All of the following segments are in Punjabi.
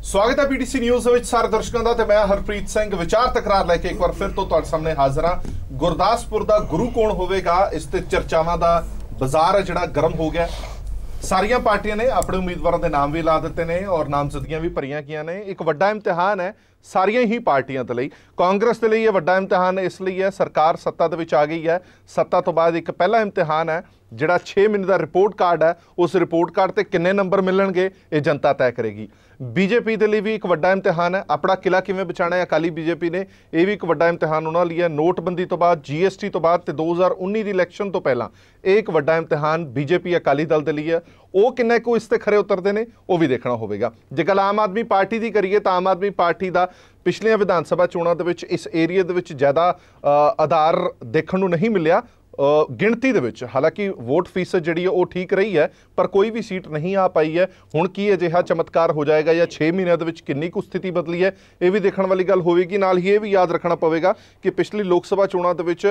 स्वागत है पीटीसी न्यूज़ ਵਿੱਚ ਸਾਰੇ ਦਰਸ਼ਕਾਂ ਦਾ ਤੇ ਮੈਂ ਹਰਪ੍ਰੀਤ ਸਿੰਘ ਵਿਚਾਰ ਤਕਰਾਰ ਲੈ ਕੇ ਇੱਕ ਵਾਰ ਫਿਰ ਤੋਂ ਤੁਹਾਡੇ ਸਾਹਮਣੇ ਹਾਜ਼ਰ ਹਾਂ। ਗੁਰਦਾਸਪੁਰ ਦਾ ਗੁਰੂ ਕੌਣ ਹੋਵੇਗਾ ਇਸ ਤੇ ਚਰਚਾਵਾਂ ਦਾ ਬਾਜ਼ਾਰ ਹੈ ਜਿਹੜਾ ਗਰਮ ਹੋ ਗਿਆ। ਸਾਰੀਆਂ ਪਾਰਟੀਆਂ ਨੇ ਆਪਣੇ ਉਮੀਦਵਾਰਾਂ ਦੇ ਨਾਮ ਵੀ ਲਾ ਦਿੱਤੇ ਨੇ ਔਰ ਨਾਮਜ਼ਦਗੀਆਂ ਵੀ ਭਰੀਆਂ ਕੀਆਂ ਨੇ। ਇੱਕ ਵੱਡਾ ਇਮਤਿਹਾਨ ਹੈ ਸਾਰੀਆਂ ਹੀ ਪਾਰਟੀਆਂ ਦੇ ਲਈ। ਕਾਂਗਰਸ ਦੇ ਲਈ ਇਹ ਵੱਡਾ ਇਮਤਿਹਾਨ ਇਸ ਲਈ ਹੈ ਸਰਕਾਰ ਸੱਤਾ ਦੇ ਵਿੱਚ ਆ ਗਈ ਹੈ। ਸੱਤਾ ਤੋਂ ਬਾਅਦ ਇੱਕ ਪਹਿਲਾ ਇਮਤਿਹਾਨ ਹੈ ਜਿਹੜਾ 6 ਮਹੀਨੇ ਦਾ ਰਿਪੋर्ट कार्ड है। उस रिपोर्ट कार्ड से किन्ने नंबर मिलणगे ये जनता तय करेगी। बीजेपी के लिए भी एक वड्डा इम्तिहान है अपना किला किवें बचाना है। अकाली बीजेपी ने यह भी एक वड्डा इम्तिहान उन्होंने लिया। नोटबंदी तो बाद GST तो बाद 2019 की इलैक्शन तो पहला एक वड्डा इम्तिहान बीजेपी अकाली दल के लिए वो किन्ने को इस ते खरे उतरते हैं वो भी देखना होगा। जे गल आम आदमी पार्टी की करिए तो आम आदमी पार्टी का पिछलियां विधान सभा चोणों के इस एरिए के ज़्यादा आधार देखने को नहीं मिलिया। गिणती दे विच हालांकि वोट फीसद जिहड़ी है वो ठीक रही है पर कोई भी सीट नहीं आ पाई है। हुण की अजिहा चमत्कार हो जाएगा या 6 महीनों दे विच किन्नी कुछ स्थिति बदली है ये भी देखने वाली गल होगी। नाल ही ये भी याद रखना पवेगा कि पिछली लोक सभा चोणां दे विच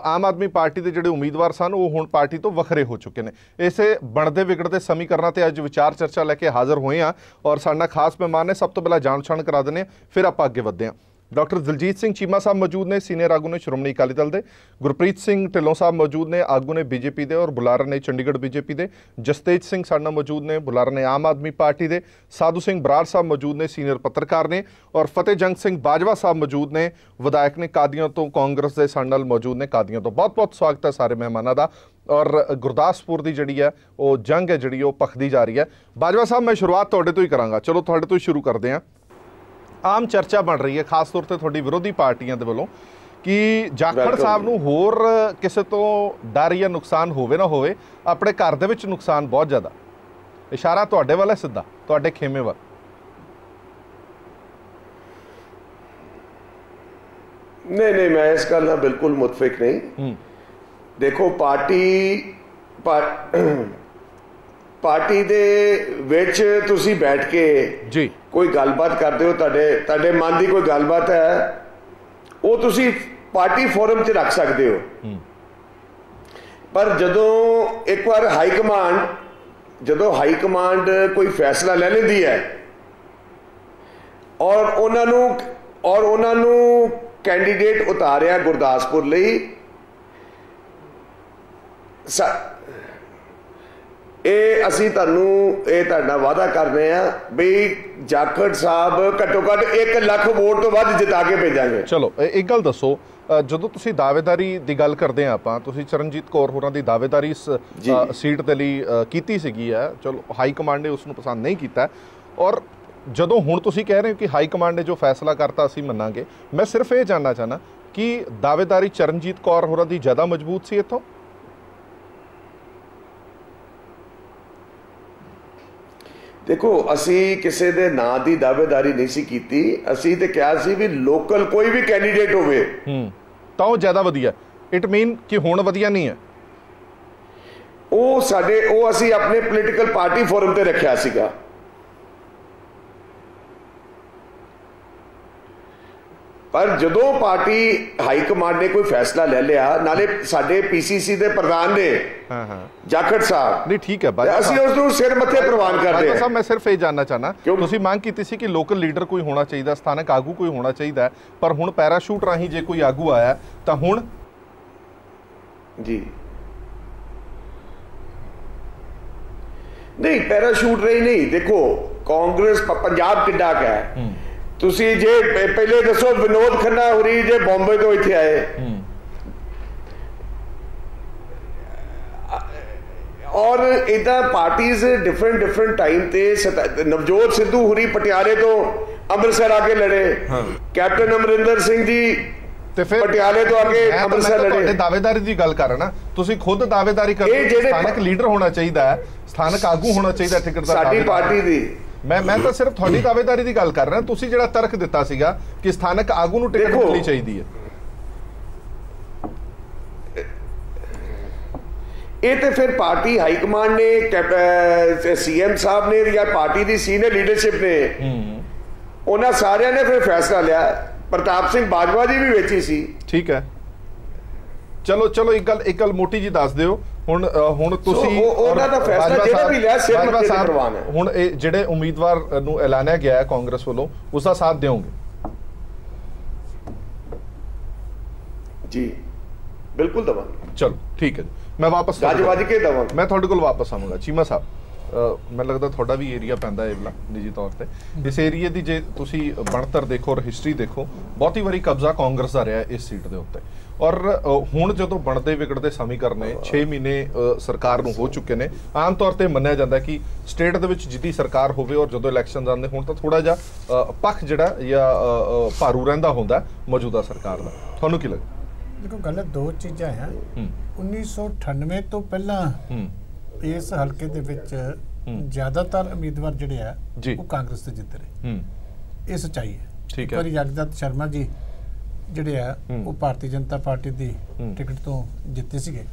आम आदमी पार्टी के जिहड़े उम्मीदवार सन वो हुण पार्टी तो वखरे हो चुके हैं। इसे बनते बिगड़ते समीकरणों से अज विचार चर्चा लैके हाज़र हुए हैं और साडा खास मेहमान ने। सब तो पहला जाण पछाण करा देने फिर आपां अगे वधदे हां। डॉक्टर दलजीत सिंह चीमा साहब मौजूद ने सीनियर आगू ने श्रोमणी अकाली दल के। गुरप्रीत सिंह ढिल्लों साहब मौजूद ने आगू ने बीजेपी के और बुलारा ने चंडीगढ़ बीजेपी के। जसतेज सिंह साडा मौजूद ने बुलारा ने आम आदमी पार्टी के। साधु सिंह बराड़ साहब मौजूद ने सीनियर पत्रकार ने और फतेह जंग सिंह बाजवा साहब मौजूद ने विधायक ने कादियों तो कांग्रेस के साडे नाल मौजूद ने कादियों तो। बहुत बहुत स्वागत है सारे मेहमानों का। और गुरदासपुर की जिहड़ी है वो जंग है जिहड़ी वो भखदी जा रही है। बाजवा साहब मैं शुरुआत तुहाडे तो ही करांगा। चलो तुहाडे तो ही शुरू करते हैं। आम चर्चा बन रही है खास तौर पर थोड़ी विरोधी पार्टियां दे वल्लों कि जाखड़ साहब नूं होर किसी तो डर या नुकसान होवे ना होवे अपने घर दे विच नुकसान बहुत ज़्यादा। इशारा तुहाडे वाला सीधा तुहाडे खेमे वाल। नहीं मैं इस गल नाल बिल्कुल मुतफिक नहीं। देखो पार्टी दे विच तुसी बैठ के जी कोई गलबात करते हो तुहाडे मन की कोई गलबात है वो तुसी पार्टी फोरम च रख सकते हो। पर जदों एक बार हाई कमांड कोई फैसला ले लेंदी है और उन्होंने कैंडीडेट उतारिया गुरदासपुर लई ਅਸੀਂ ਤੁਹਾਨੂੰ ਇਹ ਤੁਹਾਡਾ ਵਾਅਦਾ ਕਰਨੇ ਆ ਵੀ ਜਾਖੜ ਸਾਹਿਬ ਘੱਟੋ ਘੱਟ 1 ਲੱਖ ਵੋਟ ਤੋਂ ਵੱਧ ਜਿਤਾ ਕੇ ਭੇਜਾਂਗੇ। ਚਲੋ ਇੱਕ ਗੱਲ ਦੱਸੋ ਜਦੋਂ ਤੁਸੀਂ ਦਾਅਵੇਦਾਰੀ ਦੀ ਗੱਲ ਕਰਦੇ ਆ ਆਪਾਂ ਤੁਸੀਂ ਚਰਨਜੀਤ ਕੌਰ ਹੋਰਾਂ ਦੀ ਦਾਅਵੇਦਾਰੀ ਇਸ ਸੀਟ ਦੇ ਲਈ ਕੀਤੀ ਸੀਗੀ ਹੈ। ਚਲੋ ਹਾਈ ਕਮਾਂਡ ਨੇ ਉਸ ਨੂੰ ਪਸੰਦ ਨਹੀਂ ਕੀਤਾ ਔਰ ਜਦੋਂ ਹੁਣ ਤੁਸੀਂ ਕਹਿ ਰਹੇ ਹੋ ਕਿ ਹਾਈ ਕਮਾਂਡ ਨੇ ਜੋ ਫੈਸਲਾ ਕਰਤਾ ਅਸੀਂ ਮੰਨਾਂਗੇ ਮੈਂ ਸਿਰਫ ਇਹ ਜਾਣਨਾ ਚਾਹਨਾ ਕਿ ਦਾਅਵੇਦਾਰੀ ਚਰਨਜੀਤ ਕੌਰ ਹੋਰਾਂ ਦੀ ਜ਼ਿਆਦਾ ਮਜ਼ਬੂਤ ਸੀ ਇੱਥੋਂ। देखो असी किसी के नां की दावेदारी नहीं सी कीती। असी ते कहा सी भी लोकल कोई भी कैंडीडेट होवे तो ज़्यादा वधिया। इट मीन कि हुण वधिया नहीं है वो असी अपने पोलिटिकल पार्टी फोरम ते रखिया सीगा। पर जदों पार्टी हाई कमांड ने कोई फैसला ले लिया नाले साडे PCC दे प्रधान ने जाखड़ साहब नहीं ठीक है असीं उस नूं सिर मत्थे प्रवान करदे साहब। मैं सिर्फ ये जानना चाहना तुसीं मांग कीती सी कि लोकल लीडर कोई होना चाहिए स्थानक आगू कोई होना चाहिए पर हुण पैराशूट राही जे कोई आगू आया तो हुण जी नहीं पैराशूट रही नहीं। देखो कांग्रेस पंजाब किड्डा का है तुसी जे पहले दसो विनोद खन्ना होरी जे बॉम्बे तो इत्थे आए और इदा पार्टीज डिफरेंट टाइम ते नवजोत सिद्धू होरी पटियाले तो अमृतसर आके लड़े। कैप्टन अमरिंदर सिंह जी पटियाले तो आके अमृतसर लड़े। दावेदारी की गल कर ना तुसी खुद दावेदारी कर स्थानक लीडर होना चाहिए स्थानक आगू होना चाहिए ठिकरदार साडी पार्टी दी। मैं तो सिर्फ थोड़ी दावेदारी की गल कर रहा तुसी जिहड़ा तर्क दिता सीगा कि स्थानक आगू नूं टिकट मिलनी चाहिए ये तो फिर पार्टी हाई कमांड ने CM साहब ने या पार्टी की सीनियर लीडरशिप ने उन्होंने सारिया ने फिर फैसला लिया। प्रताप सिंह बाजवा जी भी वेची सी। ठीक है चलो एक गल मोटी जी दस दिओ ਹੁਣ ਤੁਸੀਂ ਉਹਨਾਂ ਦਾ ਫੈਸਲਾ ਜਿਹੜਾ ਵੀ ਲਿਆ ਸਿਰ ਮੱਥੇ ਤੇ ਪ੍ਰਵਾਨ ਹੈ। ਹੁਣ ਇਹ ਜਿਹੜੇ ਉਮੀਦਵਾਰ ਨੂੰ ਐਲਾਨਿਆ ਗਿਆ ਹੈ ਕਾਂਗਰਸ ਵੱਲੋਂ, ਉਸ ਦਾ ਸਾਥ ਦਿਓਗੇ? ਜੀ ਬਿਲਕੁਲ ਦਵਾਂਗੇ। ਚਲੋ ਠੀਕ ਹੈ ਜੀ, ਮੈਂ ਵਾਪਸ ਗੱਜ ਕੇ ਦਵਾਂਗੇ। ਮੈਂ ਤੁਹਾਡੇ ਕੋਲ ਵਾਪਸ ਆਵਾਂਗਾ। ਚੀਮਾ ਸਾਹਿਬ, ਮੈਨੂੰ ਲੱਗਦਾ ਤੁਹਾਡਾ ਵੀ ਏਰੀਆ ਪੈਂਦਾ ਹੈ ਇਹਲਾ ਨਿੱਜੀ ਤੌਰ ਤੇ। ਇਸ ਏਰੀਏ ਦੀ ਜੇ ਤੁਸੀਂ ਬਣਤਰ ਦੇਖੋ ਔਰ ਹਿਸਟਰੀ ਦੇਖੋ, ਬਹੁਤੀ ਵਾਰੀ ਕਬਜ਼ਾ ਕਾਂਗਰਸ ਦਾ ਰਿਹਾ ਇਸ ਸੀਟ ਦੇ ਉੱਤੇ। ਔਰ ਹੁਣ ਜਦੋਂ ਬਣਦੇ ਵਿਗੜਦੇ ਸਮੀਕਰਨ 6 ਮਹੀਨੇ ਸਰਕਾਰ ਨੂੰ ਹੋ ਚੁੱਕੇ ਨੇ, ਆਮ ਤੌਰ ਤੇ ਮੰਨਿਆ ਜਾਂਦਾ ਕਿ ਸਟੇਟ ਦੇ ਵਿੱਚ ਜਿੱਦੀ ਸਰਕਾਰ ਹੋਵੇ ਔਰ ਜਦੋਂ ਇਲੈਕਸ਼ਨ ਆਉਂਦੇ ਹੁਣ ਤਾਂ ਥੋੜਾ ਜਿਹਾ ਪੱਖ ਜਿਹੜਾ ਜਾਂ ਭਾਰੂ ਰਹਿੰਦਾ ਹੁੰਦਾ ਮੌਜੂਦਾ ਸਰਕਾਰ ਦਾ। ਤੁਹਾਨੂੰ ਕੀ ਲੱਗਦਾ? देखो गल दो चीज़ां हैं। 1998 तो पहला इस हल्के दे विच ज़्यादातर उम्मीदवार जिहड़े आ वो कांग्रेस से जित रहे, ये सच्चाई है। ठीक है। पर जगदत्त शर्मा जी जिहड़े आ वो भारतीय जनता पार्टी की टिकट तो जिते सीगे,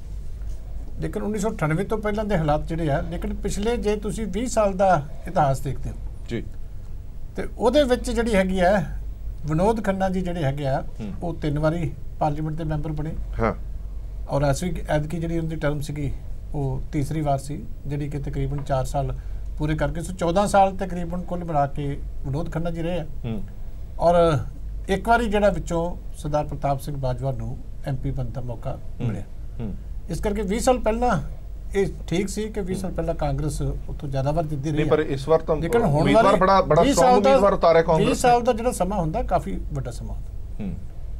लेकिन 1998 तो पहला दे हालात जिहड़े आ, लेकिन पिछले जे तुसीं 20 साल का इतिहास देखते हो जी तो उहदे विच जिहड़ी हैगी आ विनोद खन्ना जी जिहड़े हैगे आ वो 3 वारी पार्लीमेंट के मैंबर बने। हाँ। और ऐतकी जी उनकी टर्म सी वो तीसरी बार सी जी कि तकरीबन 4 साल पूरे करके 14 साल तकरीबन कुल मिला के विनोद खन्ना जी रहे हैं। और एक बारी जिहड़ा विचों सरदार प्रताप सिंह बाजवा नूं MP बनने का मौका मिले। इस करके 20 साल पहला ये ठीक सी कि 20 साल पहला कांग्रेस उतो ज़्यादा बार जितती रही, पर इस बार तो लेकिन उम्मीदवार बड़ा स्ट्रांग उम्मीदवार उतारे कांग्रेस। 20 साल का जिहड़ा समा हुंदा काफ़ी बड़ा समा हुंदा।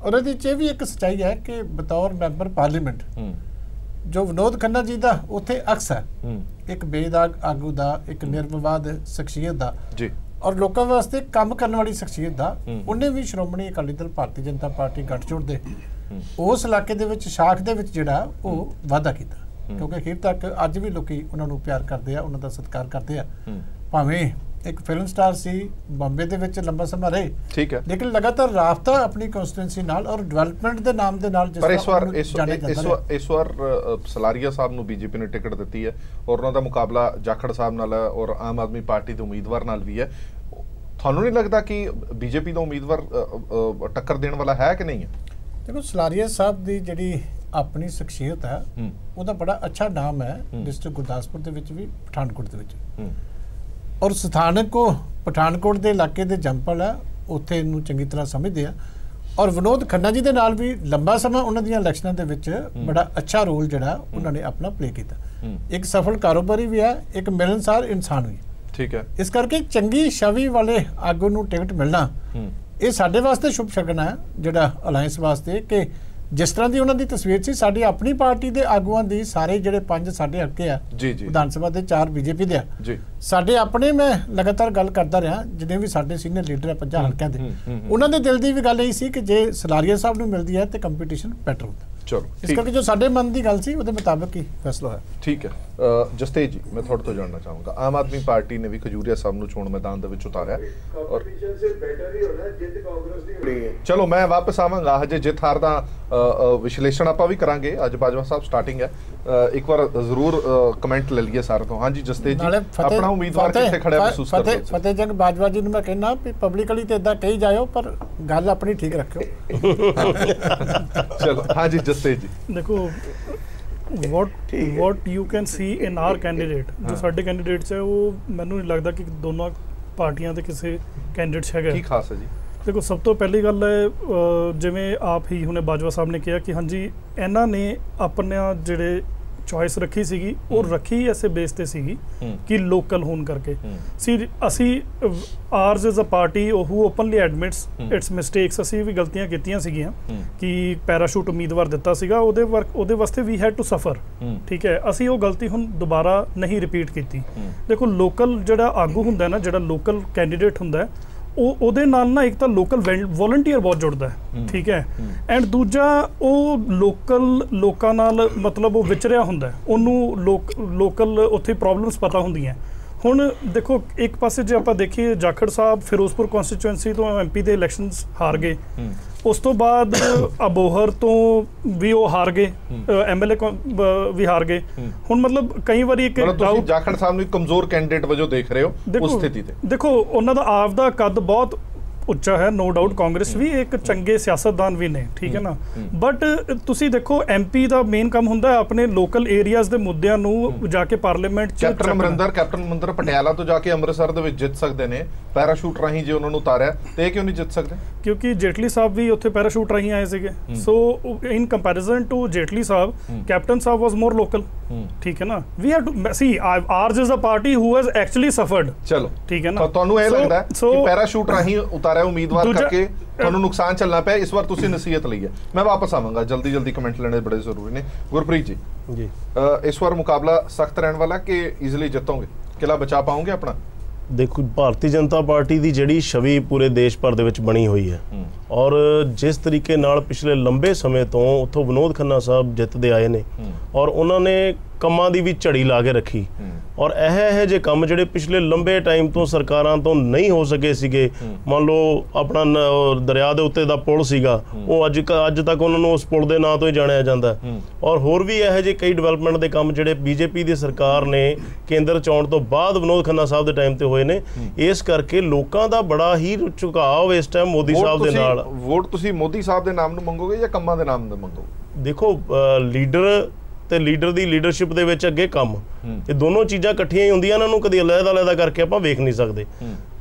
और ये भी एक सच्चाई है कि बतौर मैंबर पार्लीमेंट जो विनोद खन्ना जी का उत्थे अक्स है, एक बेदाग आगू का, एक निर्विवाद शख्सियत का जी, और लोगों वास्ते काम करने वाली शख्सियत का, उन्हें भी श्रोमणी अकाली दल भारतीय जनता पार्टी गठजोड़ दे उस इलाके दे विच शाख दे विच जिहड़ा वो वादा किया, क्योंकि अखीर तक अज भी लोग उन्होंने प्यार करते हैं, उन्होंने सत्कार करते हैं। भावें एक फिल्म स्टार सी, बॉम्बे दे विच लंबा समय रहे, ठीक है, लेकिन लगातार राबता अपनी कॉन्स्टिट्यूंसी नाल और डेवलपमेंट दे नाम दे नाल जिस इस बार सलारिया साहब नूं बीजेपी ने टिकट दी है और उन्हां दा मुकाबला जाखड़ साहब नाल है और आम आदमी पार्टी दे उम्मीदवार नाल भी है। थानूं नहीं लगदा कि बीजेपी दा उम्मीदवार टक्कर देण वाला है कि नहीं है? देखो सलारिया साहब दी जिहड़ी अपनी शख्सियत है ਉਹਦਾ बड़ा अच्छा नाम है डिस्ट्रिक्ट गुरदासपुर ਦੇ ਵਿੱਚ ਵੀ ਪਠਾਨਕੋਟ ਦੇ ਵਿੱਚ, और ਸਥਾਨਕ को ਪਠਾਨਕੋਟ ਦੇ ਇਲਾਕੇ ਦੇ ਜੰਪਲ ਹੈ ਉੱਥੇ ਇਹਨੂੰ ਚੰਗੀ ਤਰ੍ਹਾਂ ਸਮਝਦੇ ਆ। और विनोद खन्ना जी ਦੇ ਨਾਲ ਵੀ ਲੰਬਾ ਸਮਾਂ ਉਹਨਾਂ ਦੀਆਂ ਇਲੈਕਸ਼ਨਾਂ ਦੇ ਵਿੱਚ ਬੜਾ ਅੱਛਾ ਰੋਲ ਜਿਹੜਾ ਉਹਨਾਂ ਨੇ ਆਪਣਾ ਪਲੇ ਕੀਤਾ। ਇੱਕ ਸਫਲ ਕਾਰੋਬਾਰੀ ਵੀ ਹੈ, ਇੱਕ ਮਿਲਨਸਾਰ ਇਨਸਾਨ ਵੀ, ਠੀਕ ਹੈ। ਇਸ ਕਰਕੇ ਚੰਗੀ ਛਵੀ ਵਾਲੇ ਆਗੂ ਨੂੰ ਟਿਕਟ ਮਿਲਣਾ ਇਹ ਸਾਡੇ ਵਾਸਤੇ ਸ਼ੁਭ ਸ਼ਗਨ ਹੈ ਜਿਹੜਾ ਅਲਾਈਅੰਸ ਵਾਸਤੇ, ਕਿ जिस तरह की उन्होंने तस्वीर सी साडी अपनी पार्टी के आगुआं दी सारे जिहड़े 5 साडे हल्के आ विधान सभा के 4 बीजेपी दे आ, साडे अपने मैं लगातार गल करता रहा जिन्हें भी साडे सीनियर लीडर है 5 हल्कों के, उन्होंने दिल की भी गल यही सी कि जे सलारिया साहब नूं मिलती है तो कंपीटीशन बेटर होता। चलो इस करके जो साडे मन की गल सी उहदे मुताबिक ही फैसला है। ठीक है। जसतेज जी, मैं थोड़े तो जानना चाहूँगा, आम आदमी पार्टी ने भी खजूरिया साहब नूं चोण मैदान दे विच उतारिया और चलो मैं वापस आवांगा हजे जित हार दा विश्लेषण आपां भी करांगे। अज बाजवा साहब स्टार्टिंग है, एक बार जरूर कमेंट ले लिए सारे तो। हाँ जी जसतेज जी, अपना उम्मीदवार कित्थे खड़ा महसूस करदे हो? फतेह जंग बाजवा जी मैं कहना भी पब्लिकली तो इदा कही जाओ पर गल अपनी ठीक रखियो। चलो हाँ जी जसतेज जी, देखो what you can see in our candidate, जो साडे कैंडिडेट्स है वो मैनू नहीं लगता कि दोनों पार्टियां दे किसी कैंडिडेट्स है। की खास है जी? देखो सब तो पहली गल है जिवें आप ही हुणे बाजवा साहब ने कहा कि हाँ जी इन्हां ने अपने जिहड़े चॉइस रखी सीगी और रखी ऐसे बेस ते सीगी कि लोकल होने करके सी असी ours is a party who openly admits its mistakes, असी भी गलतियां कीतियां सीगियां कि पैराशूट उम्मीदवार दिता सीगा ओदे वास्ते वी हैड टू सफर, ठीक है। असी वो गलती हुण दोबारा नहीं रिपीट कीती। देखो लोकल जिहड़ा आगू हुंदा ना, जिहड़ा लोकल कैंडीडेट हुंदा ਉਹਦੇ ਨਾਲ ਨਾ ਇੱਕ ਤਾਂ ਲੋਕਲ ਵੋਲੰਟੀਅਰ ਬਹੁਤ ਜੁੜਦਾ ਹੈ, ਠੀਕ ਹੈ, ਐਂਡ ਦੂਜਾ ਉਹ ਲੋਕਾਂ ਨਾਲ ਮਤਲਬ ਉਹ ਵਿਚਰਿਆ ਹੁੰਦਾ, ਉਹਨੂੰ ਲੋਕਲ ਉੱਥੇ ਪ੍ਰੋਬਲਮਸ ਪਤਾ ਹੁੰਦੀਆਂ। ਹੁਣ ਦੇਖੋ ਇੱਕ ਪਾਸੇ ਜੇ ਆਪਾਂ ਦੇਖੀਏ ਜਾਖੜ ਸਾਹਿਬ ਫਿਰੋਜ਼ਪੁਰ ਕਨਸਟੀਚੁਐਂਸੀ ਤੋਂ MP ਦੇ ਇਲੈਕਸ਼ਨਸ ਹਾਰ ਗਏ, ਉਸ ਤੋਂ ਬਾਅਦ ਅਬੋਹਰ ਤੋਂ ਵੀ ਉਹ ਹਾਰ ਗਏ, MLA ਵੀ ਹਾਰ ਗਏ। ਹੁਣ ਮਤਲਬ ਕਈ ਵਾਰੀ ਇੱਕ ਤੁਸੀਂ ਜਾਖੜ ਸਾਹਿਬ ਨੂੰ ਕਮਜ਼ੋਰ ਕੈਂਡੀਡੇਟ ਵਜੋਂ ਦੇਖ ਰਹੇ ਹੋ ਉਸ ਸਥਿਤੀ ਤੇ? ਦੇਖੋ ਉਹਨਾਂ ਦਾ ਆਪ ਦਾ ਕੱਦ ਬਹੁਤ ਉੱਚਾ ਹੈ, ਨੋ ਡਾਊਟ ਕਾਂਗਰਸ ਵੀ ਇੱਕ ਚੰਗੇ ਸਿਆਸਤਦਾਨ ਵੀ ਨੇ, ਠੀਕ ਹੈ ਨਾ, ਬਟ ਤੁਸੀਂ ਦੇਖੋ MP ਦਾ ਮੇਨ ਕੰਮ ਹੁੰਦਾ ਹੈ ਆਪਣੇ ਲੋਕਲ ਏਰੀਆਜ਼ ਦੇ ਮੁੱਦਿਆਂ ਨੂੰ ਜਾ ਕੇ ਪਾਰਲੀਮੈਂਟ 'ਚ ਕੈਪਟਨ ਅਮਰਿੰਦਰ ਪਟਿਆਲਾ ਤੋਂ ਜਾ ਕੇ ਅੰਮ੍ਰਿਤਸਰ ਦੇ ਵਿੱਚ ਜਿੱਤ ਸਕਦੇ ਨੇ ਪੈਰਾਸ਼ੂਟ ਰਾਹੀਂ, ਜੇ ਉਹਨਾਂ ਨੂੰ ਉਤਾਰਿਆ ਤੇ ਇਹ ਕਿਉਂ ਨਹੀਂ ਜਿੱਤ ਸਕਦੇ? ਕਿਉਂਕਿ ਜੇਟਲੀ ਸਾਹਿਬ ਵੀ ਉੱਥੇ ਪੈਰਾਸ਼ੂਟ ਰਾਹੀਂ ਆਏ ਸੀਗੇ, so in comparison to Jaitley Sahib captain Sahib was more local, ਠੀਕ ਹੈ ਨਾ। We have to see ours is a party who has actually suffered, ਚਲੋ ਠੀਕ ਹੈ ਨਾ। ਤੁਹਾਨੂੰ ਇਹ ਲੱਗਦਾ ਹੈ ਕਿ ਪੈਰਾਸ਼ੂਟ ਰਾਹੀਂ ਉਤਾਰਿਆ ਉਮੀਦਵਾਰ ਕਰਕੇ ਤੁਹਾਨੂੰ ਨੁਕਸਾਨ ਚੱਲਣਾ ਪਿਆ, ਇਸ ਵਾਰ ਤੁਸੀਂ ਨਸੀਹਤ ਲਈ ਹੈ। ਮੈਂ ਵਾਪਸ ਆਵਾਂਗਾ, ਜਲਦੀ ਕਮੈਂਟ ਲੈਣੇ ਬੜੇ ਜ਼ਰੂਰੀ ਨੇ। ਗੁਰਪ੍ਰੀਤ ਜੀ, ਇਸ ਵਾਰ ਮੁਕਾਬਲਾ ਸਖਤ ਰਹਿਣ ਵਾਲਾ ਕਿ ਈਜ਼ੀਲੀ ਜਿੱਤੋਗੇ, ਕਿਲਾ ਬਚਾ ਪਾਓਗੇ ਆਪਣਾ? ਦੇਖੋ, ਭਾਰਤੀ ਜਨਤਾ ਪਾਰਟੀ ਦੀ ਜਿਹੜੀ ਛਵੀ ਪੂਰੇ ਦੇਸ਼ ਭਰ ਦੇ ਵਿੱਚ ਬਣੀ ਹੋਈ ਹੈ, ਔਰ ਜਿਸ ਤਰੀਕੇ ਨਾਲ ਪਿਛਲੇ ਲੰਬੇ ਸਮੇਂ ਤੋਂ ਉੱਥੋਂ ਵਿਨੋਦ ਖੰਨਾ ਸਾਹਿਬ ਜਿੱਤਦੇ ਆਏ ਨੇ, ਔਰ ਉਹਨਾਂ ਨੇ ਕੰਮਾਂ ਦੀ ਵੀ ਝੜੀ ਲਾ ਕੇ ਰੱਖੀ, ਔਰ ਇਹ ਜੇ ਕੰਮ ਜਿਹੜੇ ਪਿਛਲੇ ਲੰਬੇ ਟਾਈਮ ਤੋਂ ਸਰਕਾਰਾਂ ਤੋਂ ਨਹੀਂ ਹੋ ਸਕੇ ਸੀਗੇ, ਮੰਨ ਲਓ ਆਪਣਾ ਦਰਿਆ ਦੇ ਉੱਤੇ ਦਾ ਪੁਲ ਸੀਗਾ, ਉਹ ਅੱਜ ਤੱਕ ਉਹਨਾਂ ਨੂੰ ਉਸ ਪੁਲ ਦੇ ਨਾਂ ਤੋਂ ਹੀ ਜਾਣਿਆ ਜਾਂਦਾ, ਔਰ ਹੋਰ ਵੀ ਇਹੋ ਜਿਹੇ ਕਈ ਡਿਵੈਲਪਮੈਂਟ ਦੇ ਕੰਮ ਜਿਹੜੇ BJP ਦੀ ਸਰਕਾਰ ਨੇ ਕੇਂਦਰ ਚ ਆਉਣ ਤੋਂ ਬਾਅਦ ਵਿਨੋਦ ਖੰਨਾ ਸਾਹਿਬ ਦੇ ਟਾਈਮ ਤੇ ਹੋਏ ਨੇ। ਇਸ ਕਰਕੇ ਲੋਕਾਂ ਦਾ ਬੜਾ ਹੀ ਝੁਕਾਅ ਇਸ ਟਾਈਮ ਮੋਦੀ ਸਾਹਿਬ ਦੇ ਨਾਲ। ਵੋਟ ਤੁਸੀਂ ਮੋਦੀ ਸਾਹਿਬ ਦੇ ਨਾਮ ਨੂੰ ਮੰਗੋਗੇ ਜਾਂ ਕੰਮਾਂ ਦੇ ਨਾਮ ਨੂੰ ਮੰਗੋਗੇ? ਦੇਖੋ, ਲੀਡਰ ਤੇ ਲੀਡਰ ਦੀ ਲੀਡਰਸ਼ਿਪ ਦੇ ਵਿੱਚ ਅੱਗੇ ਕੰਮ, ਇਹ ਦੋਨੋਂ ਚੀਜ਼ਾਂ ਇਕੱਠੀਆਂ ਹੀ ਹੁੰਦੀਆਂ, ਇਹਨਾਂ ਨੂੰ ਕਦੀ ਅਲੱਗ-ਅਲੱਗ ਕਰਕੇ ਆਪਾਂ ਵੇਖ ਨਹੀਂ ਸਕਦੇ।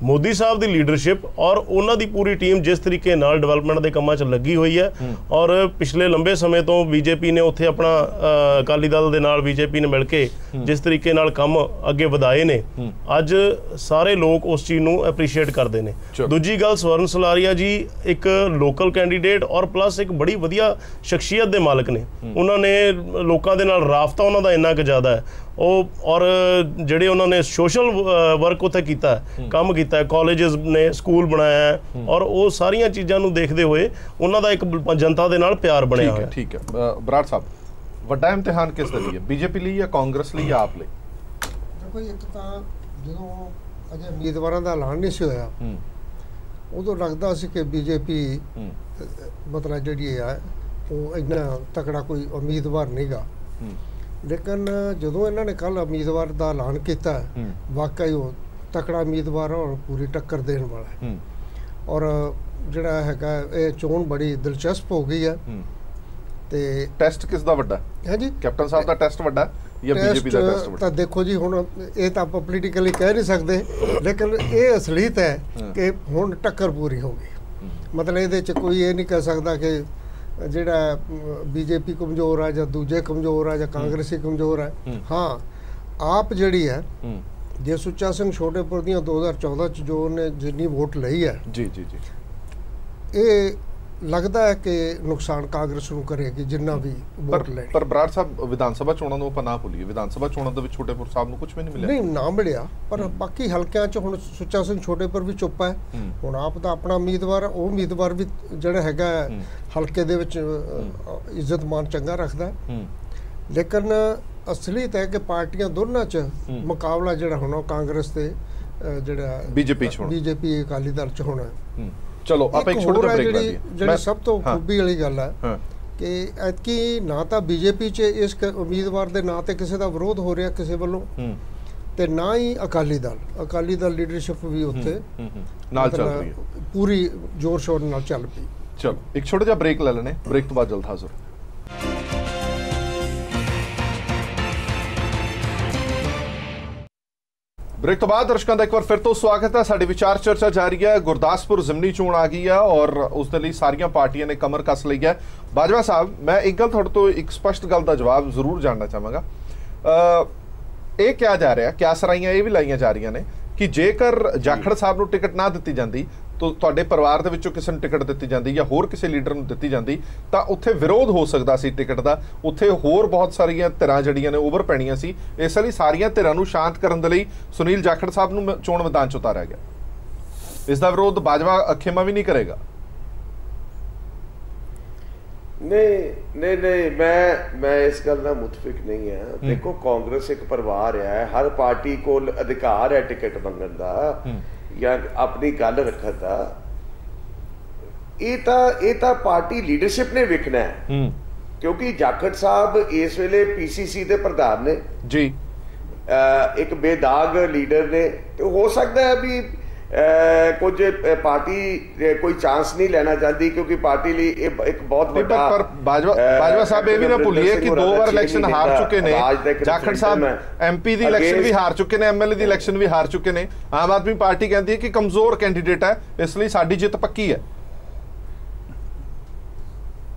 ਮੋਦੀ ਸਾਹਿਬ ਦੀ ਲੀਡਰਸ਼ਿਪ ਔਰ ਉਹਨਾਂ ਦੀ ਪੂਰੀ ਟੀਮ ਜਿਸ ਤਰੀਕੇ ਨਾਲ ਡਿਵੈਲਪਮੈਂਟ ਦੇ ਕੰਮਾਂ 'ਚ ਲੱਗੀ ਹੋਈ ਹੈ, ਔਰ ਪਿਛਲੇ ਲੰਬੇ ਸਮੇਂ ਤੋਂ BJP ਨੇ ਉੱਥੇ ਆਪਣਾ ਅਕਾਲੀ ਦਲ ਦੇ ਨਾਲ BJP ਨੇ ਮਿਲ ਕੇ ਜਿਸ ਤਰੀਕੇ ਨਾਲ ਕੰਮ ਅੱਗੇ ਵਧਾਏ ਨੇ, ਅੱਜ ਸਾਰੇ ਲੋਕ ਉਸ ਚੀਜ਼ ਨੂੰ ਐਪਰੀਸ਼ੀਏਟ ਕਰਦੇ ਨੇ। ਦੂਜੀ ਗੱਲ, ਸਵਰਨ ਸਲਾਰੀਆ ਜੀ ਇੱਕ ਲੋਕਲ ਕੈਂਡੀਡੇਟ ਔਰ ਪਲੱਸ ਇੱਕ ਬੜੀ ਵਧੀਆ ਸ਼ਖਸੀਅਤ ਦੇ ਮਾਲਕ ਨੇ। ਉਹਨਾਂ ਨੇ ਲੋਕਾਂ ਦੇ ਨਾਲ ਰਾਬਤਾ ਉਹਨਾਂ ਦਾ ਇੰਨਾ ਕੁ ਜ਼ਿਆਦਾ ਹੈ, ਉਹ ਔਰ ਜਿਹੜੇ ਉਹਨਾਂ ਨੇ ਸੋਸ਼ਲ ਵਰਕ ਉੱਥੇ ਕੀਤਾ, ਕੰਮ ਕੀਤਾ, ਕਾਲਜਸ ਨੇ, ਸਕੂਲ ਬਣਾਇਆ, ਔਰ ਉਹ ਸਾਰੀਆਂ ਚੀਜ਼ਾਂ ਨੂੰ ਦੇਖਦੇ ਹੋਏ ਉਹਨਾਂ ਦਾ ਇੱਕ ਜਨਤਾ ਦੇ ਨਾਲ ਪਿਆਰ ਬਣਿਆ ਹੋਇਆ। ਠੀਕ ਹੈ ਬਰਾੜ ਸਾਹਿਬ, ਵੱਡਾ ਇਮਤਿਹਾਨ ਕਿਸ ਦੇ ਲਈ ਹੈ, BJP ਲਈ ਜਾਂ ਕਾਂਗਰਸ ਲਈ ਜਾਂ ਆਪ ਲਈ? ਦੇਖੋ, ਇੱਕ ਤਾਂ ਜਦੋਂ ਅਜੇ ਉਮੀਦਵਾਰਾਂ ਦਾ ਐਲਾਨ ਨਹੀਂ ਸੀ ਹੋਇਆ, ਉਦੋਂ ਲੱਗਦਾ ਸੀ ਕਿ BJP ਮਤਲਬ ਜਿਹੜੀ ਹੈ ਉਹ ਇੰਨਾ ਤਕੜਾ ਕੋਈ ਉਮੀਦਵਾਰ ਨਹੀਂਗਾ, ਲੇਕਿਨ ਜਦੋਂ ਇਹਨਾਂ ਨੇ ਕੱਲ ਉਮੀਦਵਾਰ ਦਾ ਐਲਾਨ ਕੀਤਾ, ਵਾਕਈ ਉਹ ਤਕੜਾ ਉਮੀਦਵਾਰ ਔਰ ਪੂਰੀ ਟੱਕਰ ਦੇਣ ਵਾਲਾ ਹੈ, ਔਰ ਜਿਹੜਾ ਹੈਗਾ ਇਹ ਚੋਣ ਬੜੀ ਦਿਲਚਸਪ ਹੋ ਗਈ ਹੈ। ਤੇ ਟੈਸਟ ਕਿਸ ਦਾ ਵੱਡਾ ਹੈ ਜੀ? ਕੈਪਟਨ ਸਾਹਿਬ ਦਾ ਟੈਸਟ ਵੱਡਾ ਜਾਂ BJP ਦਾ ਟੈਸਟ ਵੱਡਾ? ਤਾਂ ਦੇਖੋ ਜੀ, ਹੁਣ ਇਹ ਤਾਂ ਆਪਾਂ ਪੋਲੀਟੀਕਲੀ ਕਹਿ ਨਹੀਂ ਸਕਦੇ, ਲੇਕਿਨ ਇਹ ਅਸਲੀਅਤ ਹੈ ਕਿ ਹੁਣ ਟੱਕਰ ਪੂਰੀ ਹੋ ਗਈ। ਮਤਲਬ ਇਹਦੇ 'ਚ ਕੋਈ ਇਹ ਨਹੀਂ ਕਹਿ ਸਕਦਾ ਕਿ ਜਿਹੜਾ BJP ਕਮਜ਼ੋਰ ਹੈ ਜਾਂ ਦੂਜੇ ਕਮਜ਼ੋਰ ਹੈ ਜਾਂ ਕਾਂਗਰਸੀ ਕਮਜ਼ੋਰ ਹੈ। ਹਾਂ, ਆਪ ਜਿਹੜੀ ਹੈ, ਜੇ ਸੁੱਚਾ ਸਿੰਘ ਛੋਟੇਪੁਰ ਦੀਆਂ 2014 ਚ ਜੋ ਉਹਨੇ ਜਿੰਨੀ ਵੋਟ ਲਈ ਹੈ, ਜੀ ਇਹ ਲੱਗਦਾ ਹੈ ਕਿ ਨੁਕਸਾਨ ਕਾਂਗਰਸ ਨੂੰ ਕਰੇਗੀ ਜਿੰਨਾ ਵੀ ਵੋਟ ਲੈ। ਪਰ ਬਰਾੜ ਸਾਹਿਬ, ਵਿਧਾਨ ਸਭਾ ਚੋਣਾਂ ਨੂੰ ਆਪਾਂ ਨਾ ਭੁੱਲੀਏ, ਵਿਧਾਨ ਸਭਾ ਚੋਣਾਂ ਦੇ ਵਿੱਚ ਛੋਟੇਪੁਰ ਸਾਹਿਬ ਨੂੰ ਕੁਝ ਵੀ ਨਹੀਂ ਮਿਲਿਆ। ਨਹੀਂ, ਨਾ ਮਿਲਿਆ, ਪਰ ਬਾਕੀ ਹਲਕਿਆਂ 'ਚ ਹੁਣ ਸੁੱਚਾ ਸਿੰਘ ਛੋਟੇਪੁਰ ਵੀ ਚੁੱਪ ਹੈ। ਹੁਣ ਆਪ ਦਾ ਆਪਣਾ ਉਮੀਦਵਾਰ, ਉਹ ਉਮੀਦਵਾਰ ਵੀ ਜਿਹੜਾ ਹੈਗਾ ਹਲਕੇ ਦੇ ਵਿੱਚ ਇੱਜ਼ਤ ਮਾਨ ਚੰਗਾ ਰੱਖਦਾ, ਲੇਕਿਨ ਅਸਲੀਅਤ ਹੈ ਕਿ ਪਾਰਟੀਆਂ ਦੋਨਾਂ 'ਚ ਮੁਕਾਬਲਾ ਜਿਹੜਾ ਹੋਣਾ ਕਾਂਗਰਸ ਤੇ ਜਿਹੜਾ BJP ਅਕਾਲੀ ਦਲ 'ਚ ਹੋਣਾ। ਚਲੋ ਆਪਾਂ ਇੱਕ ਛੋਟਾ ਜਿਹਾ ਬ੍ਰੇਕ ਲੈ ਲਈਏ। ਜਿਹੜੀ ਸਭ ਤੋਂ ਖੂਬੀ ਵਾਲੀ ਗੱਲ ਹੈ ਕਿ ਐਤਕੀ ਨਾ ਤਾਂ BJP 'ਚ ਇਸ ਉਮੀਦਵਾਰ ਦੇ ਨਾਂ ਤੇ ਕਿਸੇ ਦਾ ਵਿਰੋਧ ਹੋ ਰਿਹਾ ਕਿਸੇ ਵੱਲੋਂ, ਤੇ ਨਾ ਹੀ ਅਕਾਲੀ ਦਲ ਲੀਡਰਸ਼ਿਪ ਵੀ ਉੱਥੇ ਨਾਲ ਚੱਲ ਰਹੀ ਹੈ, ਪੂਰੀ ਜ਼ੋਰ ਸ਼ੋਰ ਨਾਲ ਚੱਲ ਪਈ। ਚਲੋ ਇੱਕ ਛੋਟਾ ਜਿਹਾ ਬ੍ਰੇਕ ਲੈ ਲੈਣੇ, ਬ੍ਰੇਕ ਤੋਂ ਬਾਅਦ ਜਲਦ ਹਾਜ਼ਰ। ਬ੍ਰੇਕ ਤੋਂ ਬਾਅਦ ਦਰਸ਼ਕਾਂ ਦਾ ਇੱਕ ਵਾਰ ਫਿਰ ਤੋਂ ਸਵਾਗਤ ਹੈ। ਸਾਡੀ ਵਿਚਾਰ ਚਰਚਾ ਜਾਰੀ ਹੈ। ਗੁਰਦਾਸਪੁਰ ਜ਼ਿਮਨੀ ਚੋਣ ਆ ਗਈ ਹੈ ਔਰ ਉਸ ਦੇ ਲਈ ਸਾਰੀਆਂ ਪਾਰਟੀਆਂ ਨੇ ਕਮਰ ਕੱਸ ਲਈ ਹੈ। ਬਾਜਵਾ ਸਾਹਿਬ, ਮੈਂ ਇੱਕ ਗੱਲ ਤੁਹਾਡੇ ਤੋਂ ਇੱਕ ਸਪਸ਼ਟ ਗੱਲ ਦਾ ਜਵਾਬ ਜ਼ਰੂਰ ਜਾਣਨਾ ਚਾਹਾਂਗਾ। ਇਹ ਕਿਹਾ ਜਾ ਰਿਹਾ, ਕਿਆ ਸਰਾਈਆਂ ਇਹ ਵੀ ਲਾਈਆਂ ਜਾ ਰਹੀਆਂ ਨੇ ਕਿ ਜੇਕਰ ਜਾਖੜ ਸਾਹਿਬ ਨੂੰ ਟਿਕਟ ਨਾ ਦਿੱਤੀ ਜਾਂਦੀ, ਤੁਹਾਡੇ ਪਰਿਵਾਰ ਦੇ ਵਿੱਚੋਂ ਕਿਸੇ ਨੂੰ ਟਿਕਟ ਦਿੱਤੀ ਜਾਂਦੀ ਜਾਂ ਹੋਰ ਕਿਸੇ ਲੀਡਰ ਨੂੰ ਦਿੱਤੀ ਜਾਂਦੀ, ਤਾਂ ਉੱਥੇ ਵਿਰੋਧ ਹੋ ਸਕਦਾ ਸੀ ਟਿਕਟ ਦਾ, ਉੱਥੇ ਹੋਰ ਬਹੁਤ ਸਾਰੀਆਂ ਧਿਰਾਂ ਜਿਹੜੀਆਂ ਨੇ ਉਭਰ ਪੈਣੀਆਂ ਸੀ। ਇਸ ਲਈ ਸਾਰੀਆਂ ਧਿਰਾਂ ਨੂੰ ਸ਼ਾਂਤ ਕਰਨ ਦੇ ਲਈ ਸੁਨੀਲ ਜਾਖੜ ਸਾਹਿਬ ਨੂੰ ਚੋਣ ਮੈਦਾਨ 'ਚ ਉਤਾਰਿਆ ਗਿਆ। ਇਸ ਦਾ ਵਿਰੋਧ ਬਾਜਵਾ ਅਖੇਮਾ ਵੀ ਨਹੀਂ ਕਰੇਗਾ। ਨਹੀਂ, ਮੈਂ ਇਸ ਗੱਲ ਨਾਲ ਮੁਤਫਿਕ ਨਹੀਂ ਹਾਂ। ਦੇਖੋ, ਕਾਂਗਰਸ ਇੱਕ ਪਰਿਵਾਰ ਹੈ, ਹਰ ਪਾਰਟੀ ਕੋਲ ਅਧਿਕਾਰ ਹੈ ਟਿਕਟ ਮੰਗਣ ਦਾ ਜਾਂ ਆਪਣੀ ਗੱਲ ਰੱਖਣ ਦਾ। ਇਹ ਤਾਂ ਪਾਰਟੀ ਲੀਡਰਸ਼ਿਪ ਨੇ ਵੇਖਣਾ ਹੈ, ਕਿਉਂਕਿ ਜਾਖੜ ਸਾਹਿਬ ਇਸ ਵੇਲੇ PCC ਦੇ ਪ੍ਰਧਾਨ ਨੇ ਜੀ, ਇੱਕ ਬੇਦਾਗ ਲੀਡਰ ਨੇ, ਤੇ ਹੋ ਸਕਦਾ ਹੈ ਵੀ ਕੁਝ ਪਾਰਟੀ ਕੋਈ ਚਾਂਸ ਨਹੀਂ ਲੈਣਾ ਚਾਹੁੰਦੀ ਕਿਉਂਕਿ ਪਾਰਟੀ ਲਈ ਇਹ ਇੱਕ ਬਹੁਤ ਵੱਡਾ ਪਰ ਬਾਜਵਾ ਸਾਹਿਬ ਇਹ ਵੀ ਨਾ ਭੁੱਲੀਏ ਕਿ 2 ਵਾਰ ਇਲੈਕਸ਼ਨ ਹਾਰ ਚੁੱਕੇ ਨੇ। ਜਾਖੜ ਸਾਹਿਬ MP ਦੀ ਇਲੈਕਸ਼ਨ ਵੀ ਹਾਰ ਚੁੱਕੇ ਨੇ, MLA ਦੀ ਇਲੈਕਸ਼ਨ ਵੀ ਹਾਰ ਚੁੱਕੇ ਨੇ। ਆਮ ਆਦਮੀ ਪਾਰਟੀ ਕਹਿੰਦੀ ਹੈ ਕਿ ਕਮਜ਼ੋਰ ਕੈਂਡੀਡੇਟ ਹੈ, ਇਸ ਲਈ ਸਾਡੀ ਜਿੱਤ ਪੱਕੀ ਹੈ।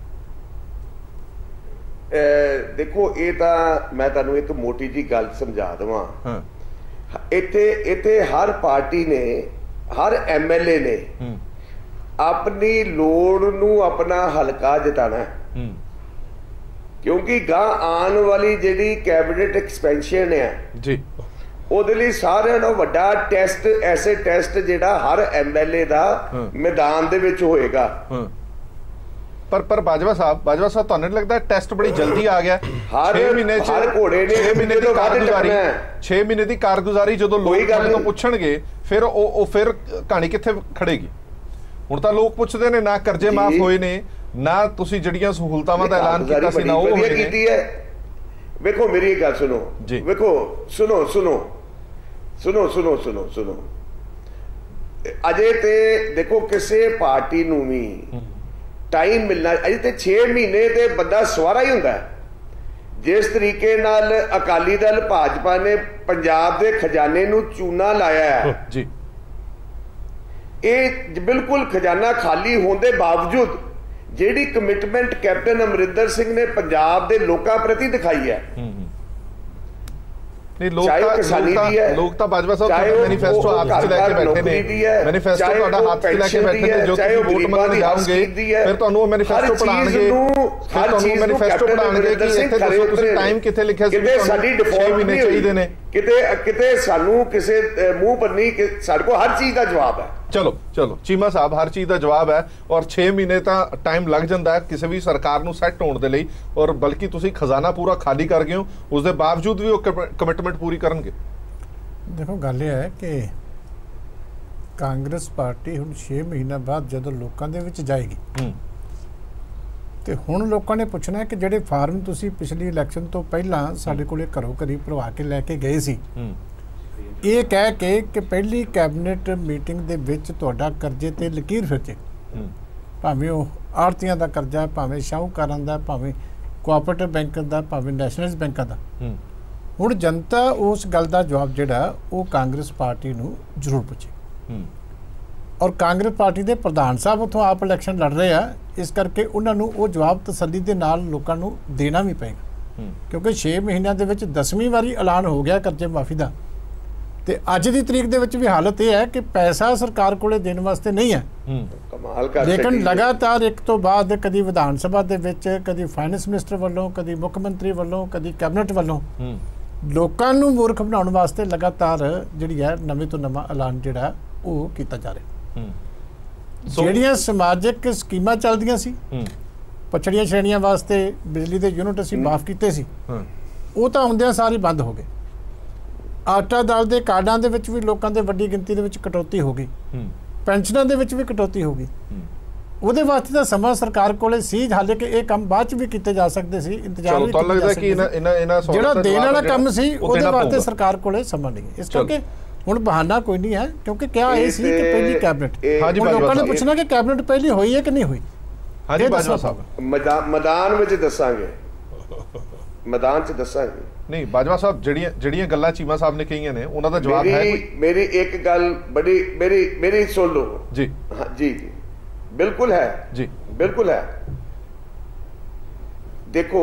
ਦੇਖੋ ਇਹ ਤਾਂ ਮੈਂ ਤੁਹਾਨੂੰ ਇੱਕ ਮੋਟੀ ਜੀ ਗੱਲ ਸਮਝਾ ਦੇਵਾਂ। ਇੱਥੇ ਹਰ ਪਾਰਟੀ ਨੇ, ਹਰ MLA ਨੇ ਆਪਣੀ ਲੋੜ ਨੂੰ ਆਪਣਾ ਹਲਕਾ ਜਿਤਾਣਾ ਹੈ ਕਿਉਂਕਿ ਗਾਂ ਆਉਣ ਵਾਲੀ ਜਿਹੜੀ ਕੈਬਨਿਟ ਐਕਸਪੈਂਸ਼ਨ ਹੈ ਜੀ, ਉਹਦੇ ਲਈ ਸਾਰਿਆਂ ਨਾਲੋਂ ਵੱਡਾ ਟੈਸਟ, ਐਸੇ ਟੈਸਟ ਜਿਹੜਾ ਹਰ MLA ਦਾ ਮੈਦਾਨ ਦੇ ਵਿੱਚ ਹੋਏਗਾ। ਪਰ ਬਾਜਵਾ ਸਾਹਿਬ ਤੁਹਾਨੂੰ ਨਹੀਂ ਲੱਗਦਾ ਟੈਸਟ ਬੜੀ ਜਲਦੀ ਆ ਗਿਆ? 6 ਮਹੀਨੇ ਚ, ਹਰ ਘੋੜੇ ਨੇ 6 ਮਹੀਨੇ ਦੀ ਕਾਰਗੁਜ਼ਾਰੀ, 6 ਮਹੀਨੇ ਦੀ ਕਾਰਗੁਜ਼ਾਰੀ ਜਦੋਂ ਲੋਕ ਤੋਂ ਪੁੱਛਣਗੇ ਫਿਰ ਉਹ ਫਿਰ ਕਹਾਣੀ ਕਿੱਥੇ ਖੜੇਗੀ? ਹੁਣ ਤਾਂ ਲੋਕ ਪੁੱਛਦੇ ਨੇ ਨਾ ਕਰਜ਼ੇ ਮਾਫ ਹੋਏ ਨੇ, ਨਾ ਤੁਸੀਂ ਜਿਹੜੀਆਂ ਸਹੂਲਤਾਂ ਦਾ ਐਲਾਨ ਕੀਤਾ ਸੀ ਨਾ ਉਹ ਹੋਏ ਕੀਤੀ ਹੈ। ਵੇਖੋ ਮੇਰੀ ਇੱਕ ਗੱਲ ਸੁਣੋ, ਵੇਖੋ ਸੁਣੋ ਅਜੇ ਤੇ ਦੇਖੋ ਕਿਸੇ ਪਾਰਟੀ ਨੂੰ ਵੀ ਟਾਈਮ ਮਿਲਣਾ, ਅਜੇ ਤੇ 6 ਮਹੀਨੇ ਤੇ ਬੰਦਾ ਸਵਾਰਾ ਹੀ ਹੁੰਦਾ। ਜਿਸ ਤਰੀਕੇ ਨਾਲ ਅਕਾਲੀ ਦਲ ਭਾਜਪਾ ਨੇ ਪੰਜਾਬ ਦੇ ਖਜ਼ਾਨੇ ਨੂੰ ਚੂਨਾ ਲਾਇਆ ਹੈ ਜੀ, ਇਹ ਬਿਲਕੁਲ ਖਜ਼ਾਨਾ ਖਾਲੀ ਹੋਣ ਦੇ ਬਾਵਜੂਦ ਜਿਹੜੀ ਕਮਿਟਮੈਂਟ ਕੈਪਟਨ ਅਮਰਿੰਦਰ ਸਿੰਘ ਨੇ ਪੰਜਾਬ ਦੇ ਲੋਕਾਂ ਪ੍ਰਤੀ ਦਿਖਾਈ ਹੈ, ਨਹੀਂ ਲੋਕ ਤਾਂ ਬਾਜਵਾ ਸਾਹਿਬ ਮੈਨੀਫੈਸਟੋ ਹੱਥ 'ਚ ਲੈ ਕੇ ਬੈਠੇ ਨੇ, ਮੈਨੀਫੈਸਟੋ ਤੁਹਾਡਾ ਹੱਥ 'ਚ ਲੈ ਕੇ ਬੈਠੇ ਨੇ, ਜੋ ਤੁਸੀਂ ਵੋਟ ਮੰਗਣ ਜਾਓਗੇ ਫਿਰ ਤੁਹਾਨੂੰ ਉਹ ਮੈਨੀਫੈਸਟੋ ਪੜਾਉਣਗੇ, ਕਿ ਇੱਥੇ ਦੱਸੋ ਤੁਸੀਂ ਟਾਈਮ ਕਿੱਥੇ ਲਿਖਿਆ ਸੀ, ਸਾਡੀ ਡਿਫਾਲਟ ਨਹੀਂ ਚਾਹੀਦੇ ਨੇ, ਕਿਤੇ ਸਾਨੂੰ ਕਿਸੇ ਮੂੰਹ ਪਰ ਨਹੀਂ, ਸਾਡੇ ਕੋਲ ਹਰ ਚੀਜ਼ ਦਾ ਜਵਾਬ ਹੈ। ਚਲੋ ਚੀਮਾ ਸਾਹਿਬ, ਹਰ ਚੀਜ਼ ਦਾ ਜਵਾਬ ਹੈ ਔਰ 6 ਮਹੀਨੇ ਤਾਂ ਟਾਈਮ ਲੱਗ ਜਾਂਦਾ ਹੈ ਕਿਸੇ ਵੀ ਸਰਕਾਰ ਨੂੰ ਸੈੱਟ ਹੋਣ ਦੇ ਲਈ, ਔਰ ਬਲਕਿ ਤੁਸੀਂ ਖਜ਼ਾਨਾ ਪੂਰਾ ਖਾਲੀ ਕਰ ਗਏ ਹੋ, ਉਸ ਦੇ ਬਾਵਜੂਦ ਵੀ ਉਹ ਕਮਿਟਮੈਂਟ ਪੂਰੀ ਕਰਨਗੇ। ਦੇਖੋ ਗੱਲ ਇਹ ਹੈ ਕਿ ਕਾਂਗਰਸ ਪਾਰਟੀ ਹੁਣ 6 ਮਹੀਨਾ ਬਾਅਦ ਜਦੋਂ ਲੋਕਾਂ ਦੇ ਵਿੱਚ ਜਾਏਗੀ ਤੇ ਹੁਣ ਲੋਕਾਂ ਨੇ ਪੁੱਛਣਾ ਹੈ ਕਿ ਜਿਹੜੇ ਫਾਰਮ ਤੁਸੀਂ ਪਿਛਲੀ ਇਲੈਕਸ਼ਨ ਤੋਂ ਪਹਿਲਾਂ ਸਾਡੇ ਕੋਲੇ ਘਰੋਂ ਘਰੀ ਭਰਵਾ ਕੇ ਲੈ ਕੇ ਗਏ ਸੀ, ਇਹ ਕਹਿ ਕੇ ਕਿ ਪਹਿਲੀ ਕੈਬਨਿਟ ਮੀਟਿੰਗ ਦੇ ਵਿੱਚ ਤੁਹਾਡਾ ਕਰਜ਼ੇ ਤੇ ਲਕੀਰ ਫਿਰ ਜੇ, ਭਾਵੇਂ ਉਹ ਆੜਤੀਆਂ ਦਾ ਕਰਜ਼ਾ, ਭਾਵੇਂ ਸ਼ਾਹੂਕਾਰਾਂ ਦਾ, ਭਾਵੇਂ ਕੋਆਪਰੇਟਿਵ ਬੈਂਕ ਦਾ, ਭਾਵੇਂ ਨੈਸ਼ਨਲਾਈਜ਼ਡ ਬੈਂਕਾਂ ਦਾ, ਹੁਣ ਜਨਤਾ ਉਸ ਗੱਲ ਦਾ ਜਵਾਬ ਜਿਹੜਾ ਉਹ ਕਾਂਗਰਸ ਪਾਰਟੀ ਨੂੰ ਜ਼ਰੂਰ ਪੁੱਛੇ। ਔਰ ਕਾਂਗਰਸ ਪਾਰਟੀ ਦੇ ਪ੍ਰਧਾਨ ਸਾਹਿਬ ਉੱਥੋਂ ਆਪ ਇਲੈਕਸ਼ਨ ਲੜ ਰਹੇ ਆ, ਇਸ ਕਰਕੇ ਉਹਨਾਂ ਨੂੰ ਉਹ ਜਵਾਬ ਤਸੱਲੀ ਦੇ ਨਾਲ ਲੋਕਾਂ ਨੂੰ ਦੇਣਾ ਵੀ ਪਏਗਾ ਕਿਉਂਕਿ 6 ਮਹੀਨਿਆਂ ਦੇ ਵਿੱਚ 10ਵੀਂ ਵਾਰੀ ਐਲਾਨ ਹੋ ਗਿਆ ਕਰਜ਼ੇ ਮਾਫੀ ਦਾ, ਤੇ ਅੱਜ ਦੀ ਤਰੀਕ ਦੇ ਵਿੱਚ ਵੀ ਹਾਲਤ ਇਹ ਹੈ ਕਿ ਪੈਸਾ ਸਰਕਾਰ ਕੋਲੇ ਦੇਣ ਵਾਸਤੇ ਨਹੀਂ ਹੈ। ਲੇਕਿਨ ਲਗਾਤਾਰ ਇੱਕ ਤੋਂ ਬਾਅਦ ਕਦੀ ਵਿਧਾਨ ਸਭਾ ਦੇ ਵਿੱਚ, ਕਦੀ ਫਾਈਨੈਂਸ ਮਿਨਿਸਟਰ ਵੱਲੋਂ, ਕਦੀ ਮੁੱਖ ਮੰਤਰੀ ਵੱਲੋਂ, ਕਦੀ ਕੈਬਨਿਟ ਵੱਲੋਂ ਲੋਕਾਂ ਨੂੰ ਮੂਰਖ ਬਣਾਉਣ ਵਾਸਤੇ ਲਗਾਤਾਰ ਜਿਹੜੀ ਹੈ ਨਵੇਂ ਤੋਂ ਨਵਾਂ ਐਲਾਨ ਜਿਹੜਾ ਉਹ ਕੀਤਾ ਜਾ ਰਿਹਾ। ਜਿਹੜੀਆਂ ਸਮਾਜਿਕ ਸਕੀਮਾਂ ਚੱਲਦੀਆਂ ਸੀ, ਪਛੜੀਆਂ ਸ਼੍ਰੇਣੀਆਂ ਵਾਸਤੇ ਬਿਜਲੀ ਦੇ ਯੂਨਿਟ ਅਸੀਂ ਮਾਫ ਕੀਤੇ ਸੀ, ਉਹ ਤਾਂ ਹੁੰਦਿਆਂ ਸਾਰੀ ਬੰਦ ਹੋ ਗਏ। ਆਟਾ ਦਾਲ ਦੇ ਕਾਰਡਾਂ ਦੇ ਵਿੱਚ ਵੀ ਲੋਕਾਂ ਦੇ ਵੱਡੀ ਗਿਣਤੀ ਦੇ ਵਿੱਚ ਕਟੌਤੀ ਹੋ ਗਈ, ਪੈਨਸ਼ਨਾਂ ਦੇ ਵਿੱਚ ਵੀ ਕਟੌਤੀ ਹੋ ਗਈ। ਉਹਦੇ ਵਾਸਤੇ ਤਾਂ ਸਮਾਂ ਸਰਕਾਰ ਕੋਲੇ ਸੀ, ਹਾਲੇ ਕਿ ਇਹ ਕੰਮ ਬਾਅਦ ਚ ਵੀ ਕੀਤੇ ਜਾ ਸਕਦੇ ਸੀ, ਇੰਤਜ਼ਾਰ ਵੀ ਕੀਤਾ ਜਾ ਸਕਦਾ ਸੀ। ਜਿਹੜਾ ਦੇਣ ਵਾਲਾ ਕੰਮ ਸੀ ਉਹਦੇ ਵਾਸਤੇ ਸਰਕਾਰ ਕੋਲੇ ਸਮਾਂ ਨਹੀਂ, ਇਸ ਕਰਕੇ ਹੁਣ ਬਹਾਨਾ ਕੋਈ ਨਹੀਂ ਹੈ ਕਿਉਂਕਿ ਕਿਹਾ ਇਹ ਸੀ ਕਿ ਪਹਿਲੀ ਕੈਬਨਿਟ, ਲੋਕਾਂ ਨੇ ਪੁੱਛਣਾ ਕਿ ਕੈਬਨਿਟ ਪਹਿਲੀ ਹੋਈ ਹੈ ਕਿ ਨਹੀਂ ਹੋਈ। ਹਾਂਜੀ ਬਾਜਵਾ ਸਾਹਿਬ, ਮੈਦਾਨ ਵਿੱਚ ਦੱਸਾਂਗੇ, ਮੈਦਾਨ 'ਚ ਦੱਸਾਂਗੇ। ਨਹੀਂ ਬਾਜਵਾ ਸਾਹਿਬ, ਜਿਹੜੀਆਂ ਗੱਲਾਂ ਚੀਮਾ ਸਾਹਿਬ ਨੇ ਕਹੀਆਂ ਨੇ ਉਹਨਾਂ ਦਾ ਜਵਾਬ ਹੈ ਕੋਈ? ਮੇਰੀ ਇੱਕ ਗੱਲ ਬੜੀ ਮੇਰੀ ਸੁਣ ਲਓ ਜੀ। ਜੀ ਬਿਲਕੁਲ ਹੈ ਜੀ, ਬਿਲਕੁਲ ਹੈ। ਦੇਖੋ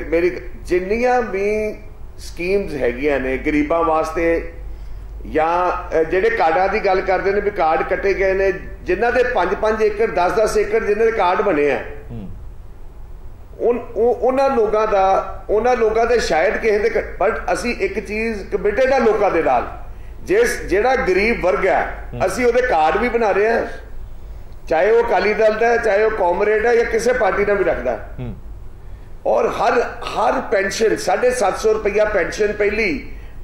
ਮੇਰੀ ਜਿੰਨੀਆਂ ਵੀ ਸਕੀਮਸ ਹੈਗੀਆਂ ਨੇ ਗਰੀਬਾਂ ਵਾਸਤੇ, ਜਾਂ ਜਿਹੜੇ ਕਾਰਡਾਂ ਦੀ ਗੱਲ ਕਰਦੇ ਨੇ ਵੀ ਕਾਰਡ ਕੱਟੇ ਗਏ ਨੇ, ਜਿਨ੍ਹਾਂ ਦੇ 5-5 ਏਕੜ 10-10 ਏਕੜ ਜਿਨ੍ਹਾਂ ਦੇ ਕਾਰਡ ਬਣੇ ਆ, ਉਹਨਾਂ ਲੋਕਾਂ ਦੇ ਸ਼ਾਇਦ ਕਿਸੇ ਦੇ, ਬਟ ਅਸੀਂ ਇੱਕ ਚੀਜ਼ ਕਮਿਟਡ ਆ ਲੋਕਾਂ ਦੇ ਨਾਲ, ਜਿਹੜਾ ਗਰੀਬ ਵਰਗ ਹੈ ਅਸੀਂ ਉਹਦੇ ਕਾਰਡ ਵੀ ਬਣਾ ਰਹੇ ਹਾਂ, ਚਾਹੇ ਉਹ ਅਕਾਲੀ ਦਲ ਦਾ, ਚਾਹੇ ਉਹ ਕਾਮਰੇਡ ਹੈ ਜਾਂ ਕਿਸੇ ਪਾਰਟੀ ਦਾ ਵੀ ਰੱਖਦਾ, ਔਰ ਹਰ ਪੈਨਸ਼ਨ 750 ਰੁਪਇਆ ਪੈਨਸ਼ਨ ਪਹਿਲੀ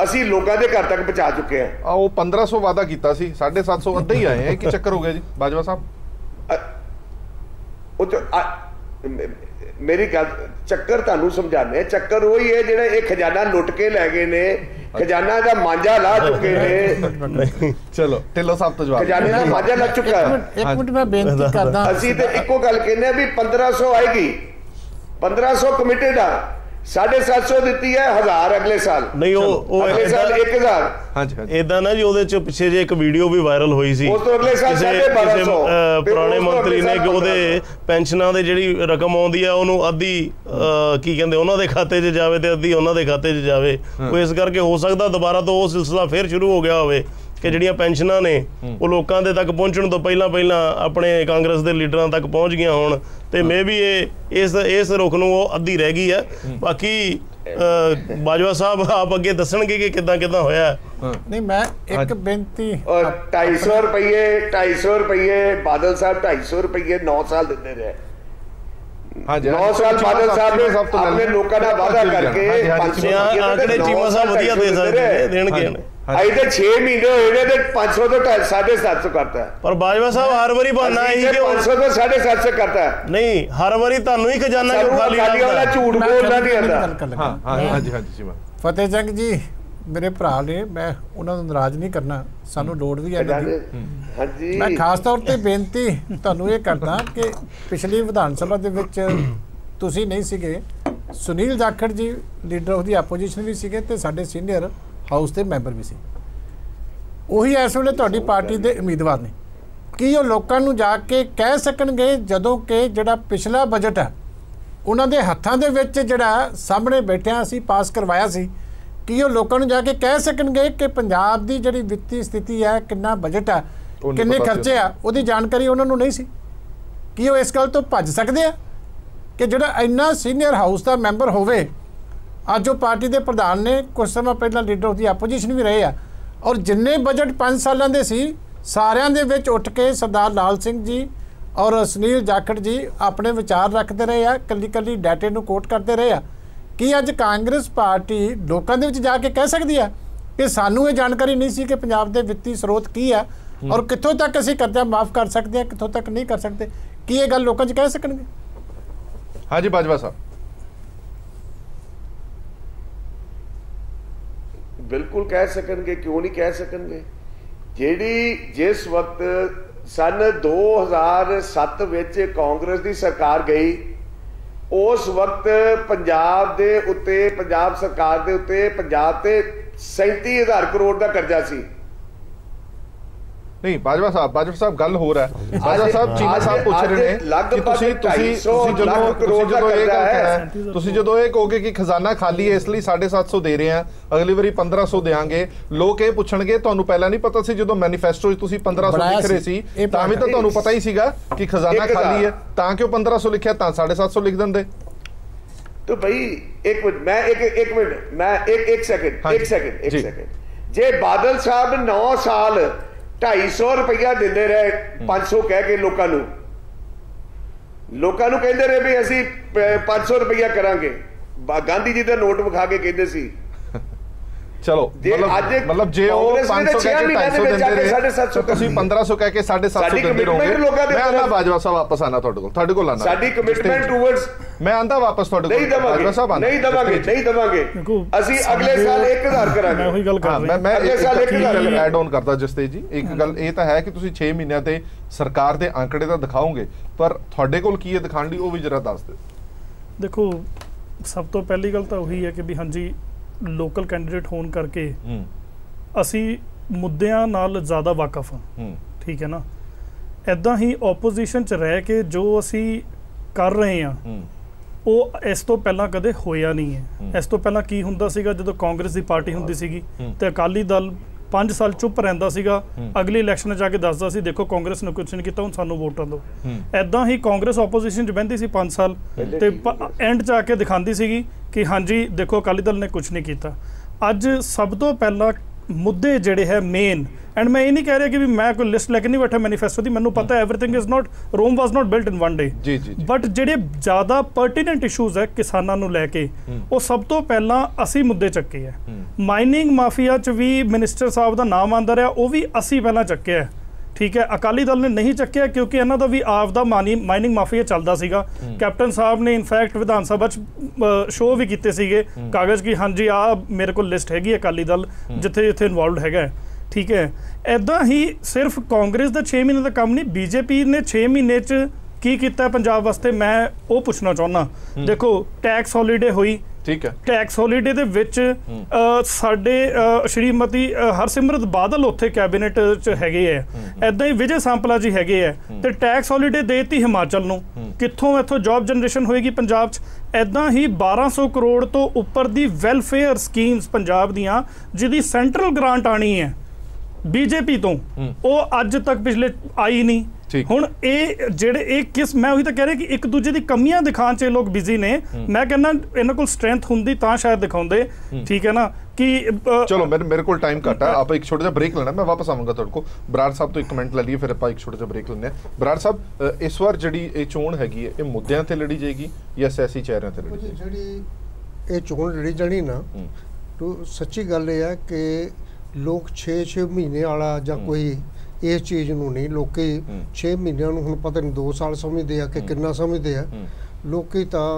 ਅਸੀਂ ਲੋਕਾਂ ਦੇ ਘਰ ਤੱਕ ਪਹੁੰਚਾ ਚੁੱਕੇ ਹਾਂ। ਉਹ 1500 ਵਾਅਦਾ ਕੀਤਾ ਸੀ, 750 ਅੱਧੇ ਹੀ ਆਏ, ਕੀ ਚੱਕਰ ਹੋ ਗਿਆ ਜੀ ਬਾਜਵਾ ਸਾਹਿਬ? ਮੇਰੀ ਗੱਲ ਚੱਕਰ ਤੁਹਾਨੂੰ ਸਮਝਾਣੇ, ਚੱਕਰ ਉਹੀ ਹੈ ਜਿਹੜਾ ਇਹ ਖਜ਼ਾਨਾ ਲੁੱਟ ਕੇ ਲੈ ਗਏ ਨੇ, ਖਜ਼ਾਨਾ ਦਾ ਮਾਂਜਾ ਲਾ ਚੁੱਕੇ ਨੇ। ਚਲੋ ਢਿੱਲੋਂ ਸਾਹਿਬ ਤੋਂ ਜਵਾਬ। ਖਜ਼ਾਨੇ ਦਾ ਮਾਂਜਾ ਲਾ ਚੁੱਕਾ। ਇੱਕ ਮਿੰਟ ਮੈਂ ਬੇਨਤੀ ਕਰਦਾ, ਅਸੀਂ ਤੇ ਇੱਕੋ ਗੱਲ ਕਹਿੰਦੇ ਆ ਵੀ 1500 ਆਏਗੀ, 1500 ਕਮਿਟਡ ਆ, 750 ਦਿੱਤੀ ਹੈ, 1000 ਅਗਲੇ ਸਾਲ। ਨਹੀਂ ਉਹ ਅਗਲੇ ਸਾਲ 1000। ਹਾਂਜੀ ਇਦਾਂ ਨਾ ਜੀ, ਉਹਦੇ ਚ ਪਿੱਛੇ ਜੇ ਇੱਕ ਵੀਡੀਓ ਵੀ ਵਾਇਰਲ ਹੋਈ ਸੀ, ਉਸ ਤੋਂ ਅਗਲੇ ਸਾਲ 1250 ਪੁਰਾਣੇ ਮੰਤਰੀ ਨੇ ਕਿ ਉਹਦੇ ਪੈਨਸ਼ਨਾਂ ਦੇ ਜਿਹੜੀ ਰਕਮ ਆਉਂਦੀ ਆ ਉਹਨੂੰ ਅੱਧੀ ਕੀ ਕਹਿੰਦੇ ਉਹਨਾਂ ਦੇ ਖਾਤੇ 'ਚ ਜਾਵੇ ਤੇ ਅੱਧੀ ਉਹਨਾਂ ਦੇ ਖਾਤੇ 'ਚ ਜਾਵੇ। ਉਹ ਇਸ ਕਰਕੇ ਹੋ ਸਕਦਾ ਦੁਬਾਰਾ ਤੋਂ ਉਹ ਸਿਲਸਿਲਾ ਫਿਰ ਸ਼ੁਰੂ ਹੋ ਗਿਆ ਹੋਵੇ ਕਿ ਜਿਹੜੀਆਂ ਪੈਨਸ਼ਨਾਂ ਨੇ ਉਹ ਲੋਕਾਂ ਦੇ ਤੱਕ ਪਹੁੰਚਣ ਤੋਂ ਪਹਿਲਾਂ ਆਪਣੇ ਕਾਂਗਰਸ ਦੇ ਲੀਡਰਾਂ ਤੱਕ ਪਹੁੰਚ ਗਈਆਂ ਹੋਣ, ਤੇ ਮੇ ਵੀ ਇਸ ਰੁਖ ਨੂੰ ਉਹ ਅੱਧੀ ਰਹਿ ਗਈ ਹੈ। ਬਾਕੀ ਬਾਜਵਾ ਸਾਹਿਬ ਆਪ ਅੱਗੇ ਦੱਸਣਗੇ ਕਿ ਕਿੱਦਾਂ ਹੋਇਆ। ਨਹੀਂ ਮੈਂ ਇੱਕ ਬੇਨਤੀ, 250 ਰੁਪਏ ਬਾਦਲ ਸਾਹਿਬ 250 ਰੁਪਏ 9 ਸਾਲ ਦਿੰਦੇ ਰਹੇ। ਹਾਂਜੀ 9 ਸਾਲ ਬਾਦਲ ਸਾਹਿਬ ਨੇ ਆਪਣੇ ਲੋਕਾਂ ਦਾ ਵਾਅਦਾ ਕਰਕੇ ਆਂਕੜੇ ਚੀਮਾ ਸਾਹਿਬ ਵਧੀਆ ਦੇ ਸਕਦੇ ਦੇਣਗੇ। ਅਜੇ ਤੇ 6 ਮਹੀਨੇ ਹੋਏ ਨੇ ਤੇ 500 ਤੋਂ 750 ਕਰਤਾ। ਪਰ ਬਾਜਵਾ ਸਾਹਿਬ ਹਰ ਵਾਰੀ ਬਹਾਨਾ ਇਹੀ ਕਿ 500 ਤੋਂ 750 ਕਰਤਾ। ਨਹੀਂ, ਹਰ ਵਾਰੀ ਤੁਹਾਨੂੰ ਹੀ ਖਜ਼ਾਨਾ ਖਾਲੀ ਵਾਲਾ ਝੂਠ ਬੋਲਦਾ ਨਹੀਂ ਆਉਂਦਾ। ਹਾਂਜੀ ਚੀਮਾ। ਫਤਿਹ ਸਿੰਘ ਜੀ ਮੇਰੇ ਭਰਾ ਨੇ, ਮੈਂ ਉਹਨਾਂ ਨੂੰ ਨਾਰਾਜ਼ ਨਹੀਂ ਕਰਨਾ, ਸਾਨੂੰ ਲੋੜ ਵੀ ਹੈ। ਹਾਂਜੀ ਮੈਂ ਖਾਸ ਤੌਰ ਤੇ ਬੇਨਤੀ ਤੁਹਾਨੂੰ ਇਹ ਕਰਦਾ ਕਿ ਪਿਛਲੀ ਵਿਧਾਨ ਸਭਾ ਦੇ ਵਿੱਚ ਤੁਸੀਂ ਨਹੀਂ ਸੀਗੇ, Sunil Jakhar ji leader of the opposition ਵੀ ਸੀਗੇ ਤੇ ਸਾਡੇ ਸੀਨੀਅਰ ਹਾਊਸ ਦੇ ਮੈਂਬਰ ਵੀ ਸੀ। ਉਹੀ ਇਸ ਵੇਲੇ ਤੁਹਾਡੀ ਪਾਰਟੀ ਦੇ ਉਮੀਦਵਾਰ ਨੇ। ਕੀ ਉਹ ਲੋਕਾਂ ਨੂੰ ਜਾ ਕੇ ਕਹਿ ਸਕਣਗੇ ਜਦੋਂ ਕਿ ਜਿਹੜਾ ਪਿਛਲਾ ਬਜਟ ਹੈ ਉਹਨਾਂ ਦੇ ਹੱਥਾਂ ਦੇ ਵਿੱਚ ਜਿਹੜਾ ਸਾਹਮਣੇ ਬੈਠਿਆਂ ਅਸੀਂ ਪਾਸ ਕਰਵਾਇਆ ਸੀ, ਕੀ ਉਹ ਲੋਕਾਂ ਨੂੰ ਜਾ ਕੇ ਕਹਿ ਸਕਣਗੇ ਕਿ ਪੰਜਾਬ ਦੀ ਜਿਹੜੀ ਵਿੱਤੀ ਸਥਿਤੀ ਹੈ, ਕਿੰਨਾ ਬਜਟ ਹੈ, ਕਿੰਨੇ ਖਰਚੇ ਆ, ਉਹਦੀ ਜਾਣਕਾਰੀ ਉਹਨਾਂ ਨੂੰ ਨਹੀਂ ਸੀ? ਕੀ ਉਹ ਇਸ ਗੱਲ ਤੋਂ ਭੱਜ ਸਕਦੇ ਆ ਕਿ ਜਿਹੜਾ ਇੰਨਾ ਸੀਨੀਅਰ ਹਾਊਸ ਦਾ ਮੈਂਬਰ ਹੋਵੇ, ਅੱਜ ਉਹ ਪਾਰਟੀ ਦੇ ਪ੍ਰਧਾਨ ਨੇ, ਕੁਝ ਸਮਾਂ ਪਹਿਲਾਂ ਲੀਡਰ ਆਫ ਦੀ ਆਪੋਜੀਸ਼ਨ ਵੀ ਰਹੇ ਆ, ਔਰ ਜਿੰਨੇ ਬਜਟ 5 ਸਾਲਾਂ ਦੇ ਸੀ ਸਾਰਿਆਂ ਦੇ ਵਿੱਚ ਉੱਠ ਕੇ ਸਰਦਾਰ ਲਾਲ ਸਿੰਘ ਜੀ ਔਰ ਸੁਨੀਲ ਜਾਖੜ ਜੀ ਆਪਣੇ ਵਿਚਾਰ ਰੱਖਦੇ ਰਹੇ ਆ, ਕੱਲੀ ਡਾਟੇ ਨੂੰ ਕੋਟ ਕਰਦੇ ਰਹੇ ਆ। ਕੀ ਅੱਜ ਕਾਂਗਰਸ ਪਾਰਟੀ ਲੋਕਾਂ ਦੇ ਵਿੱਚ ਜਾ ਕੇ ਕਹਿ ਸਕਦੀ ਆ ਕਿ ਸਾਨੂੰ ਇਹ ਜਾਣਕਾਰੀ ਨਹੀਂ ਸੀ ਕਿ ਪੰਜਾਬ ਦੇ ਵਿੱਤੀ ਸਰੋਤ ਕੀ ਆ ਔਰ ਕਿੱਥੋਂ ਤੱਕ ਅਸੀਂ ਕਰਜ਼ਾ ਮਾਫ ਕਰ ਸਕਦੇ ਹਾਂ, ਕਿੱਥੋਂ ਤੱਕ ਨਹੀਂ ਕਰ ਸਕਦੇ? ਕੀ ਇਹ ਗੱਲ ਲੋਕਾਂ 'ਚ ਕਹਿ ਸਕਣਗੇ? ਹਾਂਜੀ ਬਾਜਵਾ ਸਾਹਿਬ। ਬਿਲਕੁਲ ਕਹਿ ਸਕਣਗੇ, ਕਿਉਂ ਨਹੀਂ ਕਹਿ ਸਕਣਗੇ। ਜਿਸ ਵਕਤ ਸਨ 2007 ਵਿੱਚ ਕਾਂਗਰਸ ਦੀ ਸਰਕਾਰ ਗਈ, ਉਸ ਵਕਤ ਪੰਜਾਬ ਦੇ ਉੱਤੇ, ਪੰਜਾਬ ਸਰਕਾਰ ਦੇ ਉੱਤੇ, ਪੰਜਾਬ ਤੇ 37,000 ਕਰੋੜ ਦਾ ਕਰਜ਼ਾ ਸੀ। ਨਹੀਂ ਬਾਜਵਾ ਸਾਹਿਬ ਗੱਲ ਹੋ ਰਿਹਾ ਹੈ। ਬਾਜਵਾ ਸਾਹਿਬ ਚੀਮਾ ਸਾਹਿਬ ਪੁੱਛ ਰਹੇ ਨੇ ਕਿ ਤੁਸੀਂ ਜਦੋਂ ਇਹ ਕਹੋਗੇ ਕਿ ਖਜ਼ਾਨਾ ਖਾਲੀ ਹੈ ਇਸ ਲਈ 750 ਦੇ ਰਹੇ ਆ, ਅਗਲੀ ਵਾਰੀ 1500 ਦੇਾਂਗੇ, ਲੋਕ ਇਹ ਪੁੱਛਣਗੇ ਤੁਹਾਨੂੰ ਪਹਿਲਾਂ ਨਹੀਂ ਪਤਾ ਸੀ ਜਦੋਂ ਮੈਨੀਫੈਸਟੋ 'ਚ ਤੁਸੀਂ 1500 ਲਿਖ ਰਹੇ ਸੀ ਤਾਂ ਵੀ ਤਾਂ ਤੁਹਾਨੂੰ ਪਤਾ ਹੀ ਸੀਗਾ ਕਿ ਖਜ਼ਾਨਾ ਖਾਲੀ ਹੈ, ਤਾਂ ਕਿਉਂ 1500 ਲਿਖਿਆ? ਤਾਂ 750 ਲਿਖ ਦਿੰਦੇ। तो भाई एक सेकंड जे बादल साहब 9 साल 250 रुपया देंदे रहे, 500 कह के लोगों कहते रहे भी असी 500 रुपया करांगे। गांधी जी का नोट विखा के कहते सी। चलो मतलब जे वो 500 कह के 250 देंदे रहे तो ਤੁਸੀਂ 1500 ਕਹਿ ਕੇ 750 ਦਿੰਦੇ ਰਹੋਗੇ। ਮੈਂ ਆਂਦਾ ਬਾਜਵਾ ਸਾਹਿਬ ਵਾਪਸ ਆਣਾ ਤੁਹਾਡੇ ਕੋਲ ਆਣਾ। ਸਾਡੀ ਕਮਿਟਮੈਂਟ ਟੂਵਰਡਸ ਮੈਂ ਆਂਦਾ ਵਾਪਸ ਤੁਹਾਡੇ ਕੋਲ ਬਾਜਵਾ ਸਾਹਿਬ ਆਣਾ। ਨਹੀਂ ਦਵਾਂਗੇ ਅਸੀਂ ਅਗਲੇ ਸਾਲ 1000 ਕਰਾਂਗੇ। ਮੈਂ ਉਹੀ ਗੱਲ ਕਰ ਰਿਹਾ। ਮੈਂ ਅਗਲੇ ਸਾਲ 1000 ਐਡ ਆਨ ਕਰਦਾ ਜਸਤੇ ਜੀ। ਇੱਕ ਗੱਲ ਇਹ ਤਾਂ ਹੈ ਕਿ ਤੁਸੀਂ 6 ਮਹੀਨਿਆਂ ਤੇ ਸਰਕਾਰ ਦੇ ਅੰਕੜੇ ਤਾਂ ਦਿਖਾਓਗੇ, ਪਰ ਤੁਹਾਡੇ ਕੋਲ ਕੀ ਹੈ ਦਿਖਾਉਣ ਲਈ, ਉਹ ਵੀ ਜਰਾ ਦੱਸ ਦਿਓ। ਦੇਖੋ ਸਭ ਤੋਂ ਪਹਿਲੀ ਗੱਲ ਤਾਂ ਉਹੀ ਹੈ ਕਿ ਵੀ ਹਾਂਜੀ ਲੋਕਲ ਕੈਂਡੀਡੇਟ ਹੋਣ ਕਰਕੇ ਅਸੀਂ ਮੁੱਦਿਆਂ ਨਾਲ ਜ਼ਿਆਦਾ ਵਾਕਿਫ ਹਾਂ। ਠੀਕ ਹੈ ਨਾ, ਐਦਾਂ ਹੀ ਆਪੋਜੀਸ਼ਨ 'ਚ ਰਹਿ ਕੇ ਜੋ ਅਸੀਂ ਕਰ ਰਹੇ ਹਾਂ ਉਹ ਇਸ ਤੋਂ ਪਹਿਲਾਂ ਕਦੇ ਹੋਇਆ ਨਹੀਂ ਹੈ। ਇਸ ਤੋਂ ਪਹਿਲਾਂ ਕੀ ਹੁੰਦਾ ਸੀਗਾ, ਜਦੋਂ ਕਾਂਗਰਸ ਦੀ ਪਾਰਟੀ ਹੁੰਦੀ ਸੀਗੀ ਤੇ ਅਕਾਲੀ ਦਲ 5 ਸਾਲ ਚੁੱਪ ਰਹਿੰਦਾ ਸੀਗਾ, ਅਗਲੀ ਇਲੈਕਸ਼ਨ 'ਚ ਜਾ ਕੇ ਦੱਸਦਾ ਸੀ ਦੇਖੋ ਕਾਂਗਰਸ ਨੇ ਕੁਝ ਨਹੀਂ ਕੀਤਾ, ਹੁਣ ਸਾਨੂੰ ਵੋਟਾਂ ਦਿਓ। ਐਦਾਂ ਹੀ ਕਾਂਗਰਸ ਆਪੋਜੀਸ਼ਨ 'ਚ ਬਹਿੰਦੀ ਸੀ 5 ਸਾਲ ਤੇ ਐਂਡ 'ਚ ਆ ਕੇ ਦਿਖਾਉਂਦੀ ਸੀਗੀ ਕਿ ਹਾਂਜੀ ਦੇਖੋ ਅਕਾਲੀ ਦਲ ਨੇ ਕੁਝ ਨਹੀਂ ਕੀਤਾ। ਅੱਜ ਸਭ ਤੋਂ ਪਹਿਲਾਂ ਮੁੱਦੇ ਜਿਹੜੇ ਹੈ ਮੇਨ, ਐਂਡ ਮੈਂ ਇਹ ਨਹੀਂ ਕਹਿ ਰਿਹਾ ਕਿ ਵੀ ਮੈਂ ਕੋਈ ਲਿਸਟ ਲੈ ਕੇ ਨਹੀਂ ਬੈਠਾ ਮੈਨੀਫੈਸਟੋ ਦੀ, ਮੈਨੂੰ ਪਤਾ everything is not, Rome was not built in one day, but ਜਿਹੜੇ ਜ਼ਿਆਦਾ ਪਰਟੀਨੈਂਟ ਇਸ਼ੂਜ਼ ਹੈ ਕਿਸਾਨਾਂ ਨੂੰ ਲੈ ਕੇ, ਉਹ ਸਭ ਤੋਂ ਪਹਿਲਾਂ ਅਸੀਂ ਮੁੱਦੇ ਚੱਕੇ ਹੈ। ਮਾਈਨਿੰਗ ਮਾਫੀਆ 'ਚ ਵੀ ਮਿਨਿਸਟਰ ਸਾਹਿਬ ਦਾ ਨਾਮ ਆਉਂਦਾ ਰਿਹਾ, ਉਹ ਵੀ ਅਸੀਂ ਪਹਿਲਾਂ ਚੱਕਿਆ। ਠੀਕ ਹੈ। ਅਕਾਲੀ ਦਲ ਨੇ ਨਹੀਂ ਚੱਕਿਆ ਕਿਉਂਕਿ ਇਹਨਾਂ ਦਾ ਵੀ ਆਪ ਦਾ ਮਾਈਨਿੰਗ ਮਾਫੀਆ ਚੱਲਦਾ ਸੀਗਾ। ਕੈਪਟਨ ਸਾਹਿਬ ਨੇ ਇਨਫੈਕਟ ਵਿਧਾਨ ਸਭਾ 'ਚ ਸ਼ੋਅ ਵੀ ਕੀਤੇ ਸੀਗੇ ਕਾਗਜ਼ ਕਿ ਹਾਂਜੀ ਆ ਮੇਰੇ ਕੋਲ ਲਿਸਟ ਹੈਗੀ ਅਕਾਲੀ ਦਲ ਜਿੱਥੇ ਜਿੱਥੇ ਇਨਵੋਲਵਡ ਹੈਗਾ, ਠੀਕ ਹੈ। ਇੱਦਾਂ ਹੀ ਸਿਰਫ ਕਾਂਗਰਸ ਦਾ 6 ਮਹੀਨੇ ਦਾ ਕੰਮ ਨਹੀਂ, ਬੀਜੇਪੀ ਨੇ 6 ਮਹੀਨੇ 'ਚ ਕੀ ਕੀਤਾ ਪੰਜਾਬ ਵਾਸਤੇ, ਮੈਂ ਉਹ ਪੁੱਛਣਾ ਚਾਹੁੰਦਾ। ਦੇਖੋ ਟੈਕਸ ਹੌਲੀਡੇ ਹੋਈ, ਠੀਕ ਹੈ, ਟੈਕਸ ਹੌਲੀਡੇ ਦੇ ਵਿੱਚ ਸਾਡੇ ਸ਼੍ਰੀਮਤੀ ਹਰਸਿਮਰਤ ਬਾਦਲ ਉੱਥੇ ਕੈਬਨਿਟ 'ਚ ਹੈਗੇ ਹੈ, ਐਦਾਂ ਹੀ ਵਿਜੇ ਸਾਂਪਲਾ ਜੀ ਹੈਗੇ ਹੈ, ਤੇ ਟੈਕਸ ਹੌਲੀਡੇ ਦੇਤੀ ਹਿਮਾਚਲ ਨੂੰ, ਕਿੱਥੋਂ ਇੱਥੋਂ ਜੌਬ ਜਨਰੇਸ਼ਨ ਹੋਏਗੀ ਪੰਜਾਬ 'ਚ। ਐਦਾਂ ਹੀ 1200 ਕਰੋੜ ਤੋਂ ਉੱਪਰ ਦੀ ਵੈਲਫੇਅਰ ਸਕੀਮਸ ਪੰਜਾਬ ਦੀਆਂ ਜਿਹਦੀ ਸੈਂਟਰਲ ਗ੍ਰਾਂਟ ਆਣੀ ਹੈ ਬੀਜੇਪੀ ਤੋਂ, ਉਹ ਅੱਜ ਤੱਕ ਪਿਛਲੇ ਆਈ ਨਹੀਂ। ਹੁਣ ਇਹ ਜਿਹੜੇ ਇਹ ਕਿਸ, ਮੈਂ ਉਹੀ ਤਾਂ ਕਹਿ ਰਿਹਾ ਕਿ ਇੱਕ ਦੂਜੇ ਦੀ ਕਮੀਆਂ ਦਿਖਾਉਣ 'ਚ ਇਹ ਲੋਕ ਬਿਜ਼ੀ ਨੇ। ਮੈਂ ਕਹਿੰਦਾ ਇਹਨਾਂ ਕੋਲ ਸਟਰੈਂਥ ਹੁੰਦੀ ਤਾਂ ਸ਼ਾਇਦ ਦਿਖਾਉਂਦੇ, ਠੀਕ ਹੈ ਨਾ। ਕਿ ਚਲੋ ਮੇਰੇ ਕੋਲ ਟਾਈਮ ਘੱਟ ਹੈ, ਆਪਾਂ ਇੱਕ ਛੋਟਾ ਜਿਹਾ ਬ੍ਰੇਕ ਲੈਣਾ, ਮੈਂ ਵਾਪਸ ਆਵਾਂਗਾ ਤੁਹਾਡੇ ਕੋਲ। ਬਰਾੜ ਸਾਹਿਬ ਤੋਂ ਇੱਕ ਕਮੈਂਟ ਲੈ ਲਈਏ, ਫਿਰ ਆਪਾਂ ਇੱਕ ਛੋਟਾ ਜਿਹਾ ਬ੍ਰੇਕ ਲੈਂਦੇ ਹਾਂ। ਬਰਾੜ ਸਾਹਿਬ, ਇਸ ਵਾਰ ਜਿਹੜੀ ਇਹ ਚੋਣ ਹੈਗੀ ਹੈ, ਇਹ ਮੁੱਦਿਆਂ ਤੇ ਲੜੀ ਜਾਏਗੀ ਜਾਂ ਸਿਆਸੀ ਚਿਹਰਿਆਂ ਤੇ ਲੜੀ ਜਾਏਗੀ? ਜਿਹੜੀ ਇਹ ਚੋਣ ਲੜੀ ਜਾਣੀ ਨਾ, ਸੱਚੀ ਗੱਲ ਇਹ ਹੈ ਕਿ ਲੋਕ 6 ਮਹੀਨੇ ਵਾਲਾ ਜਾਂ ਕੋਈ ਇਸ ਚੀਜ਼ ਨੂੰ ਨਹੀਂ, ਲੋਕੀ 6 ਮਹੀਨਿਆਂ ਨੂੰ ਹੁਣ ਪਤਾ ਨਹੀਂ 2 ਸਾਲ ਸਮਝਦੇ ਆ ਕਿ ਕਿੰਨਾ ਸਮਝਦੇ ਆ। ਲੋਕੀ ਤਾਂ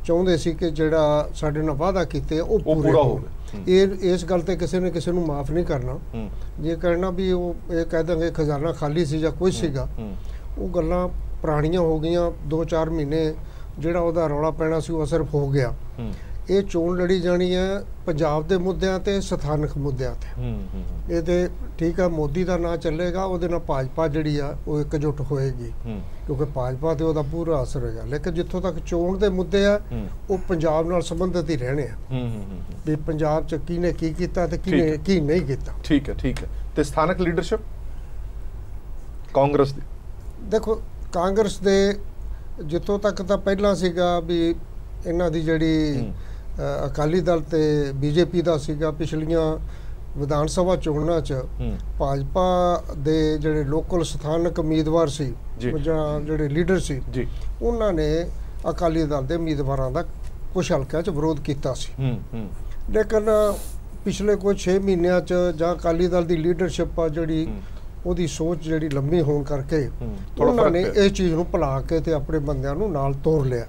ਚਾਹੁੰਦੇ ਸੀ ਕਿ ਜਿਹੜਾ ਸਾਡੇ ਨਾਲ ਵਾਅਦਾ ਕੀਤੇ ਉਹ ਪੂਰਾ ਹੋਵੇ। ਇਸ ਗੱਲ ਤੇ ਕਿਸੇ ਨੇ ਕਿਸੇ ਨੂੰ ਮਾਫ ਨਹੀਂ ਕਰਨਾ। ਜੇ ਕਹਿਣਾ ਵੀ ਉਹ ਇਹ ਕਹਿ ਦਾਂਗੇ ਖਜ਼ਾਨਾ ਖਾਲੀ ਸੀ ਜਾਂ ਕੁਝ ਸੀਗਾ, ਉਹ ਗੱਲਾਂ ਪੁਰਾਣੀਆਂ ਹੋ ਗਈਆਂ। 2-4 ਮਹੀਨੇ ਜਿਹੜਾ ਉਹਦਾ ਰੌਲਾ ਪੈਣਾ ਸੀ ਉਹ ਸਿਰਫ ਹੋ ਗਿਆ। ਇਹ ਚੋਣ ਲੜੀ ਜਾਣੀ ਹੈ ਪੰਜਾਬ ਦੇ ਮੁੱਦਿਆਂ ਤੇ ਸਥਾਨਕ ਮੁੱਦਿਆਂ ਤੇ। ਇਹ ਤੇ ਠੀਕ ਆ, ਮੋਦੀ ਦਾ ਨਾਂ ਚੱਲੇਗਾ, ਉਹਦੇ ਨਾਲ ਭਾਜਪਾ ਜਿਹੜੀ ਆ ਉਹ ਇਕਜੁੱਟ ਹੋਏਗੀ ਕਿਉਂਕਿ ਭਾਜਪਾ ਤੇ ਉਹਦਾ ਪੂਰਾ ਅਸਰ ਹੈਗਾ। ਲੇਕਿਨ ਜਿੱਥੋਂ ਤੱਕ ਚੋਣ ਦੇ ਮੁੱਦੇ ਆ ਉਹ ਪੰਜਾਬ ਨਾਲ ਸੰਬੰਧਿਤ ਹੀ ਰਹਿਣੇ ਆ ਵੀ ਪੰਜਾਬ 'ਚ ਕਿਹਨੇ ਕੀ ਕੀਤਾ ਤੇ ਕਿਹਨੇ ਕੀ ਨਹੀਂ ਕੀਤਾ। ਠੀਕ ਹੈ, ਠੀਕ ਹੈ। ਤੇ ਸਥਾਨਕ ਲੀਡਰਸ਼ਿਪ ਕਾਂਗਰਸ ਦੀ, ਦੇਖੋ ਕਾਂਗਰਸ ਦੇ ਜਿੱਥੋਂ ਤੱਕ ਤਾਂ ਪਹਿਲਾਂ ਸੀਗਾ ਵੀ ਇਹਨਾਂ ਦੀ ਜਿਹੜੀ ਅਕਾਲੀ ਦਲ ਤੇ ਬੀਜੇਪੀ ਦਾ ਸੀਗਾ, ਪਿਛਲੀਆਂ ਵਿਧਾਨ ਸਭਾ ਚੋਣਾਂ 'ਚ ਭਾਜਪਾ ਦੇ ਜਿਹੜੇ ਲੋਕਲ ਸਥਾਨਕ ਉਮੀਦਵਾਰ ਸੀ ਜਾਂ ਜਿਹੜੇ ਲੀਡਰ ਸੀ, ਉਹਨਾਂ ਨੇ ਅਕਾਲੀ ਦਲ ਦੇ ਉਮੀਦਵਾਰਾਂ ਦਾ ਕੁਝ ਹਲਕਿਆਂ 'ਚ ਵਿਰੋਧ ਕੀਤਾ ਸੀ। ਲੇਕਿਨ ਪਿਛਲੇ ਕੁਝ 6 ਮਹੀਨਿਆਂ 'ਚ ਜਾਂ ਅਕਾਲੀ ਦਲ ਦੀ ਲੀਡਰਸ਼ਿਪ ਆ ਜਿਹੜੀ, ਉਹਦੀ ਸੋਚ ਜਿਹੜੀ ਲੰਮੀ ਹੋਣ ਕਰਕੇ ਉਹਨਾਂ ਨੇ ਇਸ ਚੀਜ਼ ਨੂੰ ਭੁਲਾ ਕੇ ਤੇ ਆਪਣੇ ਬੰਦਿਆਂ ਨੂੰ ਨਾਲ ਤੋਰ ਲਿਆ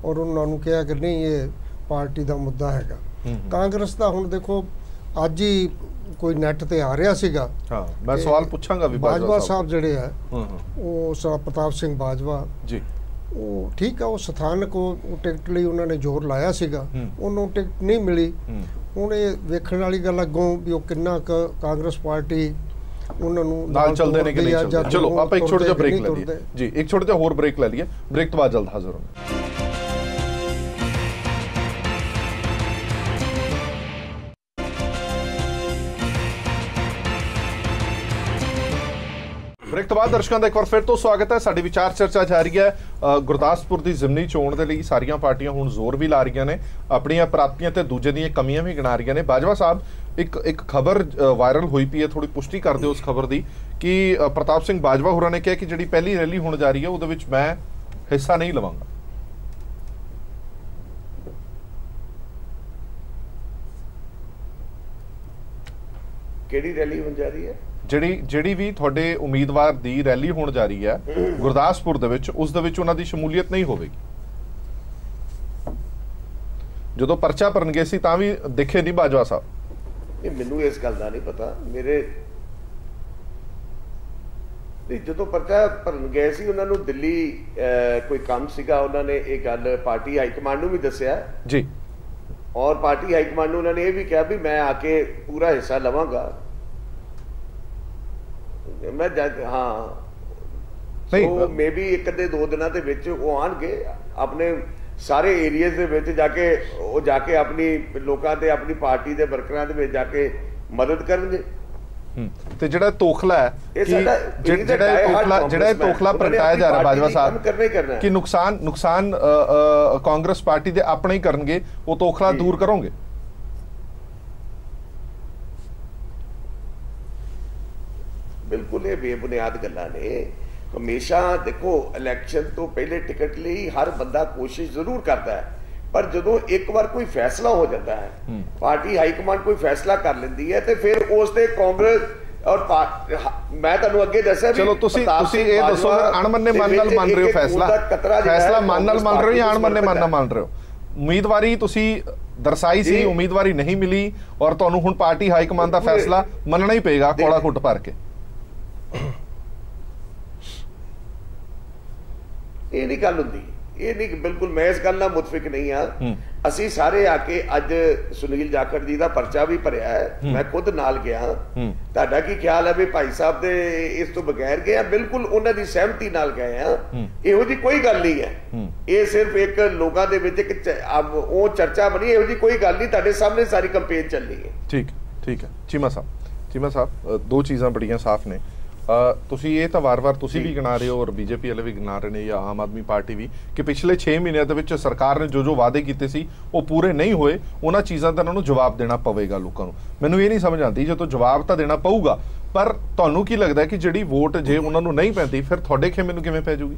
ਔਰ ਉਹਨਾਂ ਨੂੰ ਕਿਹਾ ਕਿ ਨਹੀਂ ਇਹ ਪਾਰਟੀ ਦਾ ਮੁੱਦਾ ਹੈਗਾ। ਕਾਂਗਰਸ ਦਾ ਹੁਣ ਦੇਖੋ ਅੱਜ ਹੀ ਕੋਈ ਨੈਟ ਤੇ ਆ ਰਿਹਾ ਸੀਗਾ। ਹਾਂ, ਮੈਂ ਸਵਾਲ ਪੁੱਛਾਂਗਾ ਵੀ ਬਾਜਵਾ ਸਾਹਿਬ ਜਿਹੜੇ ਆ ਉਹ ਪ੍ਰਤਾਪ ਸਿੰਘ ਬਾਜਵਾ ਜੀ, ਉਹ ਠੀਕ ਆ, ਉਹ ਸਥਾਨਕ ਉਹ ਟਿਕਟ ਲਈ ਉਹਨਾਂ ਨੇ ਜ਼ੋਰ ਲਾਇਆ ਸੀਗਾ, ਉਹਨੂੰ ਟਿਕਟ ਨਹੀਂ ਮਿਲੀ। ਹੁਣ ਇਹ ਵੇਖਣ ਵਾਲੀ ਗੱਲ ਅੱਗੋਂ ਵੀ ਉਹ ਕਿੰਨਾ ਕੁ ਕਾਂਗਰਸ ਪਾਰਟੀ ਉਹਨਾਂ ਨੂੰ ਨਾਲ ਚੱਲਦੇ ਨੇ ਕਿ ਨਹੀਂ ਚੱਲਦੇ। ਚਲੋ ਆਪਾਂ ਇੱਕ ਛੋਟਾ ਜਿਹਾ ਬ੍ਰੇਕ ਲੈ ਲਈਏ ਜੀ, ਇੱਕ ਛੋਟਾ ਜਿਹਾ ਹੋਰ ਬ੍ਰੇਕ ਲੈ ਲਈਏ। ਬ੍ਰੇਕ ਤੋਂ ਬਾਅਦ ਜਲਦ ਹਾਜ਼ਰ ਹੋਵਾਂਗੇ। ਬ੍ਰੇਕ ਤੋਂ ਬਾਅਦ ਦਰਸ਼ਕਾਂ ਦਾ ਇੱਕ ਵਾਰ ਫਿਰ ਤੋਂ ਸਵਾਗਤ ਹੈ। ਸਾਡੀ ਵਿਚਾਰ ਚਰਚਾ ਜਾਰੀ ਹੈ। ਗੁਰਦਾਸਪੁਰ ਦੀ ਜ਼ਿਮਨੀ ਚੋਣ ਦੇ ਲਈ ਸਾਰੀਆਂ ਪਾਰਟੀਆਂ ਹੁਣ ਜ਼ੋਰ ਵੀ ਲਾ ਰਹੀਆਂ ਨੇ, ਆਪਣੀਆਂ ਪ੍ਰਾਪਤੀਆਂ ਤੇ ਦੂਜੇ ਦੀਆਂ ਕਮੀਆਂ ਵੀ ਗਿਣਾ ਰਹੀਆਂ ਨੇ। ਬਾਜਵਾ ਸਾਹਿਬ, ਇੱਕ ਖਬਰ ਵਾਇਰਲ ਹੋਈ ਪਈ ਹੈ, ਥੋੜੀ ਪੁਸ਼ਟੀ ਕਰ ਦਿਓ ਉਸ ਖਬਰ ਦੀ ਕਿ ਪ੍ਰਤਾਪ ਸਿੰਘ ਬਾਜਵਾ ਹੋਰਾਂ ਨੇ ਕਿਹਾ ਕਿ ਜਿਹੜੀ ਪਹਿਲੀ ਰੈਲੀ ਹੋਣ ਜਾ ਰਹੀ ਹੈ ਉਹਦੇ ਵਿੱਚ ਮੈਂ ਹਿੱਸਾ ਨਹੀਂ ਲਵਾਂਗਾ। ਕਿਹੜੀ ਰੈਲੀ ਹੋਣ ਜਾ ਰਹੀ ਹੈ? ਜਿਹੜੀ ਵੀ ਤੁਹਾਡੇ ਉਮੀਦਵਾਰ ਦੀ ਰੈਲੀ ਹੋਣ ਜਾ ਰਹੀ ਹੈ ਗੁਰਦਾਸਪੁਰ ਦੇ ਵਿੱਚ, ਉਸ ਦੇ ਵਿੱਚ ਉਹਨਾਂ ਦੀ ਸ਼ਮੂਲੀਅਤ ਨਹੀਂ ਹੋਵੇਗੀ। ਜਦੋਂ ਪਰਚਾ ਭਰਨ ਗਏ ਸੀ ਤਾਂ ਵੀ ਦਿਖੇ ਨਹੀਂ ਬਾਜਵਾ ਸਾਹਿਬ। ਮੈਨੂੰ ਇਸ ਗੱਲ ਦਾ ਨਹੀਂ ਪਤਾ। ਮੇਰੇ ਜਦੋਂ ਪਰਚਾ ਭਰਨ ਗਏ ਸੀ ਉਹਨਾਂ ਨੂੰ ਦਿੱਲੀ ਕੋਈ ਕੰਮ ਸੀਗਾ, ਉਹਨਾਂ ਨੇ ਇਹ ਗੱਲ ਪਾਰਟੀ ਹਾਈ ਕਮਾਂਡ ਨੂੰ ਵੀ ਦੱਸਿਆ ਜੀ, ਔਰ ਪਾਰਟੀ ਹਾਈ ਕਮਾਂਡ ਨੂੰ ਉਹਨਾਂ ਨੇ ਇਹ ਵੀ ਕਿਹਾ ਵੀ ਮੈਂ ਆ ਕੇ ਪੂਰਾ ਹਿੱਸਾ ਲਵਾਂਗਾ। ਮੈਂ ਹਾਂ ਉਹ ਮੇ ਬੀ 1-2 ਦਿਨਾਂ ਦੇ ਵਿੱਚ ਉਹ ਆਣਗੇ ਆਪਣੇ ਸਾਰੇ ਏਰੀਆਜ਼ ਦੇ ਵਿੱਚ ਜਾ ਕੇ, ਉਹ ਜਾ ਕੇ ਆਪਣੀ ਲੋਕਾਂ ਤੇ ਆਪਣੀ ਪਾਰਟੀ ਦੇ ਵਰਕਰਾਂ ਦੇ ਵਿੱਚ ਜਾ ਕੇ ਮਦਦ ਕਰਨਗੇ। ਤੇ ਜਿਹੜਾ ਤੋਖਲਾ ਹੈ ਜਿਹੜਾ ਤੋਖਲਾ ਪ੍ਰਗਟਾਇਆ ਜਾ ਰਿਹਾ ਬਾਜਵਾ ਸਾਹਿਬ ਕਿ ਨੁਕਸਾਨ ਕਾਂਗਰਸ ਪਾਰਟੀ ਦੇ ਆਪਣੇ ਹੀ ਕਰਨਗੇ, ਉਹ ਤੋਖਲਾ ਦੂਰ ਕਰੋਗੇ? ਬਿਲਕੁਲ ਇਹ ਬੇਬੁਨਿਆਦ ਗੱਲਾਂ ਨੇ। ਹਮੇਸ਼ਾ ਦੇਖੋ ਇਲੈਕਸ਼ਨ ਤੋਂ ਪਹਿਲੇ ਟਿਕਟ ਲਈ ਹਰ ਬੰਦਾ ਕੋਸ਼ਿਸ਼ ਜ਼ਰੂਰ ਕਰਦਾ ਹੈ, ਪਰ ਜਦੋਂ ਇੱਕ ਵਾਰ ਕੋਈ ਫੈਸਲਾ ਹੋ ਜਾਂਦਾ ਹੈ, ਪਾਰਟੀ ਹਾਈ ਕਮਾਂਡ ਕੋਈ ਫੈਸਲਾ ਕਰ ਲੈਂਦੀ ਹੈ ਤੇ ਫਿਰ ਉਸ ਤੇ ਕਾਂਗਰਸ ਔਰ ਮੈਂ ਤੁਹਾਨੂੰ ਅੱਗੇ ਦੱਸਿਆ ਚਲੋ ਤੁਸੀਂ ਇਹ ਦੱਸੋ ਅਣਮੰਨੇ ਮਨ ਨਾਲ ਮੰਨ ਰਹੇ ਹੋ ਫੈਸਲਾ ਮਨ ਨਾਲ ਮੰਨ ਰਹੇ ਹੋ ਜਾਂ ਅਣਮੰਨੇ ਮਨ ਨਾਲ ਮੰਨ ਰਹੇ ਹੋ? ਉਮੀਦਵਾਰੀ ਤੁਸੀਂ ਦਰਸਾਈ ਸੀ, ਉਮੀਦਵਾਰੀ ਨਹੀਂ ਮਿਲੀ ਔਰ ਤੁਹਾਨੂੰ ਹੁਣ ਪਾਰਟੀ ਹਾਈ ਕਮਾਨ ਦਾ ਫੈਸਲਾ ਮੰਨਣਾ ਹੀ ਪਏਗਾ ਕੋਲਾ ਘੁੱਟ ਭਰ ਕੇ। ਇਹ ਨਹੀਂ ਗੱਲ ਹੁੰਦੀ, ਇਹ ਨਹੀਂ, ਬਿਲਕੁਲ ਮੈਂ ਇਸ ਗੱਲ ਨਾਲ ਮੁਤਫਿਕ ਨਹੀਂ ਹਾਂ। ਅਸੀਂ ਸਾਰੇ ਆ ਕੇ ਅੱਜ ਸੁਨੀਲ ਜਾਖੜ ਜੀ ਦਾ ਪਰਚਾ ਵੀ ਭਰਿਆ ਹੈ, ਮੈਂ ਖੁਦ ਨਾਲ ਗਿਆ। ਤੁਹਾਡਾ ਕੀ ਖਿਆਲ ਹੈ ਵੀ ਭਾਈ ਸਾਹਿਬ ਦੇ ਇਸ ਤੋਂ ਬਗੈਰ ਗਏ ਆ? ਬਿਲਕੁਲ ਉਹਨਾਂ ਦੀ ਸਹਿਮਤੀ ਨਾਲ ਗਏ ਆ। ਇਹੋ ਜੀ ਕੋਈ ਗੱਲ ਨਹੀਂ ਹੈ, ਇਹ ਸਿਰਫ ਇੱਕ ਲੋਕਾਂ ਦੇ ਵਿੱਚ ਇੱਕ ਉਹ ਚਰਚਾ ਬਣੀ, ਇਹੋ ਜੀ ਕੋਈ ਗੱਲ ਨਹੀਂ। ਤੁਹਾਡੇ ਸਾਹਮਣੇ ਸਾਰੀ ਕੰਪੇਨ ਚੱਲੀ ਹੈ। ਠੀਕ ਹੈ ਚੀਮਾ ਸਾਹਿਬ, ਦੋ ਚੀਜ਼ਾਂ ਬੜੀਆਂ ਸਾਫ਼ ਨੇ। ਤੁਸੀਂ ਇਹ ਤਾਂ ਵਾਰ-ਵਾਰ ਤੁਸੀਂ ਵੀ ਗਿਣਾ ਰਹੇ ਹੋ ਔਰ ਬੀਜੇਪੀ ਵਾਲੇ ਵੀ ਗਿਣਾ ਰਹੇ ਨੇ ਜਾਂ ਆਮ ਆਦਮੀ ਪਾਰਟੀ ਵੀ ਕਿ ਪਿਛਲੇ 6 ਮਹੀਨਿਆਂ ਦੇ ਵਿੱਚ ਸਰਕਾਰ ਨੇ ਜੋ ਵਾਅਦੇ ਕੀਤੇ ਸੀ ਉਹ ਪੂਰੇ ਨਹੀਂ ਹੋਏ। ਉਹਨਾਂ ਚੀਜ਼ਾਂ ਦਾ ਇਹਨਾਂ ਨੂੰ ਜਵਾਬ ਦੇਣਾ ਪਵੇਗਾ ਲੋਕਾਂ ਨੂੰ। ਮੈਨੂੰ ਇਹ ਨਹੀਂ ਸਮਝ ਆਉਂਦੀ, ਜਦੋਂ ਜਵਾਬ ਤਾਂ ਦੇਣਾ ਪਊਗਾ, ਪਰ ਤੁਹਾਨੂੰ ਕੀ ਲੱਗਦਾ ਕਿ ਜਿਹੜੀ ਵੋਟ ਜੇ ਉਹਨਾਂ ਨੂੰ ਨਹੀਂ ਪੈਂਦੀ ਫਿਰ ਤੁਹਾਡੇ ਖੇਮੇ ਨੂੰ ਕਿਵੇਂ ਪੈ ਜਾਊਗੀ?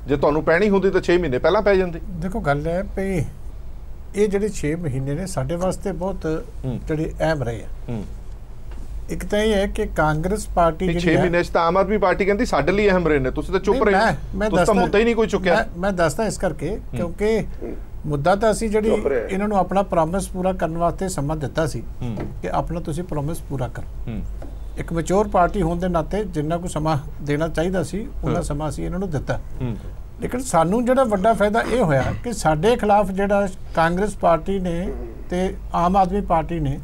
ਜੇ ਤੁਹਾਨੂੰ ਪੈਣੀ ਹੁੰਦੀ ਤਾਂ 6 ਮਹੀਨੇ ਪਹਿਲਾਂ ਪੈ ਜਾਂਦੀ। ਦੇਖੋ ਗੱਲ ਹੈ ਵੀ ਇਹ ਜਿਹੜੇ 6 ਮਹੀਨੇ ਨੇ ਸਾਡੇ ਵਾਸਤੇ ਬਹੁਤ ਜਿਹੜੇ ਅਹਿਮ ਰਹੇ ਆ। ਇੱਕ ਤਾਂ ਇਹ ਹੈ ਕਿ ਕਾਂਗਰਸ ਪਾਰਟੀ ਜਿਹੜੀ 6 ਮਹੀਨੇ 'ਚ ਤਾਂ ਆਮ ਆਦਮੀ ਪਾਰਟੀ ਕਹਿੰਦੀ ਸਾਡੇ ਲਈ ਅਹਿਮ ਰਹੇ ਨੇ, ਤੁਸੀਂ ਤਾਂ ਚੁੱਪ ਰਹੇ ਹੋ, ਤੁਸੀਂ ਤਾਂ ਮੁੱਦਾ ਹੀ ਨਹੀਂ ਕੋਈ ਚੁੱਕਿਆ। ਮੈਂ ਦੱਸਦਾ ਇਸ ਕਰਕੇ ਕਿਉਂਕਿ ਮੁੱਦਾ ਤਾਂ ਅਸੀਂ ਜਿਹੜੀ ਇਹਨਾਂ ਨੂੰ ਆਪਣਾ ਪ੍ਰੋਮਿਸ ਪੂਰਾ ਕਰਨ ਵਾਸਤੇ ਸਮਾਂ ਦਿੱਤਾ ਸੀ ਕਿ ਆਪਣਾ ਤੁਸੀਂ ਪ੍ਰੋਮਿਸ ਪੂਰਾ ਕਰੋ। ਇੱਕ ਮੈਚੁਰ ਪਾਰਟੀ ਹੋਣ ਦੇ ਨਾਤੇ ਜਿੰਨਾ ਕੁ ਸਮਾਂ ਦੇਣਾ ਚਾਹੀਦਾ ਸੀ ਉਹਨਾਂ ਸਮਾਂ ਅਸੀਂ ਇਹਨਾਂ ਨੂੰ ਦਿੱਤਾ। ਲੇਕਿਨ ਸਾਨੂੰ ਜਿਹੜਾ ਵੱਡਾ ਫਾਇਦਾ ਇਹ ਹੋਇਆ ਕਿ ਸਾਡੇ ਖਿਲਾਫ ਜਿਹੜਾ ਕਾਂਗਰਸ ਪਾਰਟੀ ਨੇ ਤੇ ਆਮ ਆਦਮੀ ਪਾਰਟੀ ਨੇ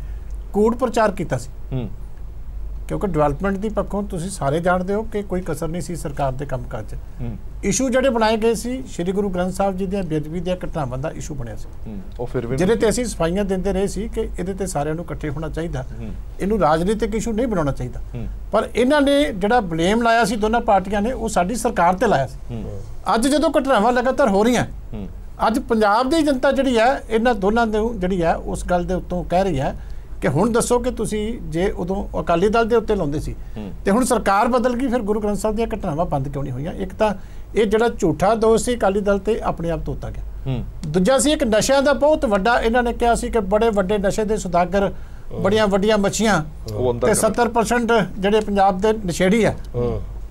ਕੂੜ ਪ੍ਰਚਾਰ ਕੀਤਾ ਸੀ। ਕਿਉਂਕਿ ਡਿਵੈਲਪਮੈਂਟ ਦੀ ਪੱਖੋਂ ਤੁਸੀਂ ਸਾਰੇ ਜਾਣਦੇ ਹੋ ਕਿ ਕੋਈ ਕਸਰ ਨਹੀਂ ਸੀ ਸਰਕਾਰ ਦੇ ਕੰਮਕਾਜ 'ਚ। ਇਸ਼ੂ ਜਿਹੜੇ ਬਣਾਏ ਗਏ ਸੀ ਸ਼੍ਰੀ ਗੁਰੂ ਗ੍ਰੰਥ ਸਾਹਿਬ ਜੀ ਦੀਆਂ ਬੇਅਦਬੀ ਦੀਆਂ ਘਟਨਾਵਾਂ ਦਾ ਇਸ਼ੂ ਬਣਿਆ ਸੀ, ਉਹ ਫਿਰ ਵੀ ਜਿਹਦੇ ਤੇ ਅਸੀਂ ਸਫਾਈਆਂ ਦਿੰਦੇ ਰਹੇ ਸੀ ਕਿ ਇਹਦੇ ਤੇ ਸਾਰਿਆਂ ਨੂੰ ਇਕੱਠੇ ਹੋਣਾ ਚਾਹੀਦਾ, ਇਹਨੂੰ ਰਾਜਨੀਤਿਕ ਇਸ਼ੂ ਨਹੀਂ ਬਣਾਉਣਾ ਚਾਹੀਦਾ। ਪਰ ਇਹਨਾਂ ਨੇ ਜਿਹੜਾ ਬਲੇਮ ਲਾਇਆ ਸੀ ਦੋਨਾਂ ਪਾਰਟੀਆਂ ਨੇ ਉਹ ਸਾਡੀ ਸਰਕਾਰ ਤੇ ਲਾਇਆ ਸੀ। ਅੱਜ ਜਦੋਂ ਘਟਨਾਵਾਂ ਲਗਾਤਾਰ ਹੋ ਰਹੀਆਂ, ਅੱਜ ਪੰਜਾਬ ਦੀ ਜਨਤਾ ਜਿਹੜੀ ਹੈ ਇਹਨਾਂ ਦੋਨਾਂ ਨੂੰ ਜਿਹੜੀ ਹੈ ਉਸ ਗੱਲ ਦੇ ਉੱਤੋਂ ਕਹਿ ਰਹੀ ਹੈ ਕਿ ਹੁਣ ਦੱਸੋ ਕਿ ਤੁਸੀਂ ਜੇ ਉਦੋਂ ਅਕਾਲੀ ਦਲ ਦੇ ਉੱਤੇ ਲਾਉਂਦੇ ਸੀ ਤੇ ਹੁਣ ਸਰਕਾਰ ਬਦਲ ਗਈ, ਫਿਰ ਗੁਰੂ ਗ੍ਰੰਥ ਸਾਹਿਬ ਦੀਆਂ ਘਟਨਾਵਾਂ ਬੰਦ ਕਿਉਂ ਨਹੀਂ ਹੋਈਆਂ? ਇੱਕ ਤਾਂ ਇਹ ਜਿਹੜਾ ਝੂਠਾ ਦੋਸ਼ ਸੀ ਅਕਾਲੀ ਦਲ ਤੇ ਆਪਣੇ ਆਪ ਧੋਤਾ ਗਿਆ। ਦੂਜਾ ਸੀ ਇੱਕ ਨਸ਼ਿਆਂ ਦਾ ਬਹੁਤ ਵੱਡਾ, ਇਹਨਾਂ ਨੇ ਕਿਹਾ ਸੀ ਕਿ ਬੜੇ ਵੱਡੇ ਨਸ਼ੇ ਦੇ ਸੁਦਾਗਰ, ਬੜੀਆਂ ਵੱਡੀਆਂ ਮੱਛੀਆਂ ਤੇ 70% ਜਿਹੜੇ ਪੰਜਾਬ ਦੇ ਨਸ਼ੇੜੀ ਆ।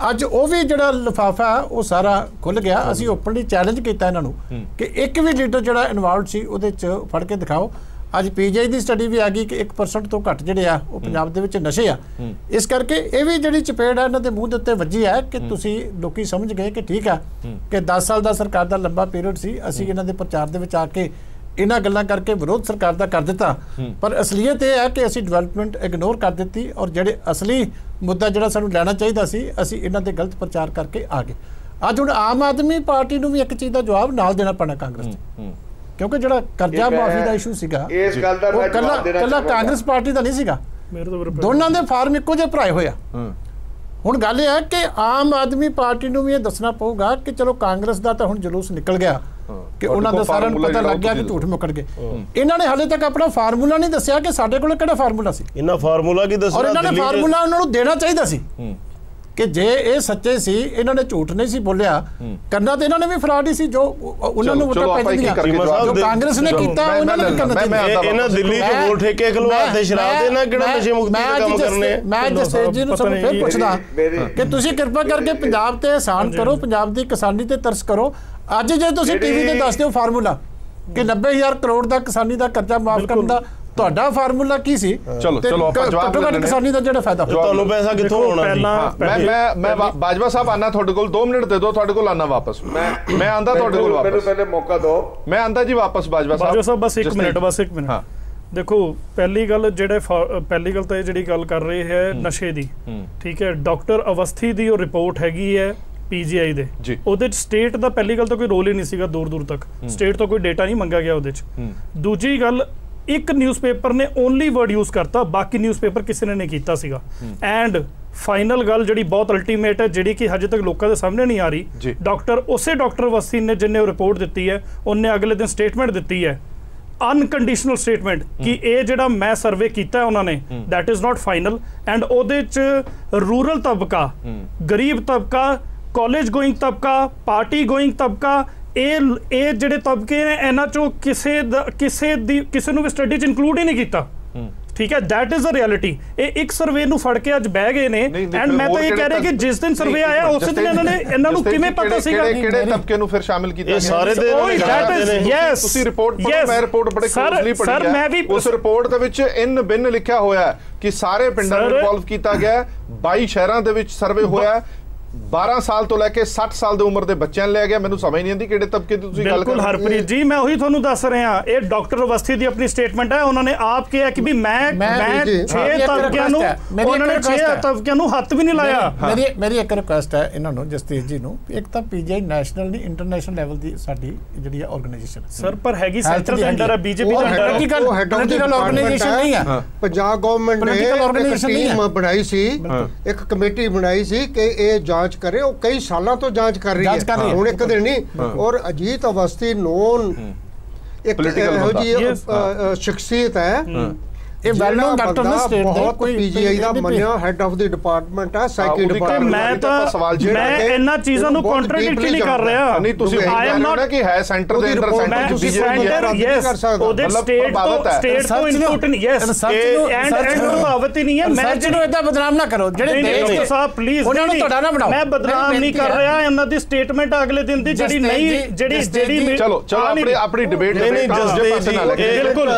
ਅੱਜ ਉਹ ਵੀ ਜਿਹੜਾ ਲਿਫਾਫਾ ਉਹ ਸਾਰਾ ਖੁੱਲ ਗਿਆ। ਅਸੀਂ ਓਪਨਲੀ ਚੈਲੰਜ ਕੀਤਾ ਇਹਨਾਂ ਨੂੰ ਕਿ ਇੱਕ ਵੀ ਲੀਡਰ ਜਿਹੜਾ ਇਨਵੋਲਵਡ ਸੀ ਉਹਦੇ 'ਚ ਫੜ ਕੇ ਦਿਖਾਓ। ਅੱਜ ਪੀਜੀਆਈ ਦੀ ਸਟੱਡੀ ਵੀ ਆ ਗਈ ਕਿ 1% ਤੋਂ ਘੱਟ ਜਿਹੜੇ ਆ ਉਹ ਪੰਜਾਬ ਦੇ ਵਿੱਚ ਨਸ਼ੇ ਆ। ਇਸ ਕਰਕੇ ਇਹ ਵੀ ਜਿਹੜੀ ਚਪੇੜ ਆ ਇਹਨਾਂ ਦੇ ਮੂੰਹ ਦੇ ਉੱਤੇ ਵੱਜੀ ਹੈ ਕਿ ਤੁਸੀਂ ਲੋਕੀ ਸਮਝ ਗਏ ਕਿ ਠੀਕ ਆ ਕਿ 10 ਸਾਲ ਦਾ ਸਰਕਾਰ ਦਾ ਲੰਬਾ ਪੀਰੀਅਡ ਸੀ, ਅਸੀਂ ਇਹਨਾਂ ਦੇ ਪ੍ਰਚਾਰ ਦੇ ਵਿੱਚ ਆ ਕੇ ਇਹਨਾਂ ਗੱਲਾਂ ਕਰਕੇ ਵਿਰੋਧ ਸਰਕਾਰ ਦਾ ਕਰ ਦਿੱਤਾ, ਪਰ ਅਸਲੀਅਤ ਇਹ ਹੈ ਕਿ ਅਸੀਂ ਡਿਵੈਲਪਮੈਂਟ ਇਗਨੋਰ ਕਰ ਦਿੱਤੀ ਔਰ ਜਿਹੜੇ ਅਸਲੀ ਮੁੱਦਾ ਜਿਹੜਾ ਸਾਨੂੰ ਲੈਣਾ ਚਾਹੀਦਾ ਸੀ ਅਸੀਂ ਇਹਨਾਂ ਦੇ ਗਲਤ ਪ੍ਰਚਾਰ ਕਰਕੇ ਆ ਗਏ। ਅੱਜ ਹੁਣ ਆਮ ਆਦਮੀ ਪਾਰਟੀ ਨੂੰ ਵੀ ਇੱਕ ਚੀਜ਼ ਦਾ ਜਵਾਬ ਨਾਲ ਦੇਣਾ ਪੈਣਾ ਕਾਂਗਰਸ ਨੂੰ, ਕਿਉਂਕਿ ਜਿਹੜਾ ਕਰਜ਼ਾ ਮਾਫੀ ਦਾ ਇਸ਼ੂ ਸੀਗਾ ਇਸ ਗੱਲ ਦਾ ਮੈਂ ਜਵਾਬ ਦੇਣਾ ਕੱਲਾ ਕਾਂਗਰਸ ਪਾਰਟੀ ਦਾ ਨਹੀਂ ਸੀਗਾ, ਦੋਨਾਂ ਦੇ ਫਾਰਮ ਇੱਕੋ ਜਿਹੇ ਭਰਾਏ ਹੋਏ ਆ। ਹੁਣ ਗੱਲ ਇਹ ਹੈ ਕਿ ਆਮ ਆਦਮੀ ਪਾਰਟੀ ਨੂੰ ਵੀ ਇਹ ਦੱਸਣਾ ਪਊਗਾ ਕਿ ਚਲੋ ਕਾਂਗਰਸ ਦਾ ਤਾਂ ਹੁਣ ਜਲੂਸ ਨਿਕਲ ਗਿਆ ਕਿ ਉਹਨਾਂ ਦਾ ਸਾਰਿਆਂ ਨੂੰ ਪਤਾ ਲੱਗ ਗਿਆ ਕਿ ਝੂਠ ਮੁੱਕਰ ਗਏ। ਇਹਨਾਂ ਨੇ ਹਾਲੇ ਤੱਕ ਆਪਣਾ ਫਾਰਮੂਲਾ ਨਹੀਂ ਦੱਸਿਆ ਕਿ ਸਾਡੇ ਕੋਲ ਕਿਹੜਾ ਫਾਰਮੂਲਾ ਸੀ। ਇਹਨਾਂ ਫਾਰਮੂਲਾ ਕੀ ਦੱਸਣਾ, ਔਰ ਇਹਨਾਂ ਨੇ ਫਾਰਮੂਲਾ ਉਹਨਾਂ ਨੂੰ ਦੇਣਾ ਚਾਹੀਦਾ ਸੀ ਕਿ ਜੇ ਇਹ ਸੱਚੇ ਸੀ, ਇਹਨਾਂ ਨੇ ਝੂਠ ਨਹੀਂ ਸੀ ਬੋਲਿਆ, ਕਰਨਾ ਤੇ ਇਹਨਾਂ ਨੇ ਵੀ ਫਰਾਡ ਹੀ ਸੀ ਜੋ ਉਹਨਾਂ ਨੂੰ ਵੋਟਾਂ ਪੈਂਦੀਆਂ ਜੋ ਕਾਂਗਰਸ ਨੇ ਕੀਤਾ ਉਹਨਾਂ ਨੇ ਵੀ ਕਰਨਾ ਚਾਹੀਦਾ। ਇਹਨਾਂ ਦਿੱਲੀ ਤੋਂ ਵੋਟ ਠੇਕੇ ਖਲਵਾ ਤੇ ਸ਼ਰਾਬ ਦੇ ਨਾਲ ਕਿਹੜਾ ਨਸ਼ੇ ਮੁਕਤੀ ਦੇ ਕੰਮ ਕਰਨੇ। ਮੈਂ ਜਸੇਜ ਜੀ ਨੂੰ ਸਭ ਫਿਰ ਪੁੱਛਦਾ ਕਿ ਤੁਸੀਂ ਕਿਰਪਾ ਕਰਕੇ ਪੰਜਾਬ ਤੇ ਆਸਾਨ ਕਰੋ, ਪੰਜਾਬ ਦੀ ਕਿਸਾਨੀ ਤੇ ਤਰਸ ਕਰੋ। ਅੱਜ ਜੇ ਤੁਸੀਂ ਟੀਵੀ ਤੇ ਦੱਸਦੇ ਹੋ ਫਾਰਮੂਲਾ ਕਿ 90,000 ਕਰੋੜ ਦਾ ਕਿਸਾਨੀ ਦਾ ਕਰਜ਼ਾ ਮਾਫ ਕਰਨ ਦਾ, ਤੁਹਾਡਾ ਫਾਰਮੂਲਾ ਕੀ ਸੀ? ਚਲੋ ਆਪਾਂ ਜਵਾਬ ਦੇ ਦਿੰਦੇ ਕਿਸਾਨੀ ਦਾ ਜਿਹੜਾ ਫਾਇਦਾ ਤੁਹਾਨੂੰ ਪੈਸਾ ਕਿੱਥੋਂ ਆਉਣਾ? ਮੈਂ ਬਾਜਵਾ ਸਾਹਿਬ ਆਨਾ ਤੁਹਾਡੇ ਕੋਲ 2 ਮਿੰਟ ਦੇ ਦਿਓ, ਤੁਹਾਡੇ ਕੋਲ ਆਨਾ ਵਾਪਸ। ਮੈਂ ਆਂਦਾ ਤੁਹਾਡੇ ਕੋਲ ਵਾਪਸ, ਮੈਨੂੰ ਪਹਿਲੇ ਮੌਕਾ ਦਿਓ। ਮੈਂ ਆਂਦਾ ਜੀ ਵਾਪਸ ਬਾਜਵਾ ਸਾਹਿਬ ਬਸ 1 ਮਿੰਟ। ਹਾਂ ਦੇਖੋ, ਪਹਿਲੀ ਗੱਲ ਤਾਂ ਇਹ ਜਿਹੜੀ ਗੱਲ ਕਰ ਰਹੇ ਹੈ ਨਸ਼ੇ ਦੀ, ਠੀਕ ਹੈ, ਡਾਕਟਰ ਅਵਸਥੀ ਦੀ ਉਹ ਰਿਪੋਰਟ ਹੈਗੀ ਹੈ ਪੀਜੀਆਈ ਦੇ, ਉਹਦੇ ਚ ਸਟੇਟ ਦਾ ਪਹਿਲੀ ਗੱਲ ਤਾਂ ਕੋਈ ਰੋਲ ਹੀ ਨਹੀਂ ਸੀਗਾ, ਦੂਰ ਤੱਕ ਸਟੇਟ ਤੋਂ ਕੋਈ ਡੇਟਾ ਨਹੀਂ ਮੰਗਿਆ ਗਿਆ ਉਹਦੇ ਚ। ਦੂਜੀ ਗੱਲ, ਇੱਕ ਨਿਊਜ਼ਪੇਪਰ ਨੇ ਓਨਲੀ ਵਰਡ ਯੂਜ਼ ਕਰਤਾ, ਬਾਕੀ ਨਿਊਜ਼ਪੇਪਰ ਕਿਸੇ ਨੇ ਨਹੀਂ ਕੀਤਾ ਸੀਗਾ। ਐਂਡ ਫਾਈਨਲ ਗੱਲ ਜਿਹੜੀ ਬਹੁਤ ਅਲਟੀਮੇਟ ਹੈ, ਜਿਹੜੀ ਕਿ ਹਜੇ ਤੱਕ ਲੋਕਾਂ ਦੇ ਸਾਹਮਣੇ ਨਹੀਂ ਆ ਰਹੀ, ਉਸੇ ਡਾਕਟਰ ਅਵਸਥੀ ਨੇ ਜਿਹਨੇ ਰਿਪੋਰਟ ਦਿੱਤੀ ਹੈ, ਉਹਨੇ ਅਗਲੇ ਦਿਨ ਸਟੇਟਮੈਂਟ ਦਿੱਤੀ ਹੈ, ਅਨਕੰਡੀਸ਼ਨਲ ਸਟੇਟਮੈਂਟ ਕਿ ਇਹ ਜਿਹੜਾ ਮੈਂ ਸਰਵੇ ਕੀਤਾ ਉਹਨਾਂ ਨੇ that is not final. And ਉਹਦੇ ਚ ਰੂਰਲ ਤਬਕਾ, ਗਰੀਬ ਤਬਕਾ, ਕਾਲਜ ਗੋਇੰਗ ਤਬਕਾ, ਪਾਰਟੀ ਗੋਇੰਗ ਤਬਕਾ, ਇਹ ਜਿਹੜੇ ਤਬਕੇ ਨੇ ਇਹਨਾਂ ਚੋਂ ਕਿਸੇ ਨੂੰ ਵੀ ਸਟੱਡੀ 'ਚ ਇਨਕਲੂਡ ਹੀ ਨਹੀਂ ਕੀਤਾ। ਠੀਕ ਹੈ, ਦੈਟ ਇਜ਼ ਅ ਰਿਐਲਿਟੀ। ਇਹ ਇੱਕ ਸਰਵੇ ਨੂੰ ਫੜ ਕੇ ਅੱਜ ਬਹਿ ਗਏ ਨੇ ਐਂਡ ਮੈਂ ਤਾਂ ਇਹ ਕਹਿ ਰਿਹਾ ਕਿ ਜਿਸ ਦਿਨ ਸਰਵੇ ਆਇਆ ਉਸੇ ਦਿਨ ਇਹਨਾਂ ਨੂੰ ਕਿਵੇਂ ਪਤਾ ਸੀਗਾ ਕਿਹੜੇ ਤਬਕੇ ਨੂੰ ਫਿਰ ਸ਼ਾਮਿਲ ਕੀਤਾ ਗਿਆ? ਇਹ ਸਾਰੇ ਦੇ ਯੈਸ ਤੁਸੀਂ ਰਿਪੋਰਟ ਪੜ੍ਹੋ, ਮੈਂ ਰਿਪੋਰਟ ਬੜੇ ਕਲੋਜ਼ਲੀ ਪੜ੍ਹੀ ਹੈ। ਮੈਂ ਵੀ ਉਸ ਰਿਪੋਰਟ ਦੇ ਵਿੱਚ ਇਨ ਬਿਨ ਲਿਖਿਆ ਹੋਇਆ ਹੈ ਕਿ ਸਾਰੇ ਪਿੰਡਾਂ ਨੂੰ ਇਨਵੋਲਵ ਕੀਤਾ ਗਿਆ, 22 ਸ਼ਹਿਰਾਂ ਦੇ ਵਿੱਚ ਸਰਵੇ ਹੋਇਆ, 12 ਸਾਲ ਤੋਂ ਲੈ ਕੇ 60 ਸਾਲ ਦੀ ਉਮਰ ਦੇ ਬੱਚਿਆਂ ਨੂੰ ਲਿਆ ਗਿਆ। ਮੈਨੂੰ ਸਮਝ ਨਹੀਂ ਆਉਂਦੀ ਕਿਹੜੇ ਤਬਕੇ ਦੀ ਤੁਸੀਂ ਗੱਲ ਕਰ ਰਹੇ ਹੋ। ਬਿਲਕੁਲ ਹਰਪ੍ਰੀਤ ਜੀ, ਮੈਂ ਉਹੀ ਤੁਹਾਨੂੰ ਦੱਸ ਰਿਹਾ, ਇਹ ਡਾਕਟਰ ਅਵਸਥੀ ਦੀ ਆਪਣੀ ਸਟੇਟਮੈਂਟ ਹੈ। ਉਹਨਾਂ ਨੇ ਆਪ ਕਿਹਾ ਕਿ ਵੀ ਮੈਂ 6 ਤਬਕਿਆਂ ਨੂੰ, ਉਹਨਾਂ ਨੇ 6 ਤਬਕਿਆਂ ਨੂੰ ਹੱਥ ਵੀ ਨਹੀਂ ਲਾਇਆ। ਮੇਰੀ ਇੱਕ ਰਿਕੁਐਸਟ ਹੈ ਇਹਨਾਂ ਨੂੰ, ਜਸਤੀਸ਼ ਜੀ ਨੂੰ, ਇੱਕ ਤਾਂ ਪੀਜੀਆਈ ਨੈਸ਼ਨਲ ਨਹੀਂ ਇੰਟਰਨੈਸ਼ਨਲ ਲੈਵਲ ਦੀ ਸਾਡੀ ਜਿਹੜੀ ਆਰਗੇਨਾਈਜੇਸ਼ਨ ਸਰ ਪਰ ਹੈਗੀ ਸੈਂਟਰ ਦੇ ਅੰਡਰ ਹੈ, ਬੀਜੇਪੀ ਦੇ ਅੰਡਰ ਪੋਲੀਟੀਕਲ ਆਰਗੇਨਾਈਜੇਸ਼ਨ ਨਹੀਂ ਹੈ। ਪੰਜਾਬ ਗਵਰਨਮੈਂਟ ਨੇ ਇੱਕ ਟੀਮ ਬਣਾਈ ਸੀ, ਇੱਕ ਕਮੇਟੀ ਬਣਾਈ ਸੀ ਕਿ ਇਹ ਜਾਂਚ ਕਰੇ। ਉਹ ਕਈ ਸਾਲਾਂ ਤੋਂ ਜਾਂਚ ਕਰ ਰਹੀ ਹੈ, ਹੁਣ ਇੱਕ ਦਿਨ ਨਹੀਂ। ਔਰ ਅਜੀਤ ਅਵਸਥੀ ਨੋਨ ਇੱਕ ਇਹੋ ਜਿਹੀ ਸ਼ਖਸੀਅਤ ਹੈ, ਇਹ ਵੈਲ ਨੋਨ ਡਾਕਟਰ ਨੇ ਸਟੇਟ ਦੇ ਕੋਈ ਪੀਜੀਆਈ ਦਾ ਮੰਨਿਆ ਹੈਡ ਆਫ ਦੀ ਡਿਪਾਰਟਮੈਂਟ ਹੈ, ਸਾਈਕੀ ਡਿਪਾਰਟਮੈਂਟ। ਮੈਂ ਇਹਨਾਂ ਚੀਜ਼ਾਂ ਨੂੰ ਕੰਟਰਡਿਕਟ ਨਹੀਂ ਕਰ ਰਿਹਾ। ਨਹੀਂ ਤੁਸੀਂ ਆਈ ਐਮ ਨਾਟ ਕਿ ਹੈ ਸੈਂਟਰ ਦੇ ਅੰਦਰ ਸੈਂਟਰ ਬੀਜੇਪੀ ਹੈ, ਉਹਦੇ ਸਟੇਟ ਤੋਂ ਇਨਪੁਟ ਨਹੀਂ। ਯੈਸ ਐਂਡ ਪ੍ਰਭਾਵਿਤ ਹੀ ਨਹੀਂ ਹੈ। ਮੈਂ ਜਿਹਨੂੰ ਇਦਾਂ ਬਦਨਾਮ ਨਾ ਕਰੋ, ਜਿਹੜੇ ਦੇਸ਼ ਸਾਹਿਬ ਪਲੀਜ਼ ਉਹਨਾਂ ਨੂੰ ਤੁਹਾਡਾ ਨਾ ਬਣਾਓ। ਮੈਂ ਬਦਨਾਮ ਨਹੀਂ ਕਰ ਰਿਹਾ, ਇਹਨਾਂ ਦੀ ਸਟੇਟਮੈਂਟ ਅਗਲੇ ਦਿਨ ਦੀ ਜਿਹੜੀ ਨਹੀਂ ਚਲੋ ਆਪਣੀ ਡਿਬੇਟ ਨਹੀਂ ਜਸਦੀਪ ਜੀ ਬਿਲਕੁਲ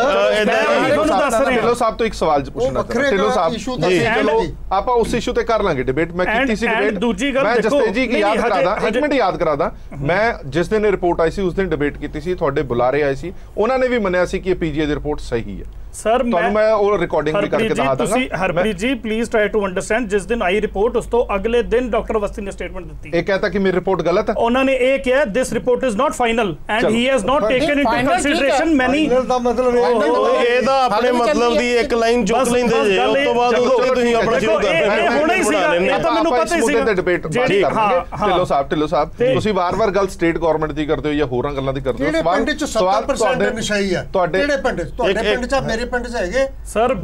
ਤੁਹਾਨੂੰ ਦੱਸ ਰਿਹਾ ਸਾਹਿਬ ਤੋਂ ਇੱਕ ਸਵਾਲ ਪੁੱਛਣਾ ਚਾਹੁੰਦਾ। ਢਿੱਲੋਂ ਸਾਹਿਬ ਜੀ ਚਲੋ ਆਪਾਂ ਉਸ ਇਸ਼ੂ ਤੇ ਕਰ ਲਾਂਗੇ ਡਿਬੇਟ। ਮੈਂ ਕੀਤੀ ਸੀ ਡਿਬੇਟ। ਮੈਂ ਜਸਤੇ ਜੀ ਕੀ ਯਾਦ ਕਰਾਦਾ, ਇੱਕ ਮਿੰਟ ਯਾਦ ਕਰਾਦਾ, ਮੈਂ ਜਿਸ ਦਿਨ ਰਿਪੋਰਟ ਆਈ ਸੀ ਉਸ ਦਿਨ ਡਿਬੇਟ ਕੀਤੀ ਸੀ, ਤੁਹਾਡੇ ਬੁਲਾਰੇ ਆਏ ਸੀ, ਉਹਨਾਂ ਨੇ ਵੀ ਮੰਨਿਆ ਸੀ ਕਿ ਇਹ ਪੀਜੀਆਈ ਦੀ ਰਿਪੋਰਟ ਸਹੀ ਹੈ। ਸਰ ਤੁਹਾਨੂੰ ਮੈਂ ਉਹ ਰਿਕਾਰਡਿੰਗ ਵੀ ਕਰਕੇ ਦਿਖਾ ਦਾਂਗਾ। ਤੁਸੀਂ Harpreet ji please try to understand, ਜਿਸ ਦਿਨ ਆਈ ਰਿਪੋਰਟ ਉਸ ਤੋਂ ਅਗਲੇ ਦਿਨ ਡਾਕਟਰ ਅਵਸਥੀ ਨੇ ਸਟੇਟਮੈਂਟ ਦਿੱਤੀ। ਇਹ ਕਹਤਾ ਕਿ ਮੇਰੀ ਰਿਪੋਰਟ ਗਲਤ ਹੈ। ਉਹਨਾਂ ਨੇ ਇਹ ਕਿਹਾ this report is not final and he has not taken into consideration many. ਦਾ ਮਤਲਬ ਇਹਦਾ ਆਪਣੇ ਮਤਲਬ ਦੀ ਇੱਕ ਲਾਈਨ ਚੁੱਕ ਲੈਂਦੇ ਜੇ, ਉਸ ਤੋਂ ਬਾਅਦ ਤੁਸੀਂ ਆਪਣਾ ਸ਼ੁਰੂ ਕਰਦੇ ਹੋਣਾ ਹੀ ਸੀਗਾ। ਇਹ ਤਾਂ ਮੈਨੂੰ ਪਤਾ ਹੀ ਸੀਗਾ ਤੇ ਡਿਬੇਟ ਢਿੱਲੋਂ ਸਾਹਿਬ ਤੁਸੀਂ ਵਾਰ-ਵਾਰ ਗੱਲ ਸਟੇਟ ਗਵਰਨਮੈਂਟ ਦੀ ਕਰਦੇ ਹੋ ਜਾਂ ਹੋਰਾਂ ਗੱਲਾਂ ਦੀ ਕਰਦੇ ਹੋ। ਕਿਹੜੇ ਪਿੰਡ ਚ 70% ਨਸ਼ਈ ਹੈ? ਕਿਹੜੇ ਪਿੰਡ? ਤੁਹਾਡੇ ਪਿੰਡ ਚ, ਮੇਰੇ ਪਿੰਡ ਚ ਹੈਗੇ ਸਰ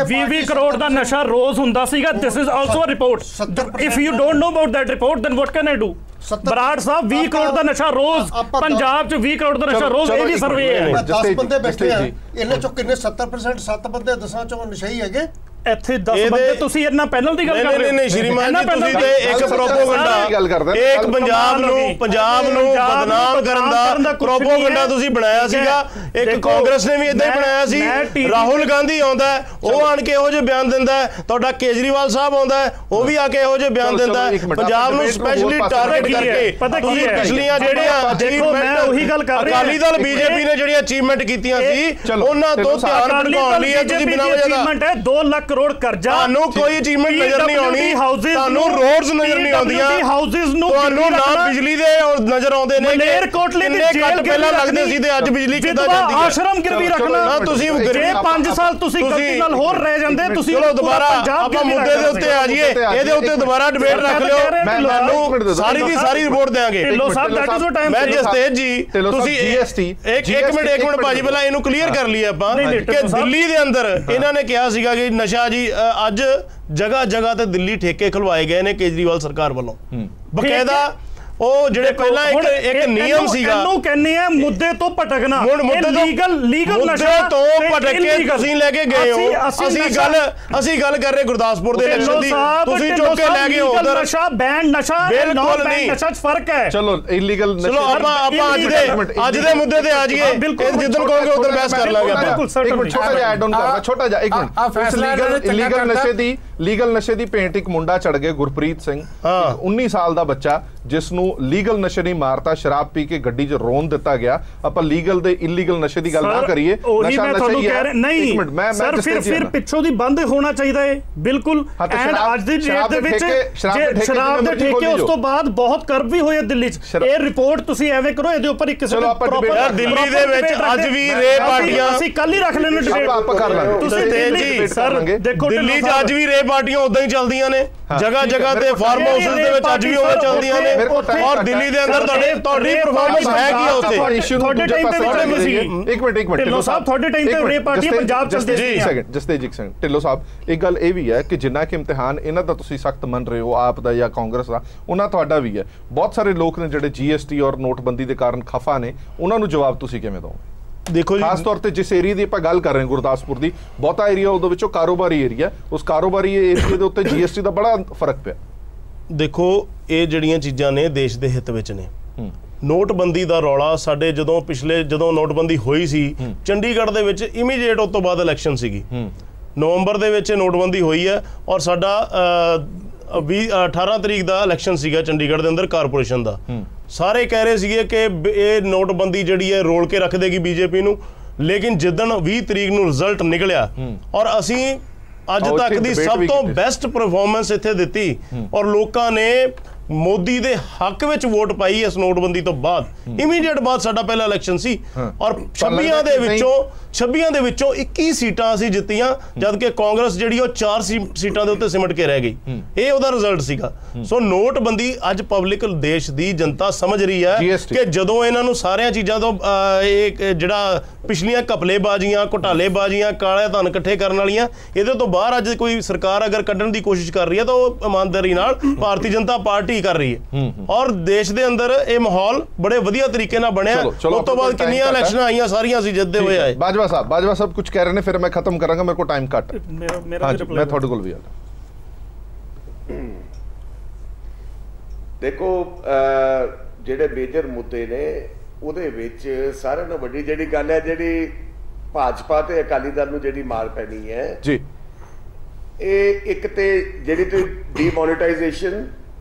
20 ਕਰੋੜ ਦਾ ਨਸ਼ਾ ਰੋਜ਼ ਹੁੰਦਾ ਸੀਗਾ। This is also a report. If you don't know about that report then what can I do? Brar Sahib 20 crore ਦਾ ਨਸ਼ਾ ਰੋਜ਼, ਪੰਜਾਬ ਚ 20 ਕਰੋੜ ਦਾ ਨਸ਼ਾ ਰੋਜ਼, ਇਹ ਵੀ ਸਰਵੇ ਹੈ। 10 ਬੰਦੇ ਬੈਠੇ ਆ, ਇਹਨਾਂ ਚੋਂ ਕਿੰਨੇ 70% 7 ਬੰਦੇ 10 ਚੋਂ ਨਸ਼ਈ ਹੈਗੇ। ਇੱਥੇ 10 ਬੰਦੇ ਤੁਸੀਂ ਇਹਨਾਂ ਪੈਨਲ ਦੀ ਗੱਲ ਕਰ ਰਹੇ ਹੋ? ਨਹੀਂ ਸ਼੍ਰੀਮਾਨ ਜੀ, ਤੁਸੀਂ ਤੇ ਇੱਕ ਪ੍ਰੋਪੋਗੰਡਾ, ਇੱਕ ਪੰਜਾਬ ਨੂੰ ਬਦਨਾਮ ਕਰਨ ਦਾ ਪ੍ਰੋਪੋਗੰਡਾ ਤੁਸੀਂ ਬਣਾਇਆ ਸੀਗਾ। ਇੱਕ ਕਾਂਗਰਸ ਨੇ ਵੀ ਇਦਾਂ ਹੀ ਬਣਾਇਆ ਸੀ। ਰਾਹੁਲ ਗਾਂਧੀ ਆਉਂਦਾ, ਉਹ ਆਣ ਕੇ ਇਹੋ ਜਿਹੇ ਬਿਆਨ ਦਿੰਦਾ। ਤੁਹਾਡਾ ਕੇਜਰੀਵਾਲ ਸਾਹਿਬ ਆਉਂਦਾ, ਉਹ ਵੀ ਆ ਕੇ ਇਹੋ ਜਿਹੇ ਬਿਆਨ ਦਿੰਦਾ। ਪੰਜਾਬ ਨੂੰ ਸਪੈਸ਼ਲੀ ਟਾਰਗੇਟ ਕਰਕੇ ਤੁਸੀਂ ਪਿਛਲੀਆਂ ਜਿਹੜੀਆਂ ਦੇਖੋ, ਮੈਂ ਉਹੀ ਗੱਲ ਕਰ ਰਿਹਾ, ਅਕਾਲੀ ਦਲ ਬੀਜੇਪੀ ਨੇ ਜਿਹੜੀਆਂ ਅਚੀਵਮੈਂਟ ਕੀਤੀਆਂ ਸੀ ਉਹਨਾਂ ਤੋਂ ਧਿਆਨ ਭਟਕਾਉਣ ਲਈ ਤੁਸੀਂ ਬਿਨਾਂ ਵਜ੍ਹਾ ਦਾ 2 ਲੱਖ ਕਰੋੜ ਕਰਜ਼ਾ, ਤੁਹਾਨੂੰ ਕੋਈ ਅਚੀਵਮੈਂਟ ਨਜ਼ਰ ਨਹੀਂ ਆਉਣੀ, ਤੁਹਾਨੂੰ ਰੋਡਸ ਨਜ਼ਰ ਨਹੀਂ ਆਉਂਦੀਆਂ, ਤੁਹਾਨੂੰ ਨਾ ਬਿਜਲੀ ਦੇ ਨਜ਼ਰ ਆਉਂਦੇ ਨੇ। ਮਲੇਰਕੋਟਲੇ ਦੀ ਜੇਲ੍ਹ ਪਹਿਲਾਂ ਲੱਗਦੇ ਸੀ ਤੇ ਅੱਜ ਬਿਜਲੀ ਕਿੱਦਾਂ ਜਾਂਦੀ ਹੈ? ਆਸ਼ਰਮ ਗਿਰਵੀ ਰੱਖਣਾ ਨਾ ਤੁਸੀਂ, ਜੇ 5 ਸਾਲ ਤੁਸੀਂ ਗਲਤੀ ਨਾਲ ਹੋਰ ਰਹਿ ਜਾਂਦੇ ਤੁਸੀਂ। ਚਲੋ ਦੁਬਾਰਾ ਆਪਾਂ ਮੁੱਦੇ ਦੇ ਉੱਤੇ ਆ ਜਾਈਏ, ਇਹਦੇ ਉੱਤੇ ਦੁਬਾਰਾ ਡਿਬੇਟ ਰੱਖ ਲਿਓ, ਮੈਂ ਤੁਹਾਨੂੰ ਸਾਰੀ ਦੀ ਸਾਰੀ ਰਿਪੋਰਟ ਦੇਵਾਂਗੇ। ਮੈਂ ਜਸਤੇਜ ਜੀ ਤੁਸੀਂ GST ਇੱਕ ਮਿੰਟ ਭਾਜੀ ਪਹਿਲਾਂ ਇਹਨੂੰ ਕਲੀਅਰ ਕਰ ਲਈਏ ਆਪਾਂ ਕਿ ਦਿੱਲੀ ਦੇ ਅੰਦਰ ਇਹਨਾਂ ਨੇ ਕਿਹਾ ਸੀਗਾ ਕਿ ਨਸ਼ਾ ਜੀ ਅੱਜ ਜਗ੍ਹਾ ਜਗ੍ਹਾ ਤੇ ਦਿੱਲੀ ਠੇਕੇ ਖੁਲਵਾਏ ਗਏ ਨੇ ਕੇਜਰੀਵਾਲ ਸਰਕਾਰ ਵੱਲੋਂ ਬਕਾਇਦਾ। ਉਹ ਜਿਹੜੇ ਪਹਿਲਾਂ ਇੱਕ ਨਿਯਮ ਸੀਗਾ, ਇਹਨੂੰ ਕਹਿੰਦੇ ਆ ਮੁੱਦੇ ਤੋਂ ਭਟਕਣਾ। ਹੁਣ ਮੁੱਦੇ ਲੀਗਲ ਨਸ਼ਾ ਤੋਂ ਭਟਕ ਕੇ ਤੁਸੀਂ ਲੈ ਕੇ ਗਏ ਹੋ। ਅਸੀਂ ਗੱਲ ਕਰ ਰਹੇ ਗੁਰਦਾਸਪੁਰ ਦੇ ਇਲੈਕਸ਼ਨ ਦੀ, ਤੁਸੀਂ ਚੁੱਕ ਕੇ ਲੈ ਗਏ ਹੋ ਉਧਰ। ਨਸ਼ਾ ਬੈਨ ਨਸ਼ਾ ਬਿਲਕੁਲ ਨਹੀਂ, ਨਸ਼ਾ 'ਚ ਫਰਕ ਹੈ। ਚਲੋ ਇਲੀਗਲ ਨਸ਼ਾ, ਚਲੋ ਆਪਾਂ ਅੱਜ ਦੇ ਮੁੱਦੇ ਤੇ ਆ ਜਾਈਏ। ਜਿੱਦਣ ਕਹੋਗੇ ਉਧਰ ਬਹਿਸ ਕਰ ਲਾਂਗੇ ਆਪਾਂ। ਛੋਟਾ ਜਿਹਾ ਐਡ ਆਨ ਕਰਦਾ, ਛੋਟਾ ਜਿਹਾ ਇੱਕ ਮਿੰਟ। ਲੀਗਲ ਨਸ਼ੇ ਦੀ ਪੇਂਟ ਇੱਕ ਮੁੰਡਾ ਚੜ ਗਿਆ, ਗੁਰਪ੍ਰੀਤ ਸਿੰਘ, 19 ਸਾਲ ਦਾ ਬੱਚਾ, ਜਿਸ ਨੂੰ ਲੀਗਲ ਨਸ਼ੇ ਨਹੀਂ ਮਾਰਤਾ, ਸ਼ਰਾਬ ਪੀ ਕੇ ਗੱਡੀ 'ਚ ਰੋਣ ਦਿੱਤਾ ਗਿਆ। ਆਪਾਂ ਲੀਗਲ ਤੇ ਇਲੀਗਲ ਨਸ਼ੇ ਦੀ ਗੱਲ ਨਾ ਕਰੀਏ। ਨਸ਼ਾ ਨਸ਼ਾ ਹੀ ਹੈ। ਨਹੀਂ ਸਰ, ਫਿਰ ਪਿੱਛੋਂ ਦੀ ਬੰਦ ਹੋਣਾ ਚਾਹੀਦਾ ਹੈ ਬਿਲਕੁਲ। ਐਂਡ ਅੱਜ ਦੀ ਡੇਟ ਦੇ ਵਿੱਚ ਸ਼ਰਾਬ ਦੇ ਠੇਕੇ ਉਸ ਤੋਂ ਬਾਅਦ ਬਹੁਤ ਕਰਬ ਵੀ ਹੋਏ ਦਿੱਲੀ 'ਚ। ਇਹ ਰਿਪੋਰਟ ਤੁਸੀਂ ਐਵੇਂ ਕਰੋ, ਇਹਦੇ ਉੱਪਰ ਇੱਕ ਕਿਸੇ ਪ੍ਰੋਪਰ ਦਿੱਲੀ ਦੇ ਵਿੱਚ ਅੱਜ ਵੀ ਰੇ ਪਾਰਟੀਆਂ, ਅਸੀਂ ਕੱਲ ਹੀ ਰੱਖ ਲੈਣੇ ਡਿਬੇਟ, ਆਪਾਂ ਕਰ ਲਾਂਗੇ। ਤੁਸੀਂ ਦਿੱਲੀ ਸਰ ਦੇਖੋ, ਦਿੱਲੀ 'ਚ ਅੱਜ ਵੀ ਰੇ ਪਾਰਟੀਆਂ ਉਦਾਂ ਹੀ ਚੱਲਦੀਆਂ ਨੇ, ਜਗ੍ਹਾ ਜਗ੍ਹਾ ਤੇ ਫਾਰਮ ਹਾਊਸਸ ਦੇ ਵਿੱਚ ਅੱਜ ਵੀ ਉਵੇਂ ਚੱਲਦੀਆਂ ਨੇ। ਔਰ ਦਿੱਲੀ ਦੇ ਅੰਦਰ ਤੁਹਾਡੀ ਪਰਫਾਰਮੈਂਸ ਹੈ ਕੀ ਉੱਥੇ? ਤੁਹਾਡੇ ਟਾਈਮ ਤੇ ਇੱਕ ਮਿੰਟ ਢਿੱਲੋਂ ਸਾਹਿਬ, ਤੁਹਾਡੇ ਟਾਈਮ ਤੇ ਰੇ ਪਾਰਟੀਆਂ ਪੰਜਾਬ ਚੱਲਦੇ ਸੀ। ਜਸਤੇਜ ਜੀ ਸਿੰਘ ਢਿੱਲੋਂ ਸਾਹਿਬ, ਇੱਕ ਗੱਲ ਇਹ ਵੀ ਹੈ ਕਿ ਜਿੰਨਾ ਕਿ ਇਮਤਿਹਾਨ ਇਹਨਾਂ ਦਾ ਤੁਸੀਂ ਸਖਤ ਮੰਨ ਰਹੇ ਹੋ, ਆਪ ਦਾ ਜਾਂ ਕਾਂਗਰਸ ਦਾ, ਉਹਨਾਂ ਤੁਹਾਡਾ ਵੀ ਹੈ। ਬਹੁਤ ਸਾਰੇ ਲੋਕ ਨੇ ਜਿਹੜੇ GST ਔਰ ਨੋਟਬੰਦੀ ਦੇ ਕਾਰਨ ਖਫਾ ਨੇ, ਉਹਨਾਂ ਨੂੰ ਜਵਾਬ ਤੁਸੀਂ ਕਿਵੇਂ ਦਿਓਗੇ? ਦੇਖੋ ਜੀ, ਖਾਸ ਤੌਰ ਤੇ ਜਿਸ ਏਰੀਆ ਦੀ ਆਪਾਂ ਗੱਲ ਕਰ ਰਹੇ ਹਾਂ ਗੁਰਦਾਸਪੁਰ ਦੀ, ਬਹੁਤਾ ਏਰੀਆ ਉਹਦੇ ਵਿੱਚੋਂ ਕਾਰੋਬਾਰੀ ਏਰੀਆ, ਉਸ ਕਾਰੋਬਾਰੀ ਏਰੀਆ ਦੇ ਉੱਤੇ GST ਦਾ ਬੜਾ ਫਰਕ ਪਿਆ। ਦੇਖੋ ਇਹ ਜਿਹੜੀਆਂ ਚੀਜ਼ਾਂ ਨੇ ਦੇਸ਼ ਦੇ ਹਿੱਤ ਵਿੱਚ ਨੇ। ਨੋਟਬੰਦੀ ਦਾ ਰੌਲਾ ਸਾਡੇ ਜਦੋਂ ਨੋਟਬੰਦੀ ਹੋਈ ਸੀ ਚੰਡੀਗੜ੍ਹ ਦੇ ਵਿੱਚ ਇਮੀਡੀਏਟ ਉਸ ਤੋਂ ਬਾਅਦ ਇਲੈਕਸ਼ਨ ਸੀਗੀ, ਨਵੰਬਰ ਦੇ ਵਿੱਚ ਨੋਟਬੰਦੀ ਹੋਈ ਹੈ ਔਰ ਸਾਡਾ 18 ਤਰੀਕ ਦਾ ਇਲੈਕਸ਼ਨ ਸੀਗਾ ਚੰਡੀਗੜ੍ਹ ਦੇ ਅੰਦਰ ਕਾਰਪੋਰੇਸ਼ਨ ਦਾ। ਸਾਰੇ ਕਹਿ ਰਹੇ ਸੀਗੇ ਕਿ ਇਹ ਨੋਟਬੰਦੀ ਜਿਹੜੀ ਹੈ ਰੋਲ ਕੇ ਰੱਖ ਦੇਗੀ ਬੀਜੇਪੀ ਨੂੰ, ਲੇਕਿਨ ਜਿੱਦਣ 20 ਤਰੀਕ ਨੂੰ ਰਿਜ਼ਲਟ ਨਿਕਲਿਆ ਔਰ ਅਸੀਂ ਅੱਜ ਤੱਕ ਦੀ ਸਭ ਤੋਂ ਬੈਸਟ ਪਰਫਾਰਮੈਂਸ ਇੱਥੇ ਦਿੱਤੀ ਔਰ ਲੋਕਾਂ ਨੇ ਮੋਦੀ ਦੇ ਹੱਕ ਵਿੱਚ ਵੋਟ ਪਾਈ ਇਸ ਨੋਟਬੰਦੀ ਤੋਂ ਬਾਅਦ। ਇਮੀਡੀਏਟ ਬਾਅਦ ਸਾਡਾ ਪਹਿਲਾ ਇਲੈਕਸ਼ਨ ਸੀ ਔਰ 26 ਦੇ ਵਿੱਚੋਂ 21 ਸੀਟਾਂ ਅਸੀਂ ਜਿੱਤੀਆਂ, ਜਦ ਕਿ ਕਾਂਗਰਸ ਜਿਹੜੀ ਉਹ 4 ਸੀਟਾਂ ਦੇ ਉੱਤੇ ਸਿਮਟ ਕੇ ਰਹਿ ਗਈ। ਇਹ ਉਹਦਾ ਰਿਜ਼ਲਟ ਸੀਗਾ। ਸੋ ਨੋਟਬੰਦੀ ਅੱਜ ਪਬਲਿਕ ਦੇਸ਼ ਦੀ ਜਨਤਾ ਸਮਝ ਰਹੀ ਹੈ ਕਿ ਜਦੋਂ ਇਹਨਾਂ ਨੂੰ ਸਾਰੀਆਂ ਚੀਜ਼ਾਂ ਤੋਂ ਇਹ ਜਿਹੜਾ ਪਿਛਲੀਆਂ ਘਪਲੇਬਾਜ਼ੀਆਂ, ਘੁਟਾਲੇਬਾਜ਼ੀਆਂ, ਕਾਲੇ ਧਨ ਇਕੱਠੇ ਕਰਨ ਵਾਲੀਆਂ, ਇਹਦੇ ਤੋਂ ਬਾਹਰ ਅੱਜ ਕੋਈ ਸਰਕਾਰ ਅਗਰ ਕੱਢਣ ਦੀ ਕੋਸ਼ਿਸ਼ ਕਰ ਰਹੀ ਹੈ ਤਾਂ ਉਹ ਇਮਾਨਦਾਰੀ ਨਾਲ ਭਾਰਤੀ ਜਨਤਾ ਪਾਰਟੀ ਕਰ ਰਹੀ ਹੈ ਔਰ ਦੇਸ਼ ਦੇ ਅੰਦਰ ਇਹ ਮਾਹੌਲ ਬੜੇ ਵਧੀਆ ਤਰੀਕੇ ਨਾਲ ਬਣਿਆ। ਉਸ ਤੋਂ ਬਾਅਦ ਕਿੰਨੀਆਂ ਇਲੈਕਸ਼ਨਾਂ ਆਈਆਂ, ਸਾਰੀਆਂ ਅਸੀਂ ਜਿੱਤਦੇ ਹੋਏ ਆਏ। ਬਾਜਵਾ ਸਾਹਿਬ ਕੁਝ ਕਹਿ ਰਹੇ ਨੇ, ਫਿਰ ਮੈਂ ਖਤਮ ਕਰਾਂਗਾ, ਮੇਰੇ ਕੋਲ ਟਾਈਮ ਘੱਟ। ਮੈਂ ਤੁਹਾਡੇ ਕੋਲ ਵੀ ਆ। ਦੇਖੋ ਜਿਹੜੇ ਮੇਜਰ ਮੁੱਦੇ ਨੇ ਉਹਦੇ ਵਿੱਚ ਸਾਰਿਆਂ ਨਾਲੋਂ ਵੱਡੀ ਜਿਹੜੀ ਗੱਲ ਹੈ, ਜਿਹੜੀ ਭਾਜਪਾ ਤੇ ਅਕਾਲੀ ਦਲ ਨੂੰ ਜਿਹੜੀ ਮਾਰ ਪੈਣੀ ਹੈ ਜੀ, ਇਹ ਇੱਕ ਤੇ ਜਿਹੜੀ ਤੇ ਡੀਮੋਨੇਟਾਈਜੇਸ਼ਨ,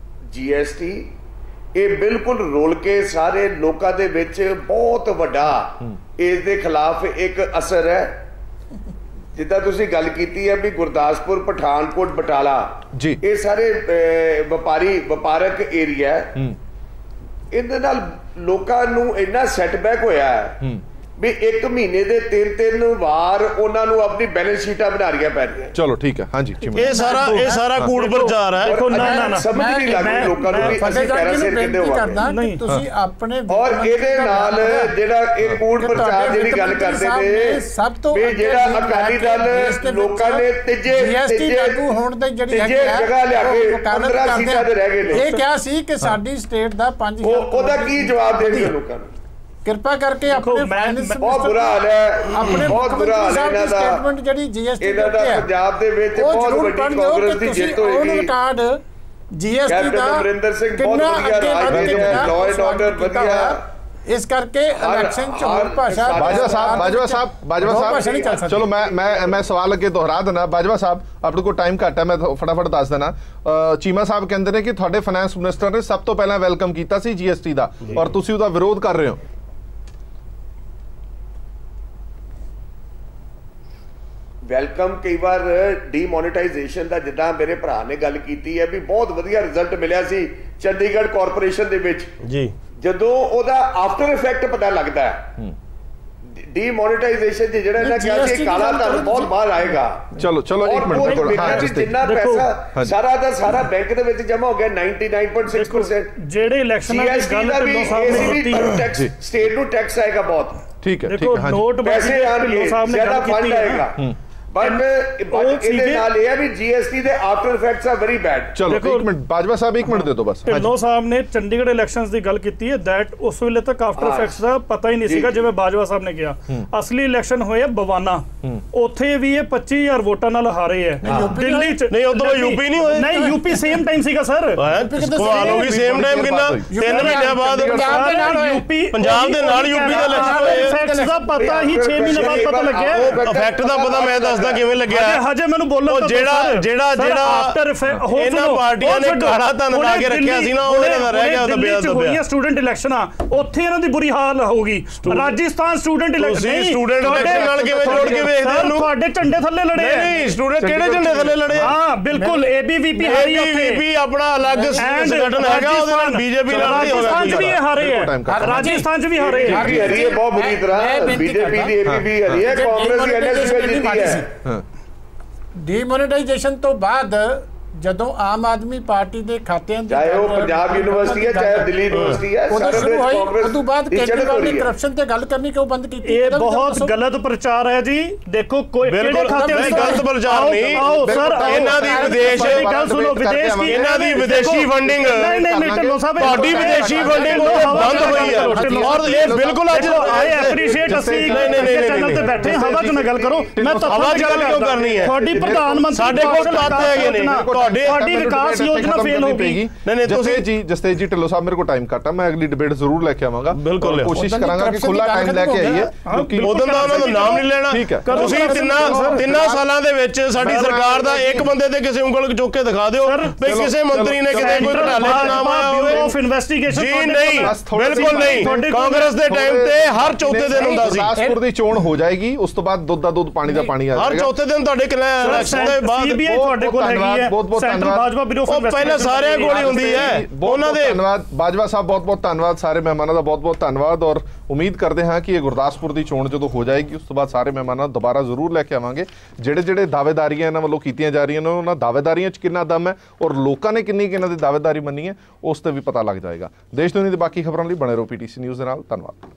GST, ਇਹ ਬਿਲਕੁਲ ਰੋਲ ਕੇ ਸਾਰੇ ਲੋਕਾਂ ਦੇ ਵਿੱਚ ਬਹੁਤ ਵੱਡਾ ਇਸ ਦੇ ਖਿਲਾਫ ਇੱਕ ਅਸਰ ਹੈ। ਜਿੱਦਾਂ ਤੁਸੀਂ ਗੱਲ ਕੀਤੀ ਹੈ ਵੀ ਗੁਰਦਾਸਪੁਰ, ਪਠਾਨਕੋਟ, ਬਟਾਲਾ ਜੀ, ਇਹ ਸਾਰੇ ਵਪਾਰਕ ਏਰੀਆ, ਇਹਦੇ ਨਾਲ ਲੋਕਾਂ ਨੂੰ ਇੰਨਾ ਸੈਟਬੈਕ ਹੋਇਆ ਹੈ ਵੀ 1 ਮਹੀਨੇ ਦੇ 3 ਵਾਰ ਉਹਨਾਂ ਨੂੰ ਆਪਣੀ ਬੈਲੈਂਸ ਸ਼ੀਟਾਂ ਬਣਾ ਰਹੀਆਂ ਪੈ ਰਹੀਆਂ। ਚਲੋ ਠੀਕ ਹੈ, ਹਾਂਜੀ, ਇਹ ਸਾਰਾ ਕੂੜ ਪ੍ਰਚਾਰ ਹੈ। ਦੇਖੋ ਨਾ ਸਮਝ ਨਹੀਂ ਲੱਗਦੀ ਲੋਕਾਂ ਨੂੰ ਵੀ ਅਸੀਂ ਪੈਰਾਸਿਰ ਕਿੰਨੇ ਹੋਵਾਂਗੇ। ਨਹੀਂ, ਤੁਸੀਂ ਆਪਣੇ ਔਰ ਇਹਦੇ ਨਾਲ ਜਿਹੜਾ ਇਹ ਕੂੜ ਪ੍ਰਚਾਰ ਜਿਹੜੀ ਗੱਲ ਕਰਦੇ ਨੇ ਸਭ ਤੋਂ ਵੀ ਜਿਹੜਾ ਅਕਾਲੀ ਦਲ ਲੋਕਾਂ ਨੇ ਤੀਜੇ ਲਾਗੂ ਹੋਣ ਦੇ ਜਿਹੜੀ ਜਗ੍ਹਾ ਲਿਆ ਕੇ 15 ਸੀਟਾਂ ਤੇ ਰਹਿ ਗਏ ਨੇ। ਇਹ ਕਿਹਾ ਸੀ ਕਿ ਸਾਡੀ ਸਟੇਟ ਦਾ 5 ਉਹਦਾ ਕੀ ਜਵਾਬ ਦੇਣਗੇ ਲੋਕਾਂ ਨੂੰ? ਕਿਰਪਾ ਕਰਕੇ ਆਪਣੇ ਫਾਈਨੈਂਸ ਬਹੁਤ ਬੁਰਾ ਹਾਲ ਹੈ, ਆਪਣੇ ਬਹੁਤ ਬੁਰਾ ਹਾਲ ਹੈ ਇਹਨਾਂ ਦਾ। ਸਟੇਟਮੈਂਟ ਜਿਹੜੀ GST ਇਹਨਾਂ ਦਾ ਪੰਜਾਬ ਦੇ ਵਿੱਚ ਬਹੁਤ ਵੱਡੀ ਕਾਂਗਰਸ ਦੀ ਜਿੱਤ ਹੋਏਗੀ। ਰਿਕਾਰਡ GST ਦਾ ਅਮਰਿੰਦਰ ਸਿੰਘ ਬਹੁਤ ਵਧੀਆ ਰਾਜ ਦੇ ਰਹੇ ਹਨ, ਲਾਅ ਐਂਡ ਆਰਡਰ ਵਧੀਆ। ਇਸ ਕਰਕੇ ਇਲੈਕਸ਼ਨ ਚ ਹੋਰ ਭਾਸ਼ਾ ਬਾਜਵਾ ਸਾਹਿਬ ਚਲੋ ਮੈਂ ਸਵਾਲ ਅੱਗੇ ਦੁਹਰਾ ਦੇਣਾ। ਬਾਜਵਾ ਸਾਹਿਬ ਆਪਣੇ ਕੋਲ ਟਾਈਮ ਘੱਟ ਹੈ, ਮੈਂ ਫਟਾਫਟ ਦੱਸ ਦੇਣਾ। ਚੀਮਾ ਸਾਹਿਬ ਕਹਿੰਦੇ ਨੇ ਕਿ ਤੁਹਾਡੇ ਫਾਈਨੈਂਸ ਮਿਨਿਸਟਰ ਨੇ ਸਭ ਤੋਂ ਪਹਿਲਾਂ ਵੈਲਕਮ ਕੀਤਾ ਸੀ GST ਦਾ ਔਰ ਤੁਸੀਂ ਉਹਦਾ ਵਿਰੋਧ ਕਰ ਰਹੇ ਹੋ। ਵੈਲਕਮ ਕਈ ਵਾਰ ਡੀਮੋਨੇਟਾਈਜੇਸ਼ਨ ਦਾ, ਜਿੱਦਾਂ ਮੇਰੇ ਭਰਾ ਨੇ ਗੱਲ ਕੀਤੀ ਹੈ ਵੀ ਬਹੁਤ ਵਧੀਆ ਰਿਜ਼ਲਟ ਮਿਲਿਆ ਸੀ ਚੰਡੀਗੜ੍ਹ ਕਾਰਪੋਰੇਸ਼ਨ ਦੇ ਵਿੱਚ ਜੀ, ਜਦੋਂ ਉਹਦਾ ਆਫਟਰ ਇਫੈਕਟ ਪਤਾ ਲੱਗਦਾ ਹੈ। ਡੀਮੋਨੇਟਾਈਜੇਸ਼ਨ ਜਿਹੜਾ ਇਹਨਾਂ ਕਿਹਾ ਸੀ ਕਾਲਾ ਧਨ ਬਹੁਤ ਬਾਹਰ ਆਏਗਾ। ਚਲੋ ਇੱਕ ਮਿੰਟ, ਜਿੰਨਾ ਪੈਸਾ ਸਾਰਾ ਦਾ ਸਾਰਾ ਬੈਂਕ ਦੇ ਵਿੱਚ ਜਮਾ ਹੋ ਗਿਆ 99.6%। ਜਿਹੜੇ ਇਲੈਕਸ਼ਨਾਂ ਦੀ ਗੱਲ ਢਿੱਲੋਂ ਸਾਹਿਬ ਨੇ ਕੀਤੀ, ਸਟੇਟ ਨੂੰ ਟੈਕਸ ਆਏਗਾ ਬਹੁਤ। ਠੀਕ ਹੈ, ਦੇਖੋ ਨੋਟ ਪੈਸੇ ਆਣਗੇ, ਜ਼ਿਆਦਾ ਫੰਡ ਆਏਗਾ, ਬਟ ਇਹਦੇ ਨਾਲ ਇਹ ਹੈ ਵੀ GST ਦੇ ਆਫਟਰ ਇਫੈਕਟਸ ਆ ਵੈਰੀ ਬੈਡ। ਚਲੋ ਇੱਕ ਮਿੰਟ ਬਾਜਵਾ ਸਾਹਿਬ, 1 ਮਿੰਟ ਦੇ ਦਿਓ ਬਸ। ਢਿੱਲੋਂ ਸਾਹਿਬ ਨੇ ਚੰਡੀਗੜ੍ਹ ਇਲੈਕਸ਼ਨਸ ਦੀ ਗੱਲ ਕੀਤੀ ਹੈ, ਦੈਟ ਉਸ ਵੇਲੇ ਤੱਕ ਆਫਟਰ ਇਫੈਕਟਸ ਦਾ ਪਤਾ ਹੀ ਨਹੀਂ ਸੀਗਾ। ਜਿਵੇਂ ਬਾਜਵਾ ਸਾਹਿਬ ਨੇ ਕਿਹਾ, ਅਸਲੀ ਇਲੈਕਸ਼ਨ ਹੋਏ ਬਵਾਨਾ, ਉੱਥੇ ਵੀ ਇਹ 25000 ਵੋਟਾਂ ਨਾਲ ਹਾਰੇ ਹੈ। ਦਿੱਲੀ ਚ ਨਹੀਂ, ਉਦੋਂ ਯੂਪੀ ਨਹੀਂ ਹੋਏ। ਨਹੀਂ, ਯੂਪੀ ਸੇਮ ਟਾਈਮ ਸੀਗਾ ਸਰ। ਸਵਾਲ ਹੋ ਗਈ ਸੇਮ ਟਾਈਮ ਕਿੰਨਾ? 3 ਮਹੀਨਿਆਂ ਬਾਅਦ ਯੂਪੀ, ਪੰਜਾਬ ਦੇ ਨਾਲ ਯੂਪੀ ਦਾ ਇਲੈਕਸ਼ਨ ਹੋਇਆ। ਇਫੈਕਟਸ ਦਾ ਪਤਾ ਹੀ 6 ਮਹੀਨੇ ਬਾਅਦ ਪਤਾ ਲੱਗਿਆ। ਇਫੈਕਟ ਦਾ ਪਤਾ ਮੈਂ ਦੱਸਦਾ ਕਿਵੇਂ ਲੱਗਿਆ। ਹਜੇ ਮੈਨੂੰ ਬੋਲੋ ਜਿਹੜਾ ਇਹਨਾਂ ਪਾਰਟੀਆਂ ਨੇ ਕਾਲਾ ਧਨ ਲਾ ਕੇ ਰੱਖਿਆ ਸੀ ਨਾ, ਉਹਦੇ ਨਾਲ ਰਹਿ ਗਿਆ। ਹੋਈਆਂ ਸਟੂਡੈਂਟ ਇਲੈਕਸ਼ਨਾਂ, ਉੱਥੇ ਇਹਨਾਂ ਦੀ ਬੁਰੀ ਹਾਲ ਹੋਊਗੀ। Rajasthan student election, student election ਨਾਲ ਕਿਵੇਂ ਜੋੜ ਕੇ ਵੇਖਦੇ ਹੋ? ਤੁਹਾਡੇ ਝੰਡੇ ਥੱਲੇ ਲੜੇ। ਨਹੀਂ, ਸਟੂਡੈਂਟ ਕਿਹੜੇ ਝੰਡੇ ਥੱਲੇ ਲੜੇ? ਹਾਂ ਬਿਲਕੁਲ, ABVP ਹਾਰੀ ਉੱਥੇ। ABVP ਆਪਣਾ ਅਲੱਗ ਸੰਗਠਨ ਹੈਗਾ, ਉਹਦੇ ਨਾਲ BJP ਨਾਲ ਨਹੀਂ ਹੋਇਆ। ਰਾਜਸਥਾਨ 'ਚ ਵੀ ਇਹ ਹਾਰੇ ਹੈ, ਰਾਜਸਥਾਨ 'ਚ ਵੀ ਹਾਰੇ ਹੈ। ਹਰੀ ਹੈ ਬਹੁਤ ਬੁਰੀ ਤਰ੍ਹਾਂ। BJP ਦੀ ABVP ਹਰੀ ਹੈ, ਕਾਂਗਰਸ ਦੀ NSP ਜਿੱਤੀ ਹੈ। ਡੀਮੋਨੇਟਾਈਜੇਸ਼ਨ ਤੋਂ ਬਾਅਦ ਜਦੋਂ ਆਮ ਆਦਮੀ ਪਾਰਟੀ ਦੇ ਖਾਤਿਆਂ ਦੀ ਚਾਹੇ ਉਹ ਪੰਜਾਬ ਯੂਨੀਵਰਸਿਟੀ ਹੈ ਚਾਹੇ ਦਿੱਲੀ ਯੂਨੀਵਰਸਿਟੀ ਹੈ ਸਾਰੇ ਉਸ ਤੋਂ ਬਾਅਦ ਕੇਜਰੀਵਾਲ ਨੇ ਕਰਪਸ਼ਨ ਤੇ ਗੱਲ ਕਰਨੀ ਕਿਉਂ ਬੰਦ ਕੀਤੀ? ਇਹ ਬਹੁਤ ਗਲਤ ਪ੍ਰਚਾਰ ਹੈ ਜੀ। ਦੇਖੋ ਕੋਈ ਕਿਹੜੇ ਖਾਤੇ ਨਹੀਂ ਗਲਤ ਪ੍ਰਚਾਰ ਨਹੀਂ। ਆਓ ਸਰ ਇਹਨਾਂ ਦੀ ਵਿਦੇਸ਼ ਗੱਲ ਸੁਣੋ, ਵਿਦੇਸ਼ ਕੀ ਇਹਨਾਂ ਦੀ ਵਿਦੇਸ਼ੀ ਫੰਡਿੰਗ ਨਹੀਂ ਢਿੱਲੋਂ ਸਾਹਿਬ ਤੁਹਾਡੀ ਵਿਦੇਸ਼ੀ ਫੰਡਿੰਗ ਬੰਦ ਹੋਈ ਹੈ ਔਰ ਇਹ ਬਿਲਕੁਲ ਅੱਜ ਆਈ ਐਪਰੀਸ਼ੀਏਟ ਅਸੀਂ ਚੈਨਲ ਤੇ ਬੈਠੇ ਹਵਾ ਚ ਨਾ ਗੱਲ ਕਰੋ। ਮੈਂ ਤਾਂ ਹਵਾ ਚ ਗੱਲ ਕਿਉਂ ਕਰਨੀ ਹੈ? ਤੁਹਾਡੀ ਪ੍ਰਧਾਨ ਮੰਤਰੀ ਸਾਡੇ ਕੋਲ ਤੱਥ ਹੈਗੇ ਨੇ ਤੁਹਾਡੀ ਵਿਕਾਸ ਯੋਜਨਾ ਫੇਲ ਹੋ ਗਈ। ਨਹੀਂ ਤੁਸੀਂ ਜਸਤੇਜ ਜੀ ਢਿੱਲੋਂ ਸਾਹਿਬ ਮੇਰੇ ਕੋਲ ਟਾਈਮ ਘੱਟ ਆ, ਮੈਂ ਅਗਲੀ ਡਿਬੇਟ ਜ਼ਰੂਰ ਲੈ ਕੇ ਆਵਾਂਗਾ। ਬਿਲਕੁਲ ਕੋਸ਼ਿਸ਼ ਕਰਾਂਗਾ ਕਿ ਖੁੱਲਾ ਟਾਈਮ ਲੈ ਕੇ ਆਈਏ ਕਿਉਂਕਿ ਉਦੋਂ ਦਾ ਉਹਨਾਂ ਦਾ ਨਾਮ ਨਹੀਂ ਲੈਣਾ। ਤੁਸੀਂ ਤਿੰਨਾਂ ਸਾਲਾਂ ਦੇ ਵਿੱਚ ਸਾਡੀ ਸਰਕਾਰ ਦਾ ਇੱਕ ਬੰਦੇ ਤੇ ਕਿਸੇ ਉਂਗਲ ਚੁੱਕ ਕੇ ਦਿਖਾ ਦਿਓ ਵੀ ਕਿਸੇ ਮੰਤਰੀ ਨੇ ਕਿਤੇ ਕੋਈ ਘਟਾਲੇ ਦਾ ਨਾਮ ਆਇਆ ਹੋਵੇ। ਬਿਊਰੋ ਆਫ ਇਨਵੈਸਟੀਗੇਸ਼ਨ ਜੀ ਨਹੀਂ, ਬਿਲਕੁਲ ਨਹੀਂ। ਕਾਂਗਰਸ ਦੇ ਟਾਈਮ ਤੇ ਹਰ ਚੌਥੇ ਦਿਨ ਹੁੰਦਾ ਸੀ। ਗੁਰਦਾਸਪੁਰ ਦੀ ਚੋਣ ਹੋ ਜਾਏਗੀ, ਉਸ ਤੋਂ ਬਾਅਦ ਦੁੱਧ ਦਾ ਦੁੱਧ ਪਾਣੀ ਦਾ ਪਾਣੀ ਆ ਜਾਏਗਾ। ਹਰ ਚੌਥੇ ਦਿਨ ਤੁਹਾਡੇ ਇਲੈਕਸ਼ਨ ਦੇ ਬਾਅਦ ਸੀਬੀਆਈ ਤੁਹਾਡੇ ਕੋਲ ਹੈਗੀ ਹੈ, central Bhajpa bureau of investigation ਪਹਿਲਾਂ ਸਾਰਿਆਂ ਕੋਲ ਹੀ ਹੁੰਦੀ ਹੈ। ਉਹਨਾਂ ਦੇ ਧੰਨਵਾਦ ਬਾਜਵਾ ਸਾਹਿਬ, ਬਹੁਤ ਬਹੁਤ ਧੰਨਵਾਦ। ਸਾਰੇ ਮਹਿਮਾਨਾਂ ਦਾ ਬਹੁਤ ਬਹੁਤ ਧੰਨਵਾਦ ਔਰ ਉਮੀਦ ਕਰਦੇ ਹਾਂ ਕਿ ਇਹ ਗੁਰਦਾਸਪੁਰ ਦੀ ਚੋਣ ਜਦੋਂ ਹੋ ਜਾਏਗੀ ਉਸ ਤੋਂ ਬਾਅਦ ਸਾਰੇ ਮਹਿਮਾਨਾਂ ਨੂੰ ਦੁਬਾਰਾ ਜ਼ਰੂਰ ਲੈ ਕੇ ਆਵਾਂਗੇ। ਜਿਹੜੇ ਦਾਅਵੇਦਾਰੀਆਂ ਇਹਨਾਂ ਵੱਲੋਂ ਕੀਤੀਆਂ ਜਾ ਰਹੀਆਂ ਨੇ ਉਹਨਾਂ ਦਾਅਵੇਦਾਰੀਆਂ 'ਚ ਕਿੰਨਾ ਦਮ ਹੈ ਔਰ ਲੋਕਾਂ ਨੇ ਕਿੰਨੀ ਇਹਨਾਂ ਦੀ ਦਾਅਵੇਦਾਰੀ ਮੰਨੀ ਹੈ ਉਸ ਤੇ ਵੀ ਪਤਾ ਲੱਗ ਜਾਏਗਾ। ਦੇਸ਼ ਦੁਨੀਆ ਦੀ ਬਾਕੀ ਖਬਰਾਂ ਲਈ ਬਣੇ ਰਹੋ PTC ਨਿਊਜ਼ ਦੇ ਨਾਲ। ਧੰਨਵਾਦ।